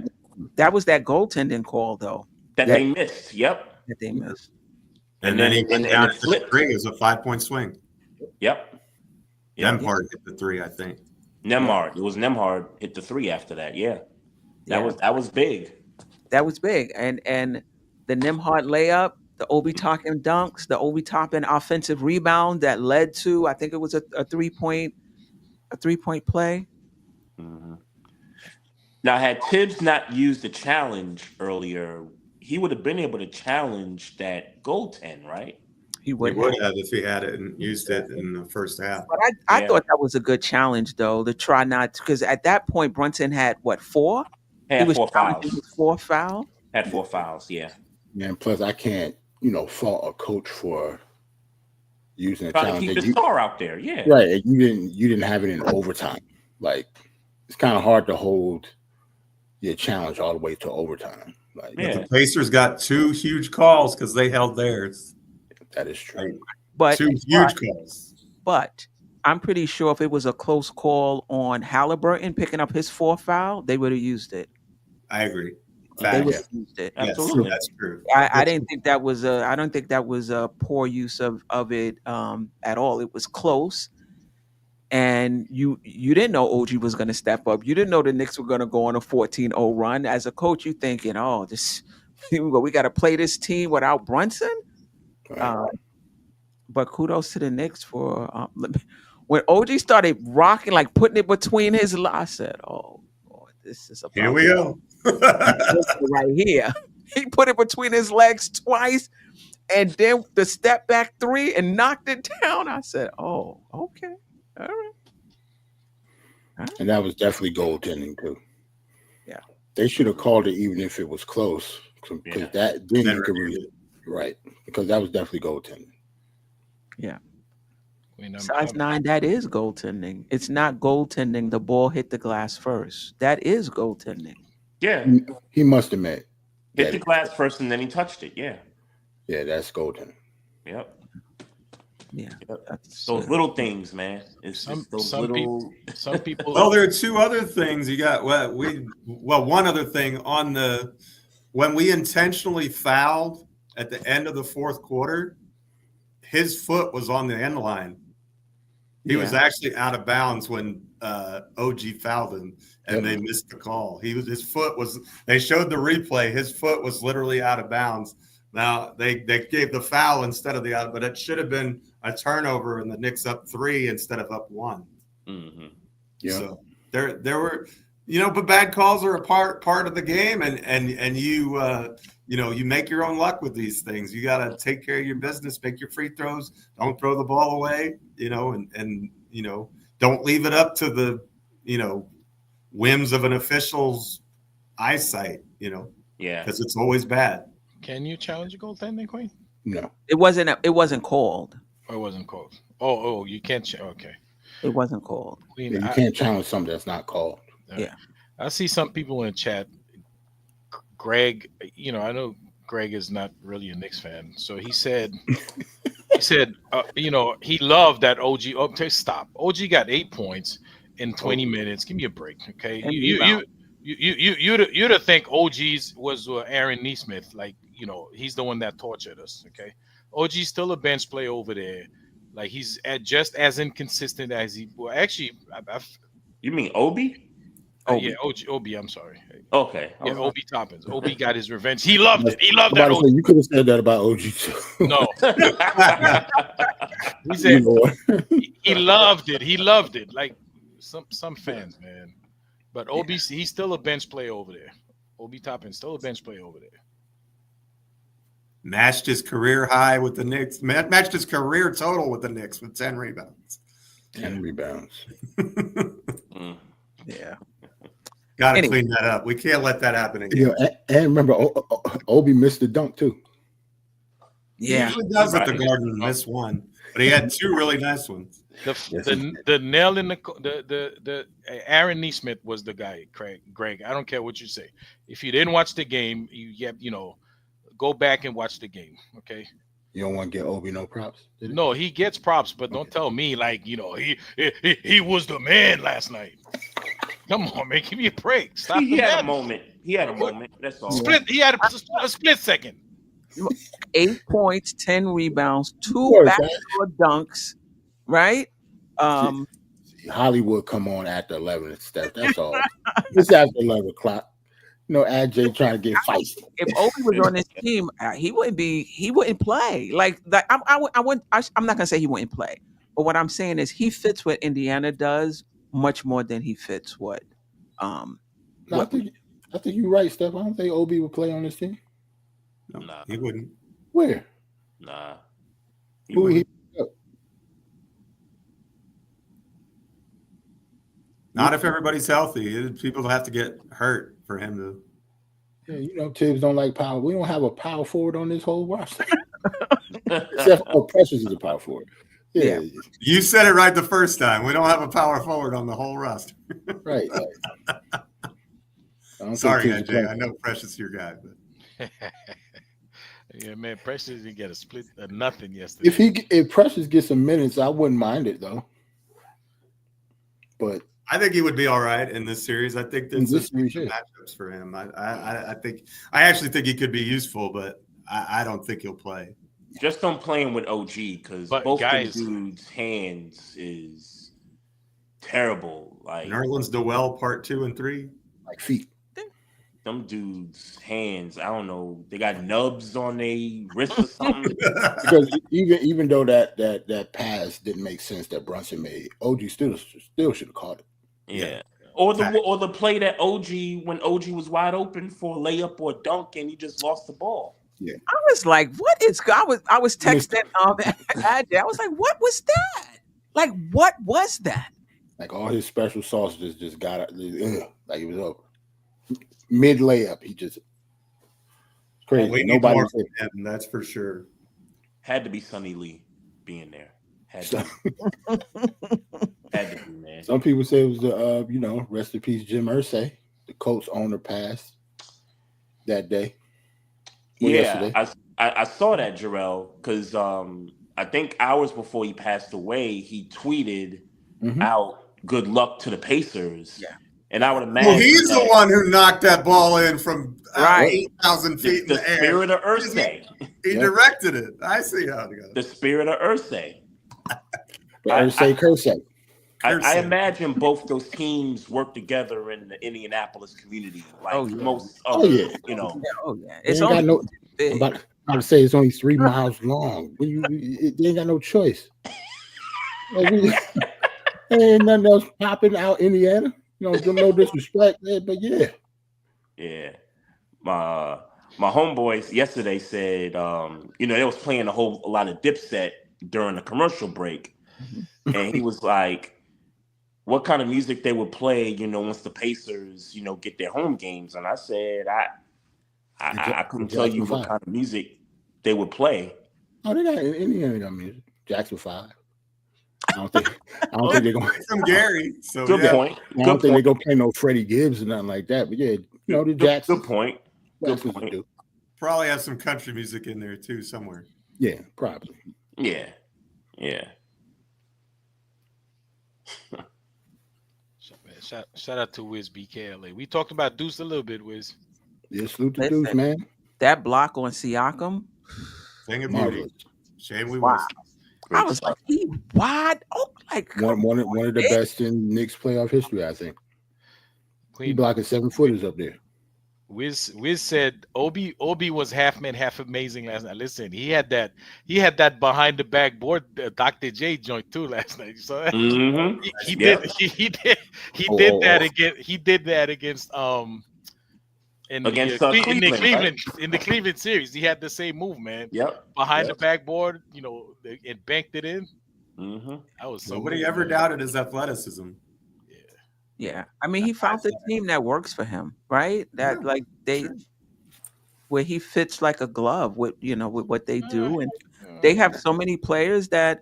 that was that goaltending call though that they missed. Yep, that they missed. And then he went down to the 3. It was a 5-point swing. Yep. Nemhard hit the 3, I think. Nemhard. It was Nemhard hit the 3 after that. Yeah. That was big. That was big. And the Nemhard layup, the Obi Toppin dunks, the Obi Toppin offensive rebound that led to, I think it was a 3-point play. Mm-hmm. Now, had Tibbs not used the challenge earlier, he would have been able to challenge that goaltend, right? He would have if he had it and used it in the first half. But I thought that was a good challenge, though, to try not, because at that point Brunson had 4? Had 4 fouls. His 4th foul. Had 4 fouls. Yeah. And plus, I can't, fault a coach for using a trying challenge. to keep the star out there. Yeah. Right. You didn't have it in overtime. Like, it's kind of hard to hold your challenge all the way to overtime. Like, the Pacers got 2 huge calls because they held theirs. That is true. But 2 huge calls. But I'm pretty sure if it was a close call on Halliburton picking up his 4th foul, they would have used it. I agree. They would have used it. Absolutely, that's true. I didn't think that was I don't think that was a poor use of it at all. It was close. And you didn't know OG was going to step up. You didn't know the Knicks were going to go on a 14-0 run. As a coach, you thinking, we got to play this team without Brunson. But kudos to the Knicks for when OG started rocking, like putting it between his legs. I said, "Oh, boy, this is here we go, right here." He put it between his legs twice, and then the step back 3 and knocked it down. I said, "Oh, okay." All right. And that was definitely goaltending too. They should have called it even if it was close, because that then you could really right, because that was definitely goaltending. Yeah. Size 9, that is goaltending. It's not goaltending. The ball hit the glass first. That is goaltending. Yeah. He must have meant hit the glass first and then he touched it. Yeah. Yeah, that's goaltending. Yep. Yeah. Those little things, man. It's just those little. Some people. Well, there are two other things you got. One other thing on when we intentionally fouled at the end of the fourth quarter, his foot was on the end line. He was actually out of bounds when OG fouled him, and they missed the call. His foot was. They showed the replay. His foot was literally out of bounds. Now they gave the foul instead of the out, but it should have been a turnover, and the Knicks up 3 instead of up 1. Mm-hmm. Yeah. So there were, but bad calls are a part of the game, and you you make your own luck with these things. You got to take care of your business, make your free throws, don't throw the ball away, and don't leave it up to the whims of an official's eyesight, because it's always bad. Can you challenge a goaltending, Queen? No, it wasn't called. Oh, it wasn't called. Oh, you can't. Okay, it wasn't called. Queen, you can't challenge something that's not called. Yeah, I see some people in chat. Greg, I know Greg is not really a Knicks fan, so he said, he loved that OG. Oh, stop. OG got 8 points in 20 minutes. Give me a break, okay? You'd think OG's was Aaron Neesmith, like he's the one that tortured us, okay? OG's still a bench play over there, like he's just as inconsistent as he. Well, actually, you mean Obi? Yeah, Obi. I'm sorry. Okay. Yeah, Obi Toppins. Obi got his revenge. He loved it. He loved that. You could have said that about OG too. No. He said he loved it. He loved it. Like some fans, man. But Obi, he's still a bench play over there. Obi Toppin still a bench play over there. Matched his career high with the Knicks. Matched his career total with the Knicks with 10 rebounds. 10 rebounds. Yeah. Got to clean that up. We can't let that happen again. And remember, Obi missed the dunk too. Yeah, he usually does at the Garden miss one, but he had 2 really nice ones. The nail in the Aaron Neesmith was the guy. Greg, I don't care what you say. If you didn't watch the game, go back and watch the game. Okay. You don't want to get Obi no props? No, he gets props, but don't tell me like he was the man last night. Come on, man, give me a break. Stop. He had a moment. That's all. He had a split second. 8 points, 10 rebounds, 2 backdoor dunks. Right? Hollywood come on after 11 and stuff. That's all. It's after 11 o'clock. AJ trying to get feisty. If Obi was on this team, he wouldn't play. I'm not gonna say he wouldn't play, but what I'm saying is he fits what Indiana does much more than he fits what. I think you're right, Steph. I don't think Obi would play on this team. No, he wouldn't. Where? Nah. Who he? Not if everybody's healthy. People have to get hurt for him to. Yeah, Tibbs don't like power. We don't have a power forward on this whole roster. Except for Precious is a power forward. Yeah. You said it right the first time. We don't have a power forward on the whole roster. Right. Sorry, AJ. I know Precious is your guy, but yeah, man, Precious didn't get a split nothing yesterday. If Precious gets some minutes, I wouldn't mind it though. But I think he would be all right in this series. I think there's some series, matchups for him. I actually think he could be useful, but I don't think he'll play. Just don't play him with OG because both the dudes' hands is terrible. Like Nerlens Noel Part 2 and 3, like feet. Them dudes' hands, I don't know. They got nubs on their wrists or something. Because even though that pass didn't make sense that Brunson made, OG still should have caught it. Yeah. Or the play that when OG was wide open for a layup or a dunk and he just lost the ball. Yeah. I was like, what is I was texting AJ. I was like, what was that? Like, what was that? Like all his special sauces just got like it was over. mid layup. He just crazy. We need Nobody more was from there. him, that's for sure. Had to be Sonny Lee being there. Had to, had to be, man. Some people say it was the rest in peace Jim Irsay, the Colts owner, passed that day. Yeah, I saw that, Jerrell, because I think hours before he passed away, he tweeted out "Good luck to the Pacers." Yeah. And I would imagine He's the one who knocked that ball in from Right. 8,000 feet in the the air. spirit of Irsay. He directed it. I see how it goes. The spirit of Irsay. Irsay. I imagine both those teams work together in the Indianapolis community, like most other, you know. Oh yeah, It's only I'm about to say it's only 3 miles long. They ain't got no choice. Ain't nothing else popping out Indiana. No disrespect, but yeah. Yeah. My homeboys yesterday said, they was playing a lot of Dipset during the commercial break. And he was like, what kind of music they would play, once the Pacers, get their home games. And I said, I couldn't tell you what kind of music they would play. Oh, they got Indiana got music. Jackson 5. I don't think they're gonna from Gary. So good point. I don't think they're gonna play no Freddie Gibbs or nothing like that. But yeah, the Jackson. Good point. Good point. Probably have some country music in there too somewhere. Yeah, probably. Yeah. Shout out to Wiz BKLA. We talked about Deuce a little bit, Wiz. Yeah, salute to Deuce, man. That block on Siakam. Thing of beauty. Shame we wow. I was like, he wide open, like one of the best in Knicks playoff history, I think. He blocking 7-footers up there. Wiz said Obi was half man, half amazing last night. Listen, he had that behind the backboard Dr. J joint too last night. So he did that against in the Cleveland series. He had the same move, man. Behind the backboard, and banked it in. That was nobody ever doubted his athleticism. Yeah, I mean, he found the team that works for him, right? That where he fits like a glove with what they do, and they have so many players that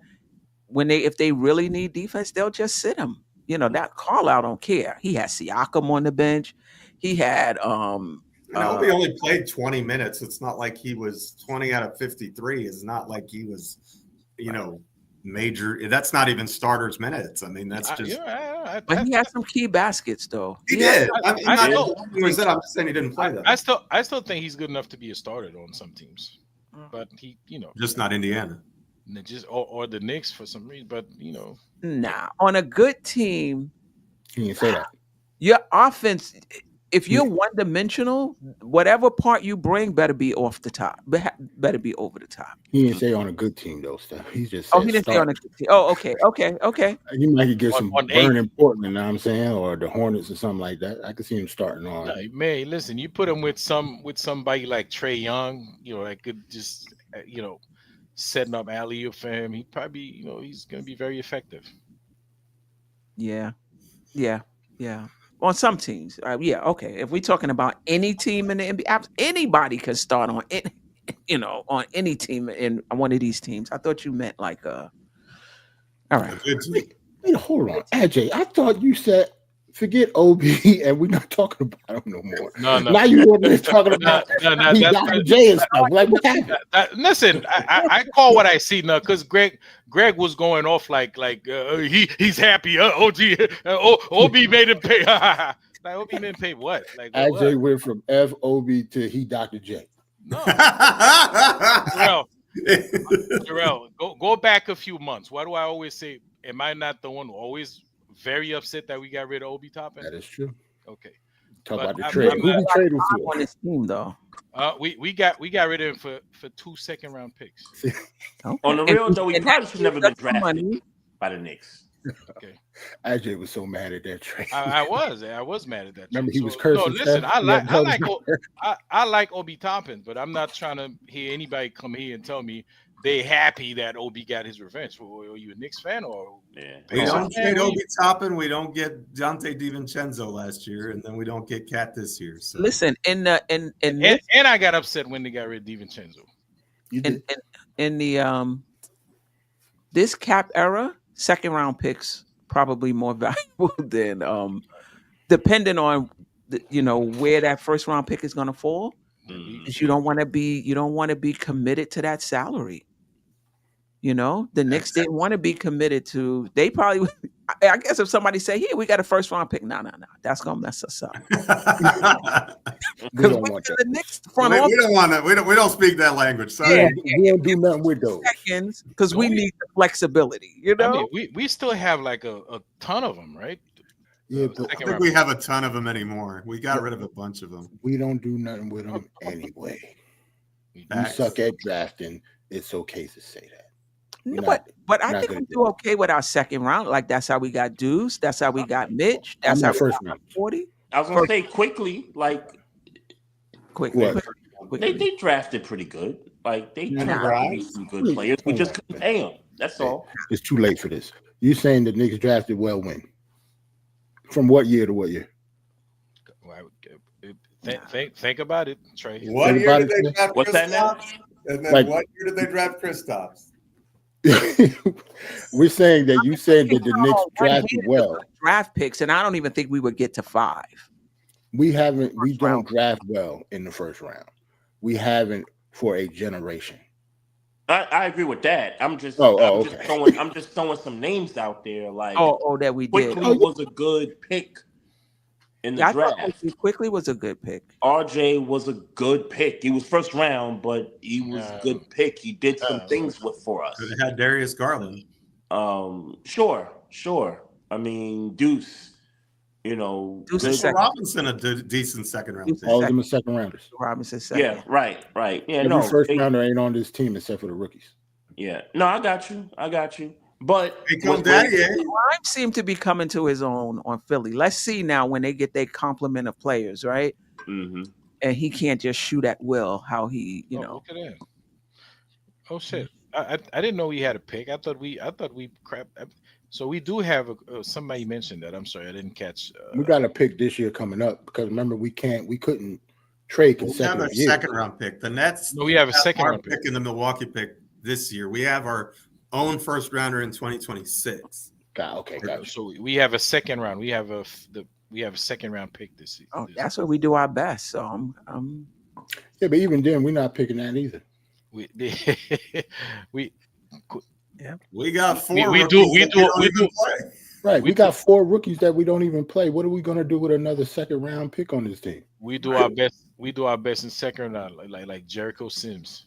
if they really need defense, they'll just sit him. That Carlisle don't care. He had Siakam on the bench. He had he only played 20 minutes. It's not like he was 20 out of 53. It's not like he was, major. That's not even starters minutes. I mean, that's just. But he had some key baskets, though. He did. I'm just saying he didn't play that. I still think he's good enough to be a starter on some teams, but he, just not Indiana. Or the Knicks for some reason, but Nah, on a good team, you can say that. Your offense. If you're one-dimensional, whatever part you bring better be off the top. Better be over the top. He didn't say on a good team, though, stuff. He just said he didn't say on a good team. Oh, okay. You might get some burn in Portland, you know what I'm saying, or the Hornets or something like that. I could see him starting on. Man, listen, you put him with somebody like Trae Young, that could just, setting up alley-oop for him. He probably, he's going to be very effective. Yeah. On some teams, okay. If we're talking about any team in the NBA, anybody can start on on any team in one of these teams. I thought you meant like all right. Wait, hold on, AJ. I thought you said forget OB and we're not talking about him no more. No. Now you want to talking about Dr. J and stuff. Like what happened? Listen, I call what I see now because Greg was going off like he's happy. OB made him pay. Like OB didn't pay what? Like AJ went from FOB to he Dr. J. No. Jerrell, go back a few months. Why do I always say? Am I not the one who always very upset that we got rid of Obi Toppin? That is true. Okay. Talk about the trade. Who we traded for? On his team, though. We got rid of him for 2 second-round picks. Okay. On the real though, he probably should never been drafted by the Knicks. Okay. AJ was so mad at that trade. I was mad at that. Remember, he was cursing. No, listen, I like Obi Toppin, but I'm not trying to hear anybody come here and tell me they happy that Obi got his revenge. Are you a Knicks fan or? Yeah. We don't get Obi Toppin. We don't get Dante DiVincenzo last year, and then we don't get Cat this year. So Listen, And I got upset when they got rid of DiVincenzo. in the this cap era, second round picks probably more valuable than depending on where that first round pick is going to fall. Because you don't want to be committed to that salary. The Knicks didn't want to be committed to. They probably, I guess, if somebody say, "Here, we got a first round pick," no, that's gonna mess us up. Because the Knicks front office, we don't want that. We don't speak that language. Sorry. We don't do nothing with those seconds because we need the flexibility. I mean, we still have like a ton of them, right? Yeah, I think we have a ton of them anymore. We got rid of a bunch of them. We don't do nothing with them anyway. You suck at drafting. It's okay to say that. But I think we do okay with our second round. Like that's how we got Deuce. That's how we got Mitch. That's how first round 40. I was gonna say quickly. They drafted pretty good. Like they drafted some good players. We just couldn't pay them. That's all. It's too late for this. You saying the Knicks drafted well when? From what year to what year? Think about it, Trey. What year did they draft What's that now? And then what year did they draft Kristaps? We're saying that the Knicks drafted well. Draft picks, and I don't even think we would get to 5. We don't draft well in the first round. We haven't for a generation. I agree with that. I'm just throwing some names out there. Like that we did. Quickly was a good pick in the draft. Quickly was a good pick. RJ was a good pick. He was first round, but he was a good pick. He did some things for us. Could have had Darius Garland. Sure. I mean, Deuce. Deuce Robinson, a decent second round pick. All of them are second rounders. Robinson second. Yeah, right. Yeah, Every first rounder ain't on this team except for the rookies. Yeah, no, I got you. But Grimes seemed to be coming to his own on Philly. Let's see now when they get their complement of players, right? Mm-hmm. And he can't just shoot at will. How he, Look at that. Oh shit! I didn't know we had a pick. I thought we crap. So we do have somebody mentioned that. I'm sorry, I didn't catch. We got a pick this year coming up because remember we couldn't trade consecutive years. We have a second round pick. The Nets. No, we have a second round pick in the Milwaukee pick this year. We have our own first rounder in 2026. Okay, gotcha. So we have a second round. We have a second round pick this year. Oh, that's where we do our best. So yeah, but even then we're not picking that either. We got 4. We do. Right, we got 4 rookies that we don't even play. What are we gonna do with another second round pick on this team? We do our best. We do our best in second round, like Jericho Sims,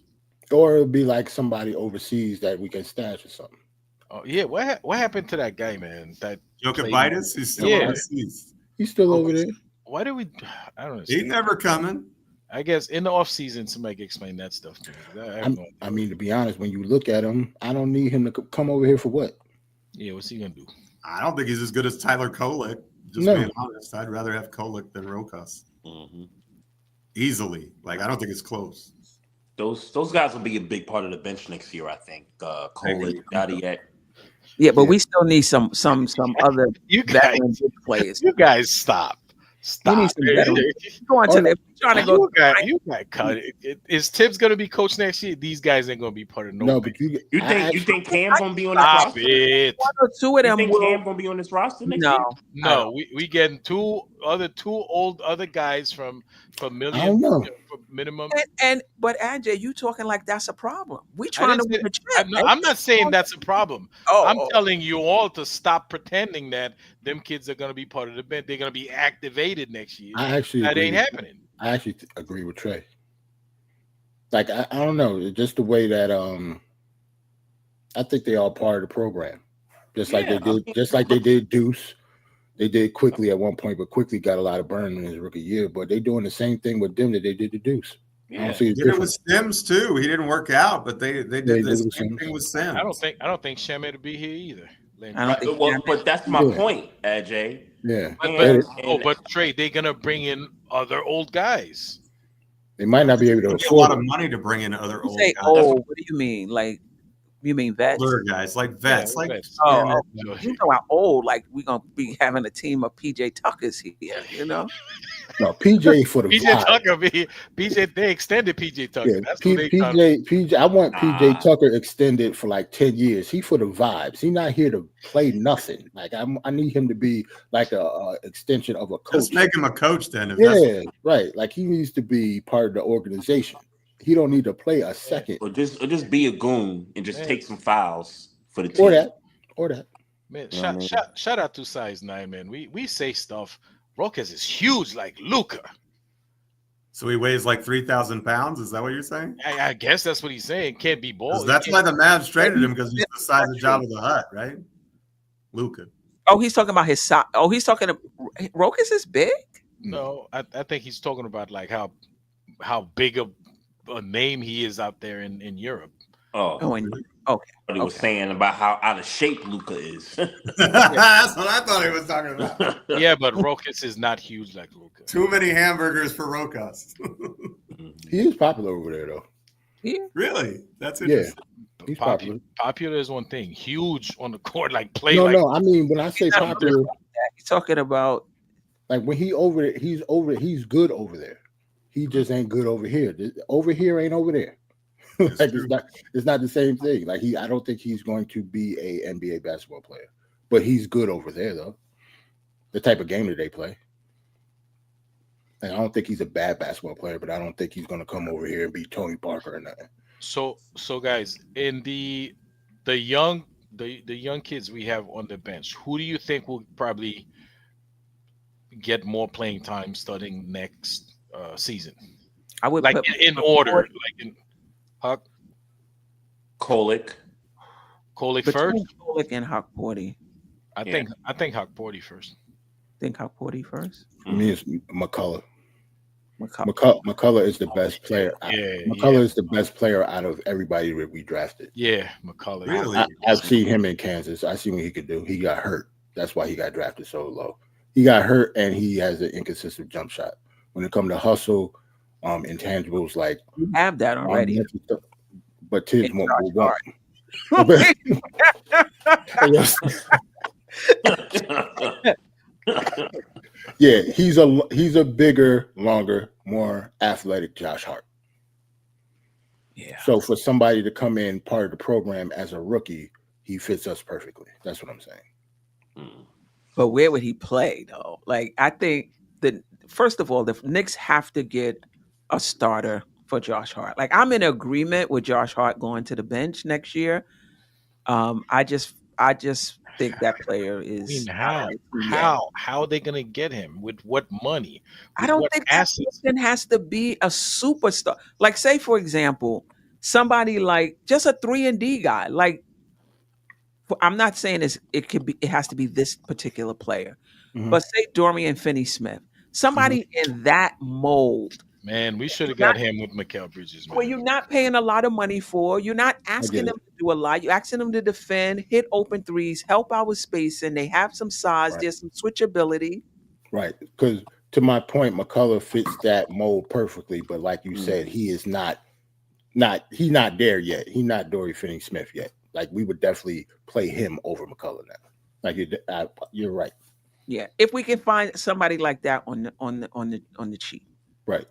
or it'll be like somebody overseas that we can stash or something. Oh yeah, what happened to that guy, man? That Jokic, he's still overseas. He's still over there. Why do we? I don't know. He's never coming. I guess in the off season, somebody can explain that stuff to me. I mean, to be honest, when you look at him, I don't need him to come over here for what? Yeah, what's he gonna do? I don't think he's as good as Tyler Kolek. Being honest, I'd rather have Kolek than Rokas. Mm-hmm. Easily, I don't think it's close. Those guys will be a big part of the bench next year. I think Kolek, Dadiet. Yeah, but we still need some other veteran players. You guys stop. We need some veterans. You got cut. Is Tibbs going to be coach next year? These guys ain't going to be part of no. But you think Cam's going to be on this roster? It. One or two of them. You think Cam's going to be on this roster next year? No. We getting two old guys from million. I don't know. Minimum. But Ajay, you talking like that's a problem. We trying to win a chip. I'm not saying that's a problem. I'm telling you all to stop pretending that them kids are going to be part of the bench. They're going to be activated next year. That ain't happening. I actually agree with Trey. I don't know, just the way that I think they all part of the program, just like they did Deuce. They did Quickly at one point, but Quickly got a lot of burn in his rookie year. But they're doing the same thing with them that they did to Deuce. Yeah, I don't see it did it with Sims too. He didn't work out, but they did the same thing with Sims. I don't think Shamet will be here either. But that's my point, Ajay. Yeah. But Trey, they're gonna bring in other old guys. They might not be able to afford a lot of money to bring in other old guys. What do you mean? Like You mean vets? Older guys, like vets, Yeah, like vets. Oh, So, you know how old? Like we gonna be having a team of PJ Tuckers here, you know? No, PJ for the PJ vibe. Tucker, PJ, they extended PJ Tucker. Yeah, That's who they got. PJ. I want PJ Nah. Tucker extended for like 10 years. He for the vibes. He not here to play nothing. Like I need him to be like a extension of a coach. Let's make him a coach then. If that's Yeah, right. Like he needs to be part of the organization. He don't need to play a second. Or just be a goon and just Man. take some fouls for the team. Or that. Man, You know what I mean? shout out to Size 9, man. We say stuff. Rokas is huge like Luca. so he weighs like 3,000 pounds. Is that what you're saying? I guess that's what he's saying. Can't be 'Cause bald. that's why the Mavs traded him, because he's the size of Jabba the Hutt, right? Luka. Oh, he's talking about his size. Oh, he's talking. Rokas is big. No, I think he's talking about like how big of a name he is out there in Europe. Oh, and okay. But he was saying about how out of shape Luca is. That's what I thought he was talking about. Yeah, but Rokas is not huge like Luca. Too many hamburgers for Rokas. He is popular over there though. Yeah. Really? That's Yeah. interesting. He's popular. Popular is one thing. Huge on the court, like play No, like no. I mean, when I say popular, He's talking about. like when he's good over there. He just ain't good over here. Over here ain't over there. Like it's not the same thing. Like I don't think he's going to be a NBA basketball player, but he's good over there though. The type of game that they play. And I don't think he's a bad basketball player, but I don't think he's going to come over here and be Tony Parker or nothing. So guys, in the young kids we have on the bench, who do you think will probably get more playing time starting next season? I would Like put in order, like in Huck Kolick. Kolick between first. Kolick and Hawkporty. I think Hawkporty first. Think Hawkporty first. For me, it's McCullough. McCullough. McCullough is the best player. Yeah, McCullough is the best player out of everybody that we drafted. Yeah, McCullough. Really? I've seen him in Kansas. I see what he could do. He got hurt. That's why he got drafted so low. He got hurt, and he has an inconsistent jump shot. When it comes to hustle, intangibles like You have that already. but Tibbs won't. Yeah, he's a bigger, longer, more athletic Josh Hart. Yeah. So for somebody to come in part of the program as a rookie, he fits us perfectly. That's what I'm saying. But where would he play though? Like I think that first of all, the Knicks have to get a starter for Josh Hart. Like I'm in agreement with Josh Hart going to the bench next year. I just think that player is. I mean, how are they gonna get him? With what money? I don't what think that person has to be a superstar. Like, say for example, somebody like just a 3-and-D guy. Like, I'm not saying it has to be this particular player, but say Dorian Finney-Smith, somebody in that mold. Man, we should have got him with Mikal Bridges. Man. Where you're not paying a lot of money for, you're not asking them to do a lot. You're asking them to defend, hit open threes, help out with spacing. They have some size. Right. There's some switchability. Right. Because to my point, McCullough fits that mold perfectly. But like you said, he is not he's not there yet. He's not Dorian Finney-Smith yet. Like we would definitely play him over McCullough now. Like you're right. Yeah. If we can find somebody like that on the cheap. Right.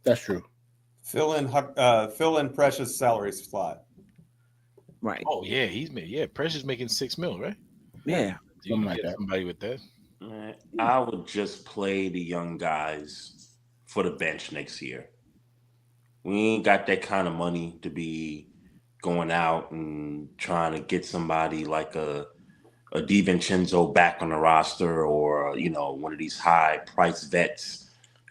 That's true. Fill in Precious salary slot. Right. Oh yeah, Precious making $6 million, right? Yeah. You can get somebody with that. I would just play the young guys for the bench next year. We ain't got that kind of money to be going out and trying to get somebody like a DiVincenzo back on the roster, or one of these high price vets.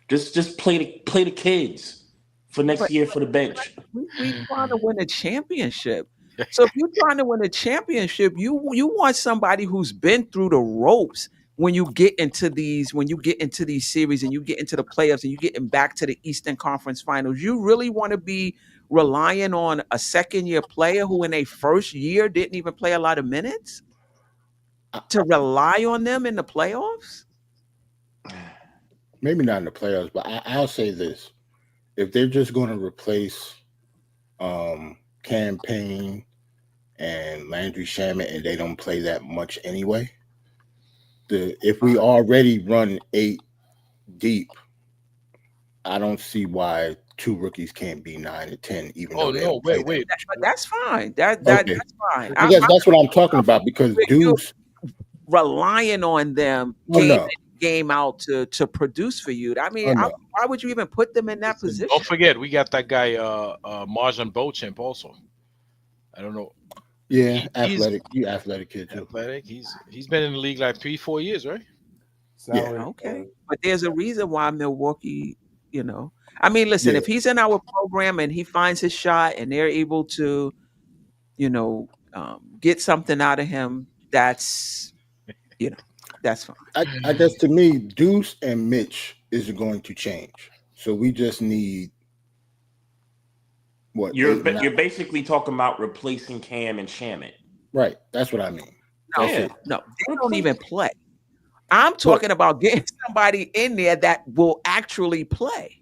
Just play the kids for next year for the bench. We trying to win a championship. So if you're trying to win a championship, you want somebody who's been through the ropes when you get into these series and you get into the playoffs and you getting back to the Eastern Conference Finals. You really want to be relying on a second-year player who in a first year didn't even play a lot of minutes to rely on them in the playoffs? Maybe not in the playoffs, but I'll say this. If they're just going to replace Campaign and Landry Shamet, and they don't play that much anyway. If we already run 8 deep, I don't see why 2 rookies can't be 9 and 10, even though they don't play that much. But that's fine. That's fine. That's what I'm talking about, because Deuce relying on them game out to produce for you. I mean, why would you even put them in that position? Don't forget, we got that guy Marjan Beauchamp also. I don't know. Yeah, athletic kid too. Athletic. He's been in the league like 3-4 years, right? Yeah. Okay. But there's a reason why Milwaukee, I mean, listen, if he's in our program and he finds his shot and they're able to, get something out of him, that's fine. I guess to me, Deuce and Mitch is going to change. So we just need what you're basically talking about replacing Cam and Shamet. Right. That's what I mean. No, they don't even play. I'm talking about getting somebody in there that will actually play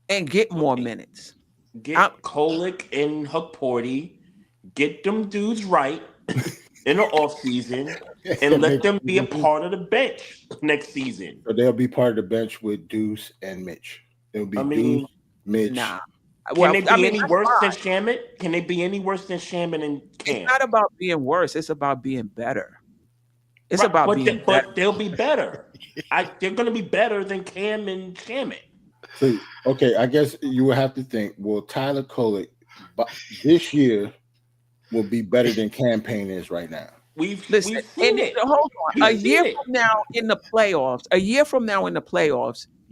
and get more minutes. Get Kolick and Hukporty, get them dudes right in the offseason, and let them be a part of the bench next season. So they'll be part of the bench with Deuce and Mitch. It'll be Deuce, Mitch. Nah. Can they be any worse than Shamet? Can they be any worse than Shamet and Cam? It's not about being worse. It's about being better. It's about being better. But they'll be better. They're going to be better than Cam and Shamet. So, okay, I guess you would have to think, well, Tyler Kolick this year will be better than Cam Payne is right now. We've seen it. Hold on. A year from now in the playoffs,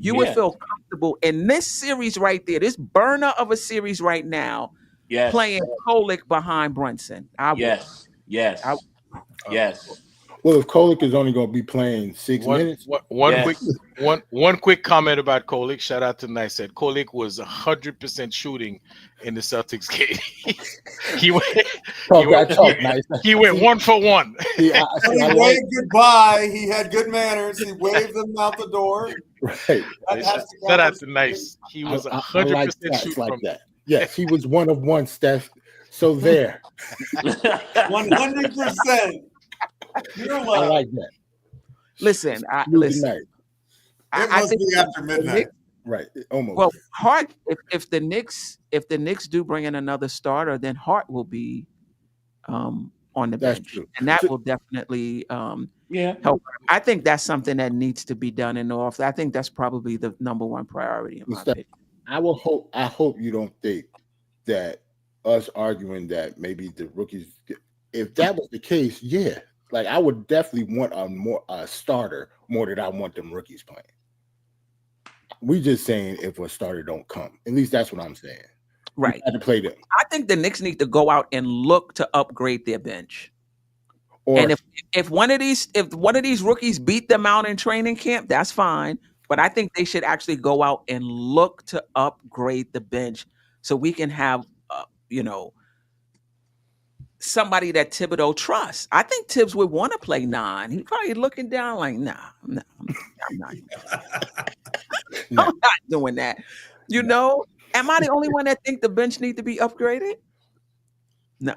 you would feel comfortable in this series right there, this burner of a series right now, playing Kolick behind Brunson. Yes. Well, if Kolick is only going to be playing 6 minutes, one quick comment about Kolick. Shout out to Nice. Said Kolick was 100% shooting in the Celtics game. he went 1 for 1. He waved goodbye. He had good manners. He waved them out the door. Right. Shout out to Nice. He was 100% shooting like that. Yes, he was 1 of 1, Steph. So there. 100%. I like that. Listen, It must be after midnight. Right. Almost. Well, Hart, if the Knicks do bring in another starter, then Hart will be on the bench. True. And that will definitely help. I think that's something that needs to be done in the off. I think that's probably the number one priority in my opinion. I hope you don't think that us arguing that maybe the rookies, if that was the case, like I would definitely want a starter more than I want them rookies playing. We just saying if a starter don't come. At least that's what I'm saying. Right. You had to play them. I think the Knicks need to go out and look to upgrade their bench. And if one of these rookies beat them out in training camp, that's fine. But I think they should actually go out and look to upgrade the bench so we can have somebody that Thibodeau trusts. I think Tibbs would want to play 9. He's probably looking down like, I'm not. I'm not doing that. Am I the only one that think the bench need to be upgraded? No,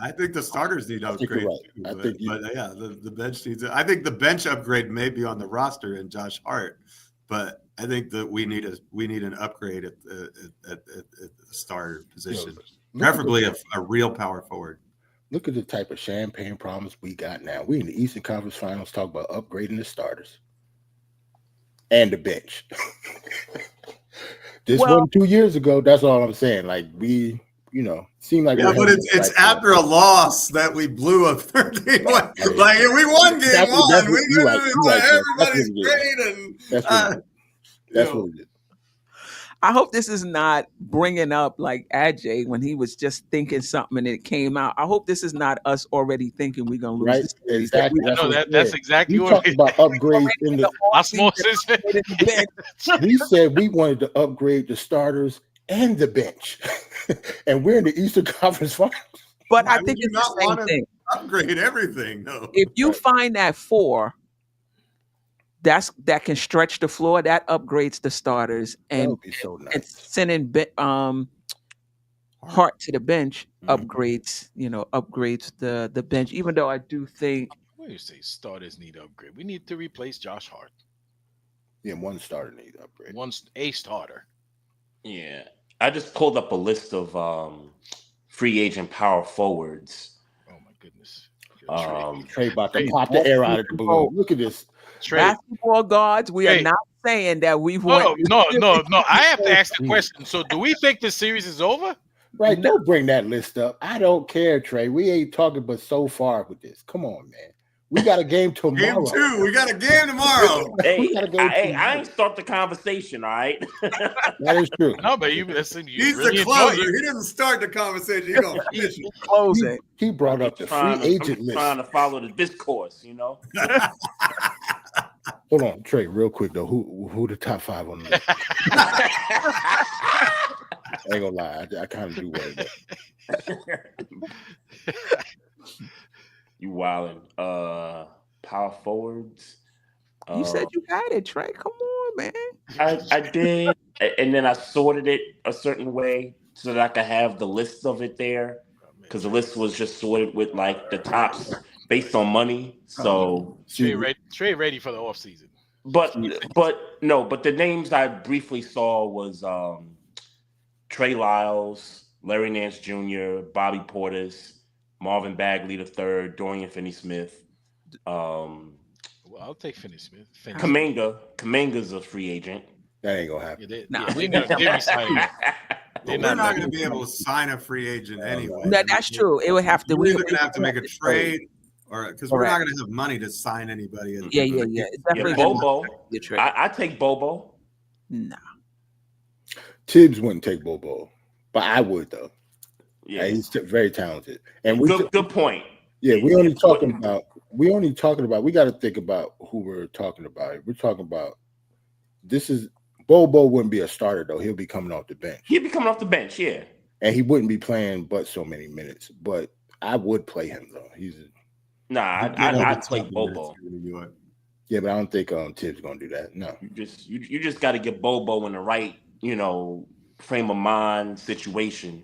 I think the starters need upgrade. Right. The bench needs. I think the bench upgrade may be on the roster in Josh Hart, but I think that we need an upgrade at the starter position, preferably a real power forward. Look at the type of champagne problems we got now. We in the Eastern Conference Finals talk about upgrading the starters and the bench. This wasn't 2 years ago. That's all I'm saying. Like we, seem like but it's after a loss that we blew a 13. Like we won game 1. Everybody's great, and that's what it is. I hope this is not bringing up like Ajay when he was just thinking something and it came out. I hope this is not us already thinking we're going to lose. Right? Exactly. That's exactly what we talked about upgrades in the osmosis. We said we wanted to upgrade the starters and the bench, and we're in the Eastern Conference Finals. But I think it's the same thing. Upgrade everything. No. If you find that 4. That can stretch the floor. That upgrades the starters and so nice. And sending Hart to the bench Mhm. upgrades the bench. Even though I do think What do you say? Starters need upgrade. We need to replace Josh Hart. Yeah, one starter need upgrade. A starter. Yeah. I just pulled up a list of free agent power forwards. Oh my goodness. Trey about to Trey, pop the air out of the balloon. Look at this. Trey. basketball guards, we are Trey. not saying that we've No, won. no. I have to ask the question. So, do we think the series is over? Right, don't bring that list up. I don't care, Trey. We ain't talking but so far with this. Come on, man. We got a game tomorrow. Game 2. We got a game tomorrow. Hey, got a game I ain't start the conversation, all right? That is true. No, but you listen. He's really the enjoy closer. it. He doesn't start the conversation. He's going to finish it. Closing. He brought up the free I'm agent list. trying to follow the discourse, you know? Hold on, Trey, real quick though. Who the top 5 on the list? I ain't gonna lie, I kind of do worry about. You wildin'. Power forwards. You said you had it, Trey. Come on, man. I did, and then I sorted it a certain way so that I could have the list of it there, because the list was just sorted with like the tops based on money. So Trey ready for the offseason. but the names I briefly saw was Trey Lyles, Larry Nance Jr., Bobby Portis, Marvin Bagley III, Dorian Finney-Smith. Well, I'll take Finney-Smith. Kaminga's a free agent. That ain't gonna happen. They're be signing. They're not going to be able to sign a free agent anyway. That's true. It would have to. We're We either going to have to make a trade, or because we're not going to have money to sign anybody. Yeah. It's definitely Bobo. a trade. I take Bobo. Nah. Tibbs wouldn't take Bobo, but I would though. Yeah, he's very talented. And good point. Yeah, we only talking about. We got to think about who we're talking about. We're talking about. This is Bobo wouldn't be a starter though. He'll be coming off the bench. He'd be coming off the bench, yeah. And he wouldn't be playing but so many minutes. But I would play him though. I'd play Bobo. Yeah, but I don't think Tibbs gonna do that. No. You just got to get Bobo in the right, frame of mind situation.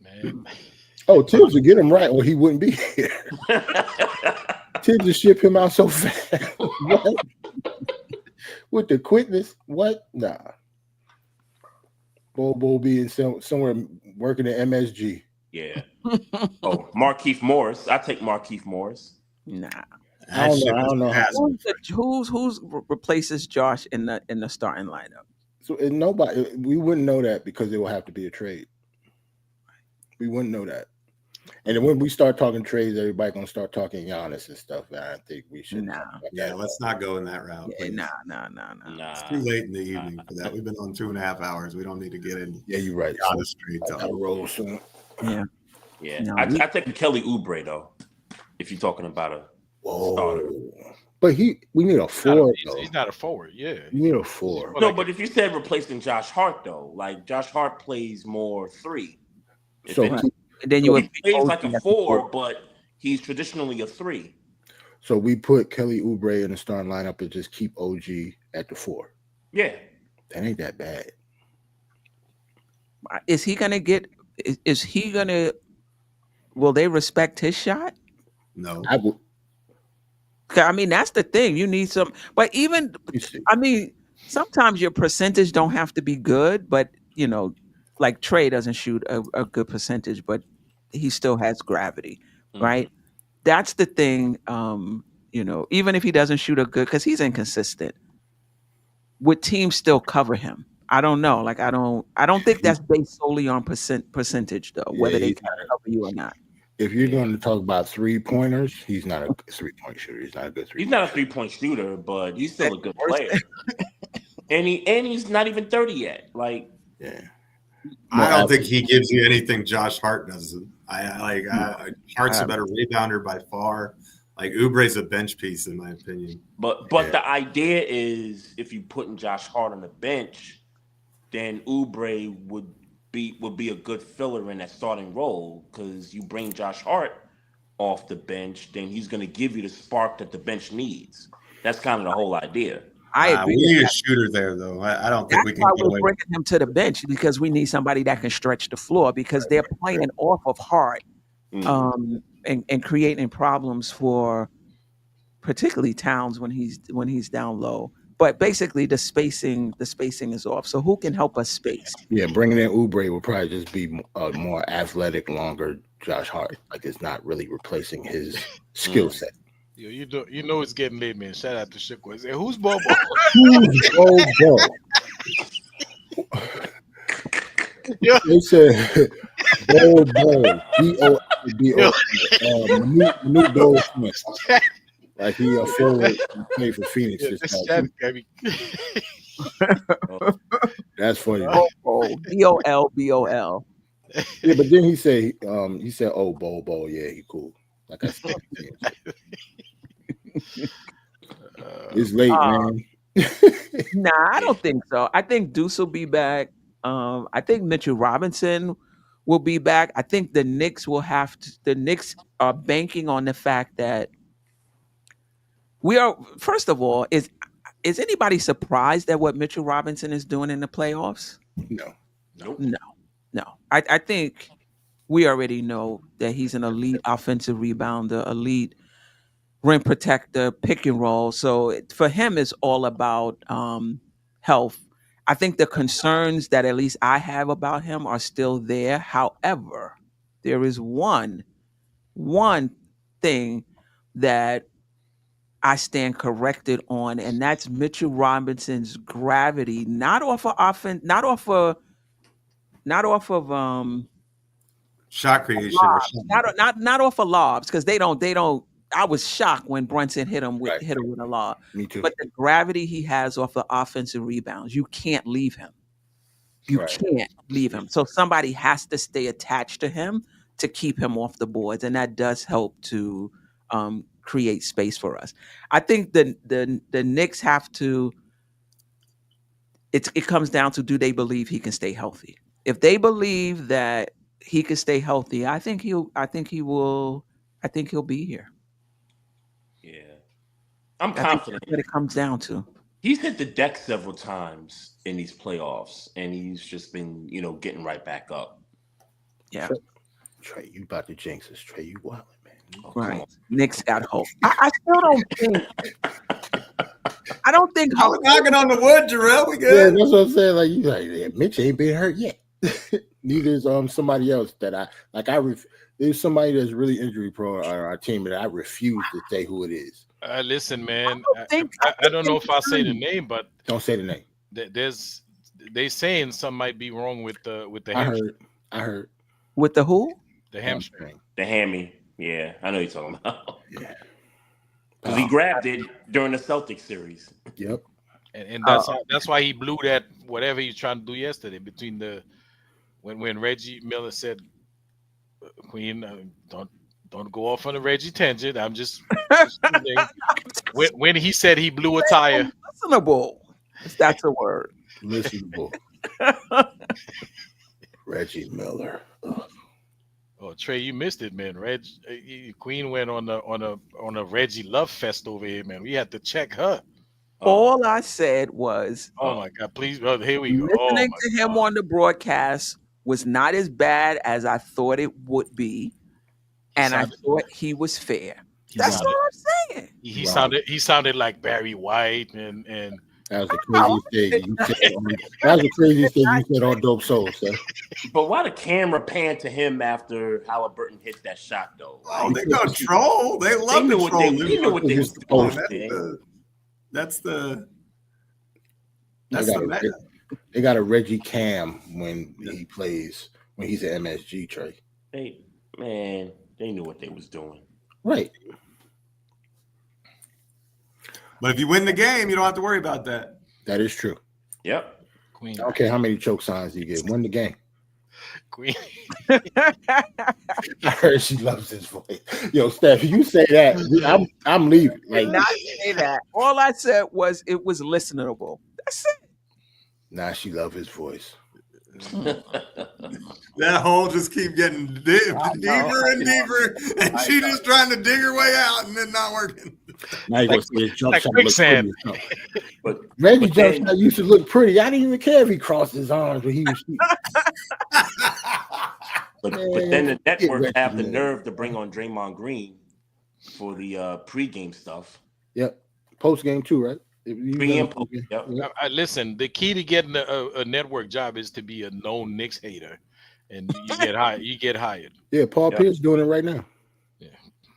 Man. Oh, Tibbs would get him right, or he wouldn't be here. Tibbs would ship him out so fast. With the quickness, what? Nah. Bobo being somewhere working at MSG. Yeah. Oh, Markieff Morris. I take Markieff Morris. Nah. I don't know. Who's replaces Josh in the starting lineup? So nobody. We wouldn't know that because it will have to be a trade. We wouldn't know that. And then when we start talking trades, everybody gonna start talking Giannis and stuff. And I think we should. Yeah, let's not go in that route. Yeah, nah. It's too late in the evening for that. We've been on 2.5 hours. We don't need to get in. Yeah, you're right. Giannis trade talk. I'll roll soon. Yeah. No, I take Kelly Oubre though. If you're talking about a starter. But we need a forward. He's not a forward. Yeah, you need a forward. No, but if you said replacing Josh Hart though, like Josh Hart plays more 3. Then you would plays like a 4, but he's traditionally a 3. So we put Kelly Oubre in the starting lineup and just keep OG at the 4. Yeah, that ain't that bad. Is he gonna get? Is he gonna? Will they respect his shot? No, I would. I mean, that's the thing. You need some, but even I mean, sometimes your percentage don't have to be good, but like Trey doesn't shoot a good percentage, but he still has gravity, right? That's the thing. Even if he doesn't shoot a good, because he's inconsistent, would teams still cover him? I don't know. Like I don't think that's based solely on percentage though, whether they can cover you or not. If you're going to talk about 3-pointers, he's not a 3-point shooter. He's not a good 3-point. He's not a 3-point shooter, but he's still a good player. and he's not even 30 yet. Like, yeah. I don't think he gives you anything Josh Hart doesn't. Hart's a better rebounder by far. Like Oubre's a bench piece in my opinion. But the idea is if you putting Josh Hart on the bench, then Oubre would be a good filler in that starting role because you bring Josh Hart off the bench, then he's going to give you the spark that the bench needs. That's kind of the whole idea. I agree. We need a shooter there, though. I don't think That's we can why get we're away. bringing him to the bench, because we need somebody that can stretch the floor, because they're playing off of Hart and creating problems for particularly Towns when he's down low. But basically the spacing is off. So who can help us space? Yeah, bringing in Oubre will probably just be a more athletic, longer Josh Hart. Like, it's not really replacing his skill set. Yo, you know it's getting late, man. Shout out to Shiko. Say, who's Bobo? Who's Bobo? Yo. They said Bobo, B-O-B-O, Manute Bol-Smith. Like, he a forward and played for Phoenix. That's funny. B-O-L. Yeah, but then he said, "Oh, Bobo, yeah, he cool." Like I said, it's late, man. Nah, I don't think so. I think Deuce will be back. I think Mitchell Robinson will be back. I think the Knicks will have to. The Knicks are banking on the fact that we are. First of all, is anybody surprised at what Mitchell Robinson is doing in the playoffs? No. I think we already know that he's an elite offensive rebounder, elite rim protector, pick and roll. So for him, it's all about health. I think the concerns that at least I have about him are still there. However, there is one thing that I stand corrected on, and that's Mitchell Robinson's gravity, not off of offense, not off of shot creation, lobs, not off of lobs, because they don't. I was shocked when Brunson hit him with a lob. Me too. But the gravity he has off the offensive rebounds, you can't leave him. You can't leave him. So somebody has to stay attached to him to keep him off the boards, and that does help to create space for us. I think the Knicks have to. It comes down to, do they believe he can stay healthy? If they believe that he can stay healthy, I think he'll be here. Yeah, I'm confident. That's what it comes down to. He's hit the deck several times in these playoffs, and he's just been, getting right back up. Yeah. Trey, you about to jinx us. Trey, you wild, man. Oh, right. Knicks got hope. I still don't think. I don't think. I was knocking on the wood, Jerrell. We good. Yeah, that's what I'm saying. Like, you like, Mitch ain't been hurt yet. Neither is somebody else that I like. There's somebody that's really injury prone on our team, and I refuse to say who it is. Listen, man. I don't know if I'll say the name, but don't say the name. They saying something might be wrong with the hamstring. I heard. With the who? The hamstring. The hammy. Yeah, I know you're talking about. Yeah. Because he grabbed it during the Celtics series. Yep. And that's why he blew that whatever he was trying to do yesterday between when Reggie Miller said, Queen, don't go off on a Reggie tangent. I'm just when he said he blew a tire. Listenable. That's a word. Listenable. Reggie Miller. Oh, Trey, you missed it, man. Queen went on a Reggie love fest over here, man. We had to check her. All I said was, "Oh my God, please, brother, here we go." Listening to him on the broadcast was not as bad as I thought it would be, and I thought he was fair. That's all I'm saying. He sounded like Barry White and. That was the craziest thing you said. That was the craziest thing you said on Dope Soul, sir. But why the camera pan to him after Halliburton hit that shot, though? Oh, they gonna troll. They love to troll. They know what they was doing. That's the meta. They got a Reggie Cam when he plays, when he's at MSG, Trey. They knew what they was doing. Right. But if you win the game, you don't have to worry about that. That is true. Yep. Queen. I don't care how many choke signs you get. Win the game. Queen. I heard she loves his voice. Yo, Steph, you say that, I'm leaving. Like, not say that. All I said was it was listenable. That's it. Nah, she loves his voice. That hole just keep getting deeper and deeper, and she just trying to dig her way out and then not working. Now you gonna see his jump like shot look quicksand. pretty. But Reggie but jump then- shot used to look pretty. I didn't even care if he crossed his arms when he was shooting. But Man, then the get network Reggie, have the man. nerve to bring on Draymond Green for the pregame stuff. Yep. Post game too, right? Pre and post. Yep. Listen, the key to getting a network job is to be a known Knicks hater, and you get hired. You get hired. Yeah, Paul Yep. Pierce doing it right now.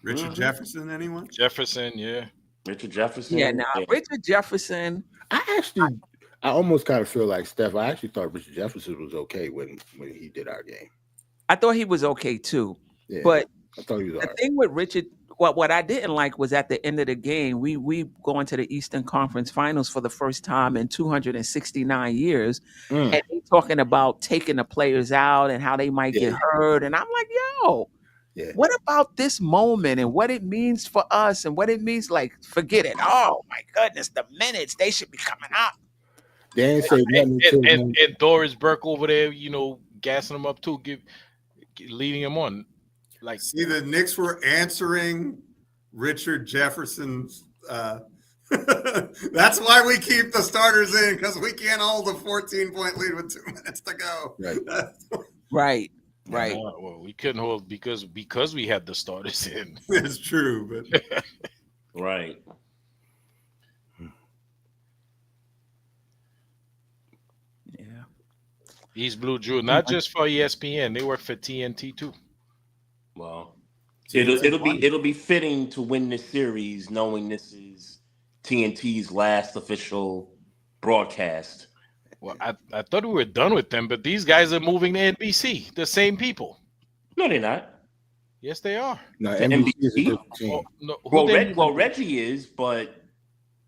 Richard Mhm. Jefferson, anyone? Jefferson, yeah. Richard Jefferson. Yeah, now Richard Jefferson. I almost kind of feel like Steph. I actually thought Richard Jefferson was okay when he did our game. I thought he was okay too. Yeah, But I thought he was all the right. thing with Richard, what I didn't like was at the end of the game, we go into the Eastern Conference Finals for the first time in 269 years, Mm. and they talking about taking the players out and how they might get Yeah. hurt, and I'm like, yo, Yeah. what about this moment and what it means for us and what it means? Like, forget it. Oh my goodness, the minutes they should be coming up. They ain't say nothing until And Doris Burke over there, gassing him up too, leading him on. Like, See, the Knicks were answering Richard Jefferson's. That's why we keep the starters in, because we can't hold a 14-point lead with 2 minutes to go. Right. Right. well, we couldn't hold because we had the starters in. It's true, but Right. Yeah. East Blue Drew, not just for ESPN, they work for TNT too. Well, it'll be fitting to win this series, knowing this is TNT's last official broadcast. Well, I thought we were done with them, but these guys are moving to NBC. The same people. No, they're not. Yes, they are. No, To NBC is a NBC? different team. Oh, no, who Reggie is, but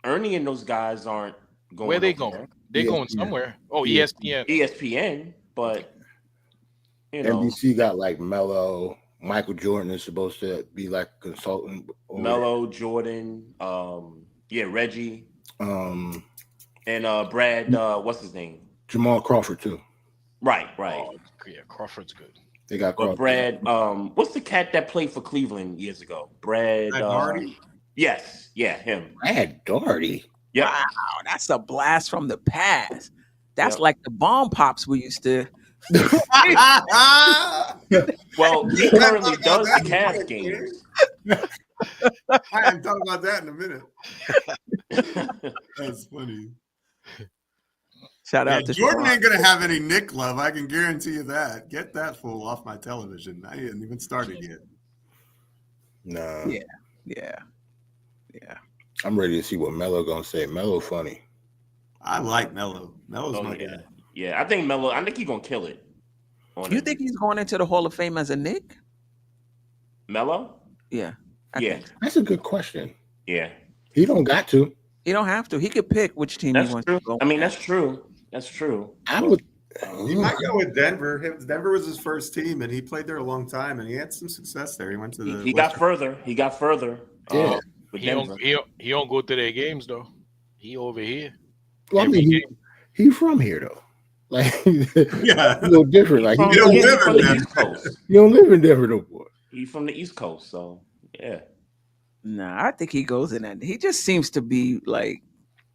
Ernie and those guys aren't going. where they over going? They're going ESPN. somewhere. Oh, ESPN. ESPN. there. ESPN, but NBC got like Melo. Michael Jordan is supposed to be like a consultant. Melo, Jordan, Reggie, Um, and Brad. What's his name? Jamal Crawford too. Right. Oh, yeah, Crawford's good. They got But Crawford. Brad. What's the cat that played for Cleveland years ago? Brad. Hardy? Yes. Yeah, him. Brad Daugherty. Yeah. Wow, that's a blast from the past. That's Yep. like the bomb pops we used to. Well, he currently does the Cavs games. I hadn't thought about that in a minute. That's funny. Shout out Yeah, to Jordan Sean. ain't gonna have any Knick love. I can guarantee you that. Get that fool off my television. I hadn't even started yet. Nah, Yeah. I'm ready to see what Melo gonna say. Melo funny. I like Melo. Melo's Oh, my yeah. guy. Yeah, I think Melo. I think he's gonna kill it. You think he's going into the Hall of Fame as a Knick? Melo? Yeah. I Yeah, think so. That's a good question. yeah. He don't got to. He don't have to. He could pick which team That's he wants true. to go. I mean, that's true. That's true. I would. He might go with Denver. Denver was his first team, and he played there a long time, and he had some success there. He went to the. He got further. He got further. Yeah. With He Denver. don't go to their games though. He over here. Well, I Every mean, game. he from here though. Like, Yeah. a little different. Like, From, he don't he's live from in the Denver. East Coast. you don't live in Denver no more. He's from the East Coast, so yeah. Nah, I think he goes in that. He just seems to be like,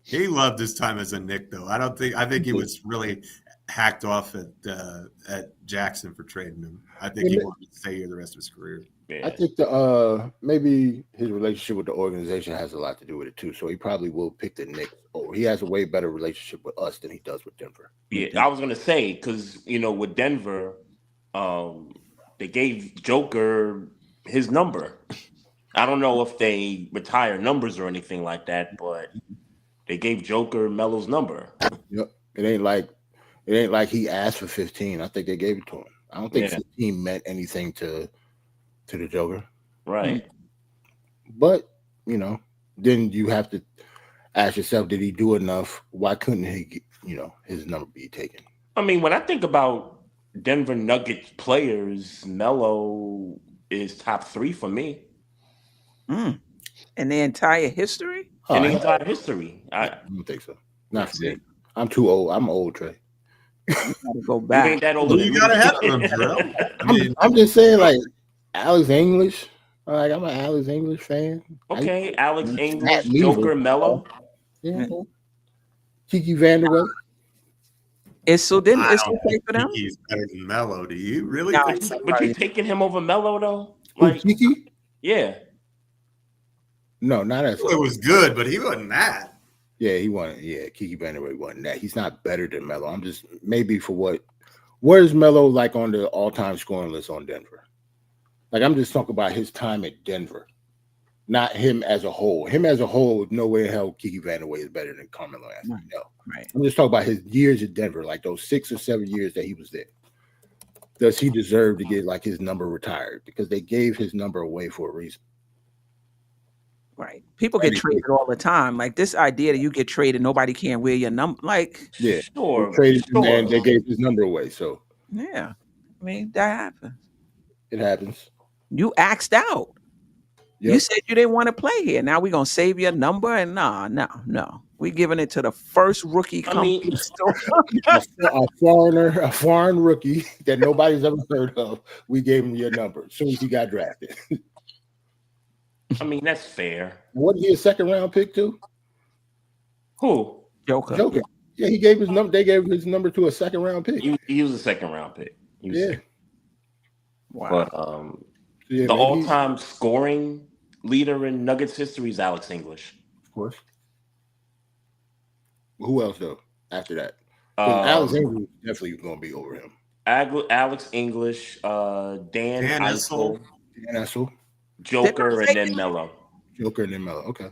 He loved his time as a Knick, though. I think he was really hacked off at Jackson for trading him. I think he wanted to stay here the rest of his career. Yeah. I think the maybe his relationship with the organization has a lot to do with it too. So he probably will pick the Knicks over. He has a way better relationship with us than he does with Denver. Yeah, I was gonna say because with Denver, they gave Joker his number. I don't know if they retire numbers or anything like that, but they gave Joker Melo's number. Yep. It ain't like he asked for 15. I think they gave it to him. I don't think Yeah. 15 meant anything to the Joker. Right. But then you have to ask yourself, did he do enough? Why couldn't he his number be taken? I mean, when I think about Denver Nuggets players, Melo is top 3 for me in the entire history. in the entire history. I don't think so. Not for me. I'm too old. I'm old, Trey. You gotta go You back. ain't that old. Well, you got to have him, Jerrell. I mean, I'm just saying, like Alex English, Like I'm an Alex English fan. Okay, Alex Matt English, Lever. Joker, Mello. Yeah. Kiki Vanderway. It's so then I it's don't okay think for them. Kiki's better than Melo. Do you really No, think so? But you taking him over Mello though? Who, Like, Kiki? yeah. No, not as It was good, but he wasn't that. Yeah, he wasn't. Yeah, Kiki Vanderway wasn't that. He's not better than Melo. I'm just maybe for where's Melo like on the all-time scoring list on Denver? Like I'm just talking about his time at Denver, not him as a whole. Him as a whole, no way in hell Kiki Vanderway is better than Carmelo Anthony. Right. No. Right. I'm just talking about his years at Denver, like those 6 or 7 years that he was there. Does he deserve to get like his number retired? Because they gave his number away for a reason. Right. People get traded all the time. Like this idea that you get traded, nobody can wear your number. Like, Yeah, Sure, they traded him sure. and they gave his number away. So yeah. I mean, that happens. it happens. You axed out. Yep. You said you didn't want to play here. Now we're gonna save your number, and no. We're giving it to the first rookie I mean, company. a foreign rookie that nobody's ever heard of. We gave him your number as soon as he got drafted. I mean, that's fair. Wasn't he a second round pick too? Who? Joker. Yeah, he gave his number. They gave his number to a second round pick. He was a second round pick. Yeah. Wow. But Yeah, the man, all-time scoring leader in Nuggets history is Alex English. of course. Who else though? After that, Alex English definitely going to be over him. Alex English, Dan Issel, Joker, and then Melo. Okay.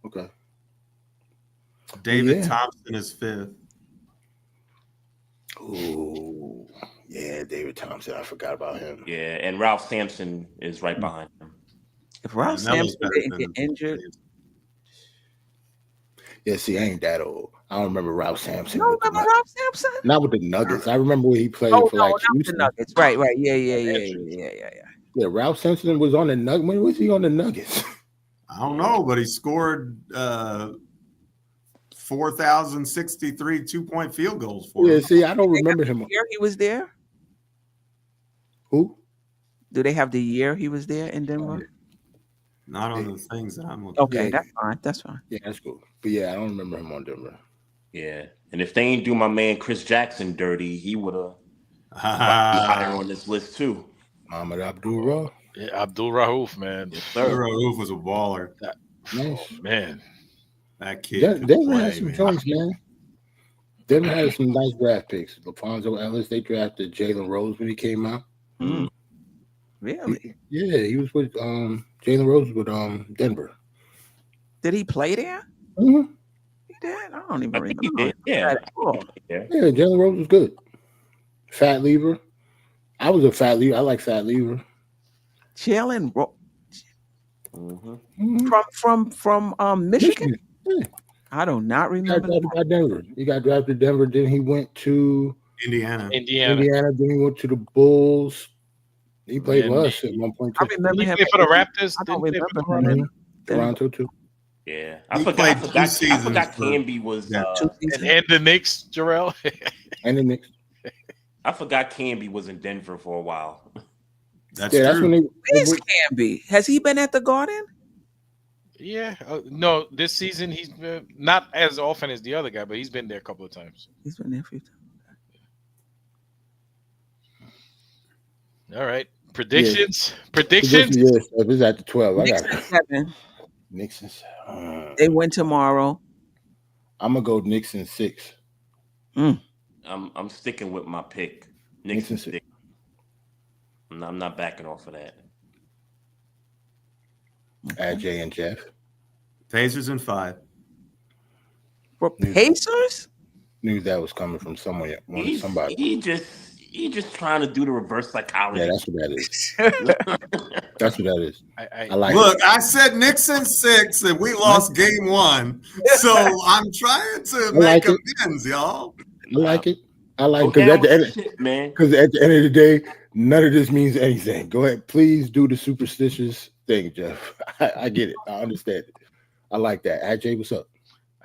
Okay. David Thompson is 5th. Oh, yeah, David Thompson. I forgot about him. Yeah, and Ralph Sampson is right behind him. If Ralph Sampson didn't get injured. Yeah, see, I ain't that old. I don't remember Ralph Sampson. You don't remember Ralph Sampson? Not with the Nuggets. I remember when he played for like not with the Nuggets. Right. Yeah. Yeah, Ralph Sampson was on the Nuggets. When was he on the Nuggets? I don't know, but he scored 4,063 2-point field goals for him. Yeah, see, I don't remember him. Year he was there? Who? Do they have the year he was there in Denver? Not on the things that I'm looking. Okay, that's fine. That's fine. Yeah, that's cool. But yeah, I don't remember him on Denver. Yeah, and if they ain't do my man Chris Jackson dirty, he would have been higher on this list too. Muhammad Abdul-Rauf. Yeah, Abdul-Rauf, man. Yes, sir. Rauf was a baller. Nice. Oh, man. That kid. Denver had some joints, man. Denver had some nice draft picks. LaFonso Ellis, they drafted Jalen Rose when he came out. Mm. Really? Yeah, he was with Jalen Rose with Denver. Did he play there? Mm-hmm. He did? I don't even remember. He did. Yeah. Yeah, Jalen Rose was good. Fat Lever. I was a Fat Lever. I like Fat Lever. Jalen Rose. Mm-hmm. From Michigan? Yeah. I do not He remember. got drafted by Denver. He got drafted to Denver. Then he went to Indiana. Then he went to the Bulls. He played with us at one point. I remember He him played for the Raptors. I don't Didn't he play for remember the him. Raptors? Toronto too. Yeah, He I played forgot. two I seasons forgot for- Canby was. And the Knicks, Jerrell. And the Knicks. I forgot Canby was in Denver for a while. That's That's true. when Where's Canby? Has he been at the Garden? Yeah. No, this season he's not as often as the other guy, but he's been there a couple of times. He's been there a few times. All right. Predictions. Yes, it was at the 12. I Knicks got and 7. Knicks and They win tomorrow. I'm gonna go Knicks and 6. I'm sticking with my pick. Knicks and 6. I'm not backing off of that. AJ and Geoff. Pacers in 5. For Pacers? Knew that was coming from somebody. Somebody. He just trying to do the reverse psychology. Yeah, that's what that is. That's what that is. I like Look, it. I said Knicks in 6, and we lost game 1. So I'm trying to make amends, y'all. I like it. I like Okay, because at the end, shit, man. because at the end of the day, none of this means anything. Go ahead, please do the superstitious thing, Geoff. I get it. I understand it. I like that. AJ, what's up?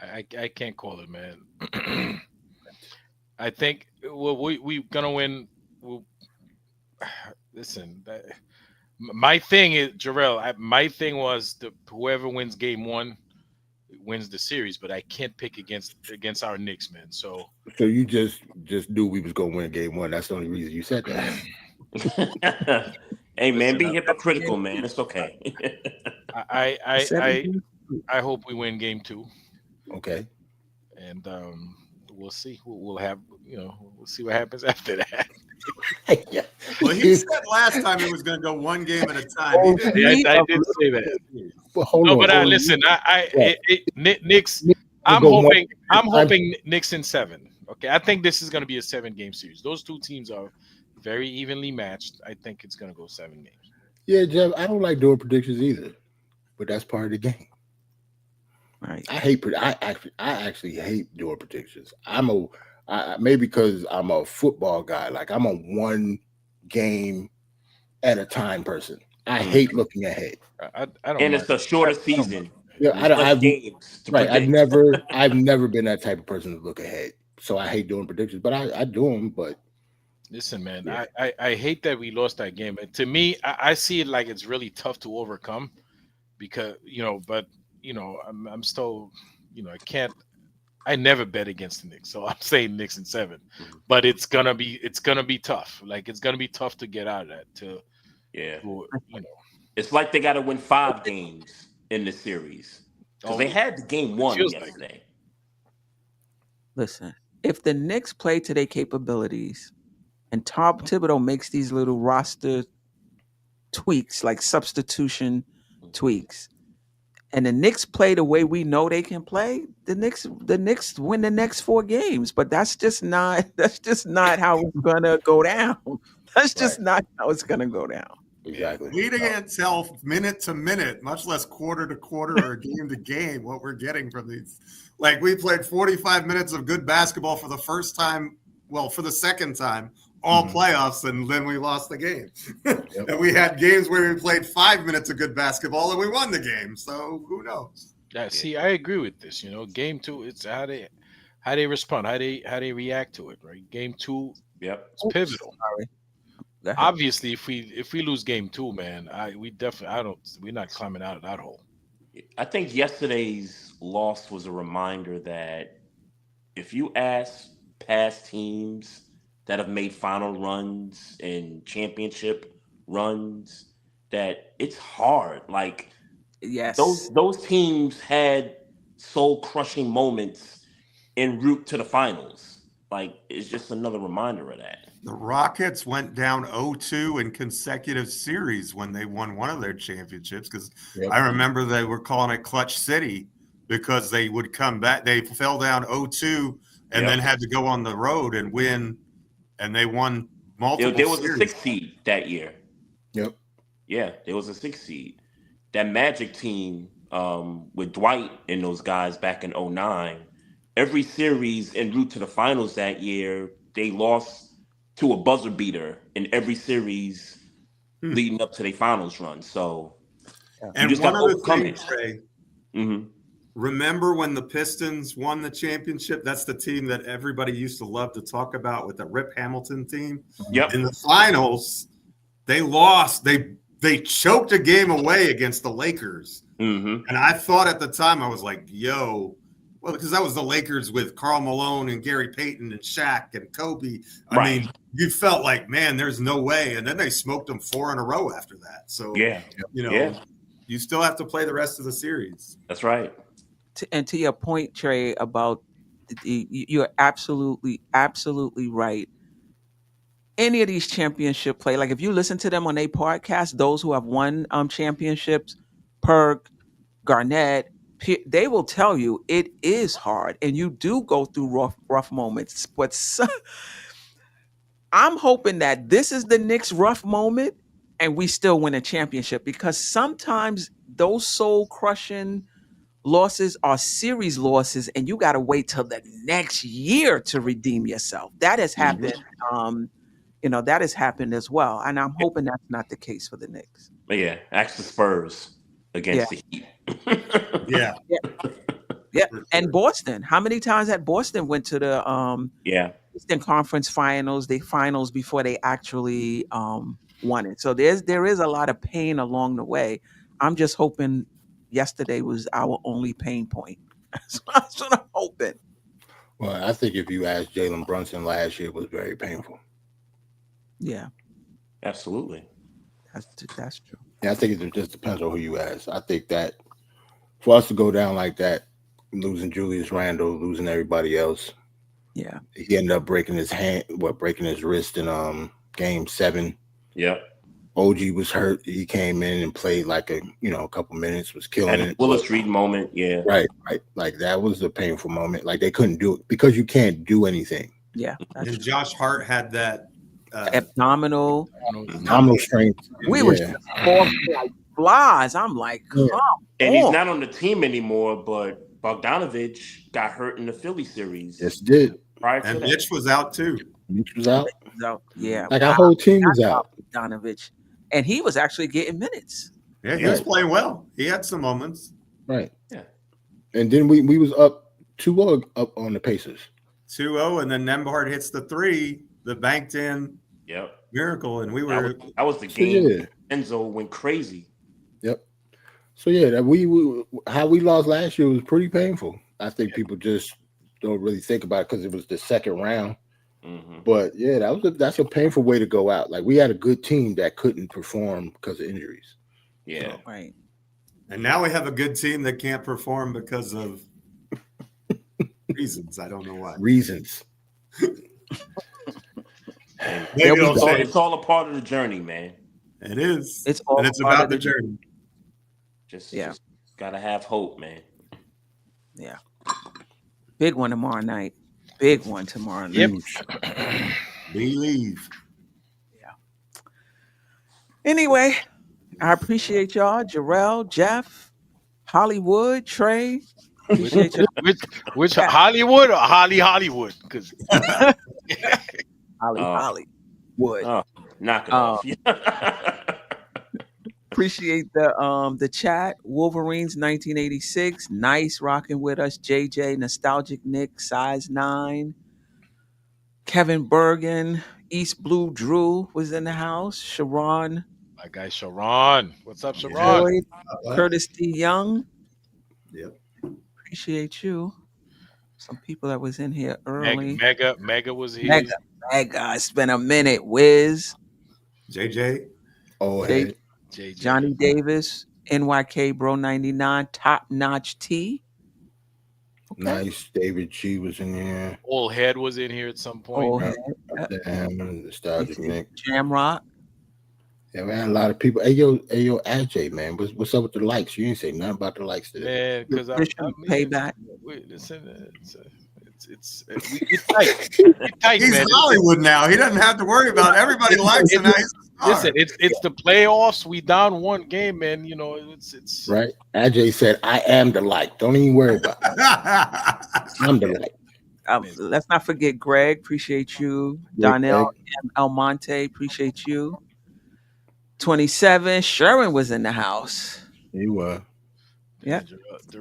I can't call it, man. I think we're gonna win. Listen, My thing is, Jerrell, my thing was whoever wins game 1 wins the series, but I can't pick against our Knicks, man. So you just knew we was gonna win game 1. That's the only reason you said that. Hey man, Listen, be hypocritical, man. It's okay. I hope we win game 2, Okay. and we'll see. We'll have we'll see what happens after that. Yeah. Well, he said last time it was going to go one game at a time. He didn't- I did say that. But hold No, on. but hold on. listen, Yeah. Knicks. I'm hoping Knicks in 7. Okay, I think this is going to be a 7-game series. Those two teams are very evenly matched. I think it's going to go 7 games. Yeah, Jeff, I don't like doing predictions either, but that's part of the game. Right. I actually hate doing predictions. Maybe because I'm a football guy. Like I'm a one game at a time person. I hate looking ahead. I don't. And mind. it's a shorter season. Yeah, Less games to right. predict. I've never been that type of person to look ahead. So I hate doing predictions, but I do them. But Listen, man, Yeah. I hate that we lost that game. And to me, I see it like it's really tough to overcome because I'm still, I never bet against the Knicks, so I'm saying Knicks in 7. But it's gonna be tough. Like it's gonna be tough to get out of that. It's like they got to win 5 games in the series because they had the game 1 feels like yesterday. Listen, if the Knicks play to their capabilities and Tom Thibodeau makes these little roster tweaks, like substitution tweaks, and the Knicks play the way we know they can play, the Knicks win the next 4 games. But that's just not how it's gonna go down. That's just not how it's gonna go down. exactly. We can't tell minute to minute, much less quarter to quarter or game to game, what we're getting from these. Like we played 45 minutes of good basketball for the first time, for the second time, all playoffs, and then we lost the game. And we had games where we played 5 minutes of good basketball and we won the game. So who knows? Yeah, see, I agree with this. Game 2, it's how they respond, how they react to it, right? Game 2, Yep. it's pivotal. Sorry. Go ahead. Obviously, if we lose game 2, man, we're not climbing out of that hole. I think yesterday's loss was a reminder that if you ask past teams that have made final runs and championship runs, that it's hard. Like Yes. those teams had soul crushing moments en route to the finals. Like it's just another reminder of that. The Rockets went down 0-2 in consecutive series when they won one of their championships because I remember they were calling it Clutch City because they would come back. They fell down 0-2 and then had to go on the road and win, and they won multiple There was series. a 6 seed that year. Yep. Yeah, there was a 6 seed. That Magic team with Dwight and those guys back in 2009, every series en route to the finals that year, they lost to a buzzer beater in every series leading up to their finals run. So And just one gotta other overcome thing, it. Trey, remember when the Pistons won the championship? That's the team that everybody used to love to talk about with the Rip Hamilton team. Yep. In the finals, they lost. They choked a game away against the Lakers. And I thought at the time, I was like, yo, well, because that was the Lakers with Karl Malone and Gary Payton and Shaq and Kobe. I mean, you felt like, man, there's no way. And then they smoked them 4 in a row after that. So, you still have to play the rest of the series. That's right. And to your point, Trey, about you're absolutely right. Any of these championship play, like if you listen to them on a podcast, those who have won championships, Perk, Garnett, they will tell you it is hard, and you do go through rough moments. But I'm hoping that this is the Knicks' rough moment, and we still win a championship, because sometimes those soul-crushing losses are series losses, and you got to wait till the next year to redeem yourself. That has happened. That has happened as well, and I'm hoping that's not the case for the Knicks. But yeah, ask the Spurs against the Heat. Yeah. And Boston. How many times had Boston went to the Eastern Conference Finals, the finals before they actually won it. So there is a lot of pain along the way. I'm just hoping yesterday was our only pain point. That's what I'm hoping. Well, I think if you asked Jalen Brunson last year, it was very painful. Yeah, Absolutely. that's true. Yeah, I think it just depends on who you ask. I think that for us to go down like that, losing Julius Randle, losing everybody else, Yeah, he ended up breaking his wrist in game 7. Yep. OG was hurt. He came in and played like a couple minutes, was killing Had it. a Willis Reed moment. Yeah. Right. Like that was a painful moment. Like they couldn't do it because you can't do anything. yeah. That's And true. Josh Hart had that. Abdominal. Abdominal strength. We were just falling like flies. I'm like, come And on. he's not on the team anymore, but Bogdanovich got hurt in the Philly series. Yes, did. Prior to And that. Mitch was out too. Mitch was out. So, yeah, Like our whole team was out. Bogdanovich, and he was actually getting minutes. Yeah, he was playing well. He had some moments. Right. Yeah. And then we was up 2-0 up on the Pacers. 2-0, and then Nembhard hits the 3, the banked in Yep. miracle, and we were. That was the game. Yeah. Enzo went crazy. Yep. So yeah, that we how we lost last year was pretty painful. I think people just don't really think about it because it was the second round. Mm-hmm. But yeah, that's a painful way to go out. Like we had a good team that couldn't perform because of injuries. Yeah. Right. And now we have a good team that can't perform because of reasons. I don't know why. Reasons. It's all a part of the journey, man. It is. It's all and it's part about of the the journey. Just gotta have hope, man. Yeah. Big one tomorrow night. Big one tomorrow night. Yep. Believe. Anyway, I appreciate y'all. Jerrell, Geoff, Hollywood, Trey. Appreciate you. Which Hollywood or Hollywood? Because Hollywood. Knock it off. Appreciate the chat. Wolverines 1986. Nice rocking with us. JJ, Nostalgic Nick, size 9. Kevin Bergen, East Blue Drew was in the house. Sharon. my guy Sharon. What's up, Sharon? Floyd, Curtis D. Young. Yep. Appreciate you. Some people that was in here early. Mega was here. Mega. It's been a minute. Wiz. JJ. Oh, J- JJ. Johnny Davis. NYK Bro 99. Top Notch T. Okay. Nice. David G was in here. Old Head was in here at some point. Old Head. Damn, Nostalgic Nick. Jamrock. Yeah, we had a lot of people. Hey yo, AJ, man, what's up with the likes? You didn't say nothing about the likes today. Man, because Payback. It's we get tight. We get tight, He's man. Hollywood now. He doesn't have to worry about everybody likes him. Listen, it's the playoffs. We down one game, man. You know, it's Right. AJ said, "I am the like." Don't even worry about it. I'm the like. Let's not forget Greg. Appreciate you. Donnell Almonte. Appreciate you. 27. Sherwin was in the house. He was. Yeah.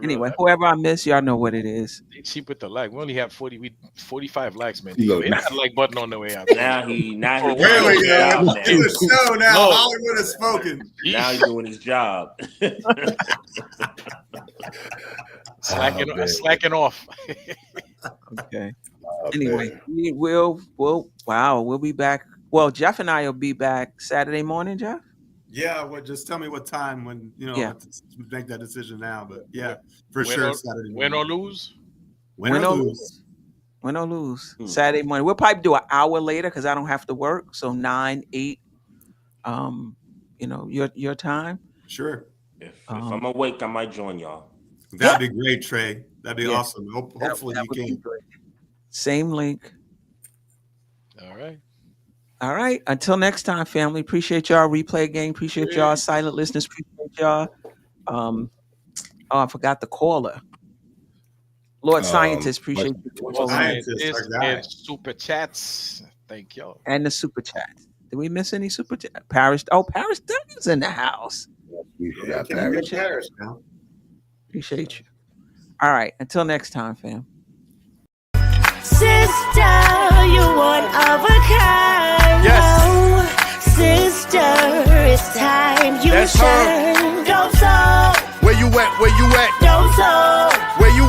Anyway, whoever I miss, y'all know what it is. They cheap with the like. We only have 45 likes, man. Look, Hit that like button on the way out. Now he There we go. In the show now. No. Hollywood has spoken. Now he's doing his job. Slacking off. Okay. Anyway, we'll be back. Well, Geoff and I will be back Saturday morning, Geoff. Yeah, well, just tell me what time when make that decision now. But yeah, for Win sure. or- Saturday Win morning. or lose? Win or lose. Win or lose. Saturday morning. We'll probably do an hour later because I don't have to work. So 9, 8. Your time. Sure. If I'm awake, I might join y'all. That'd be great, Trey. That'd be awesome. Hopefully That you would be can. great. Same link. All right. Until next time, family. Appreciate y'all. Replay game. Appreciate y'all. Silent listeners. Appreciate y'all. I forgot the caller. Lord Scientist. Appreciate you. Scientist, our guy. And super chats. Thank y'all. And the super chat. Did we miss any super chat? Paris Duncan's in the house. We forgot Can we get Paris. Paris now? Appreciate you. All right. Until next time, fam. Sister, you one of a kind. Yes. sister, it's time you That's shine. Dope Soul, Where you at? Where you at? Dope Soul, Where you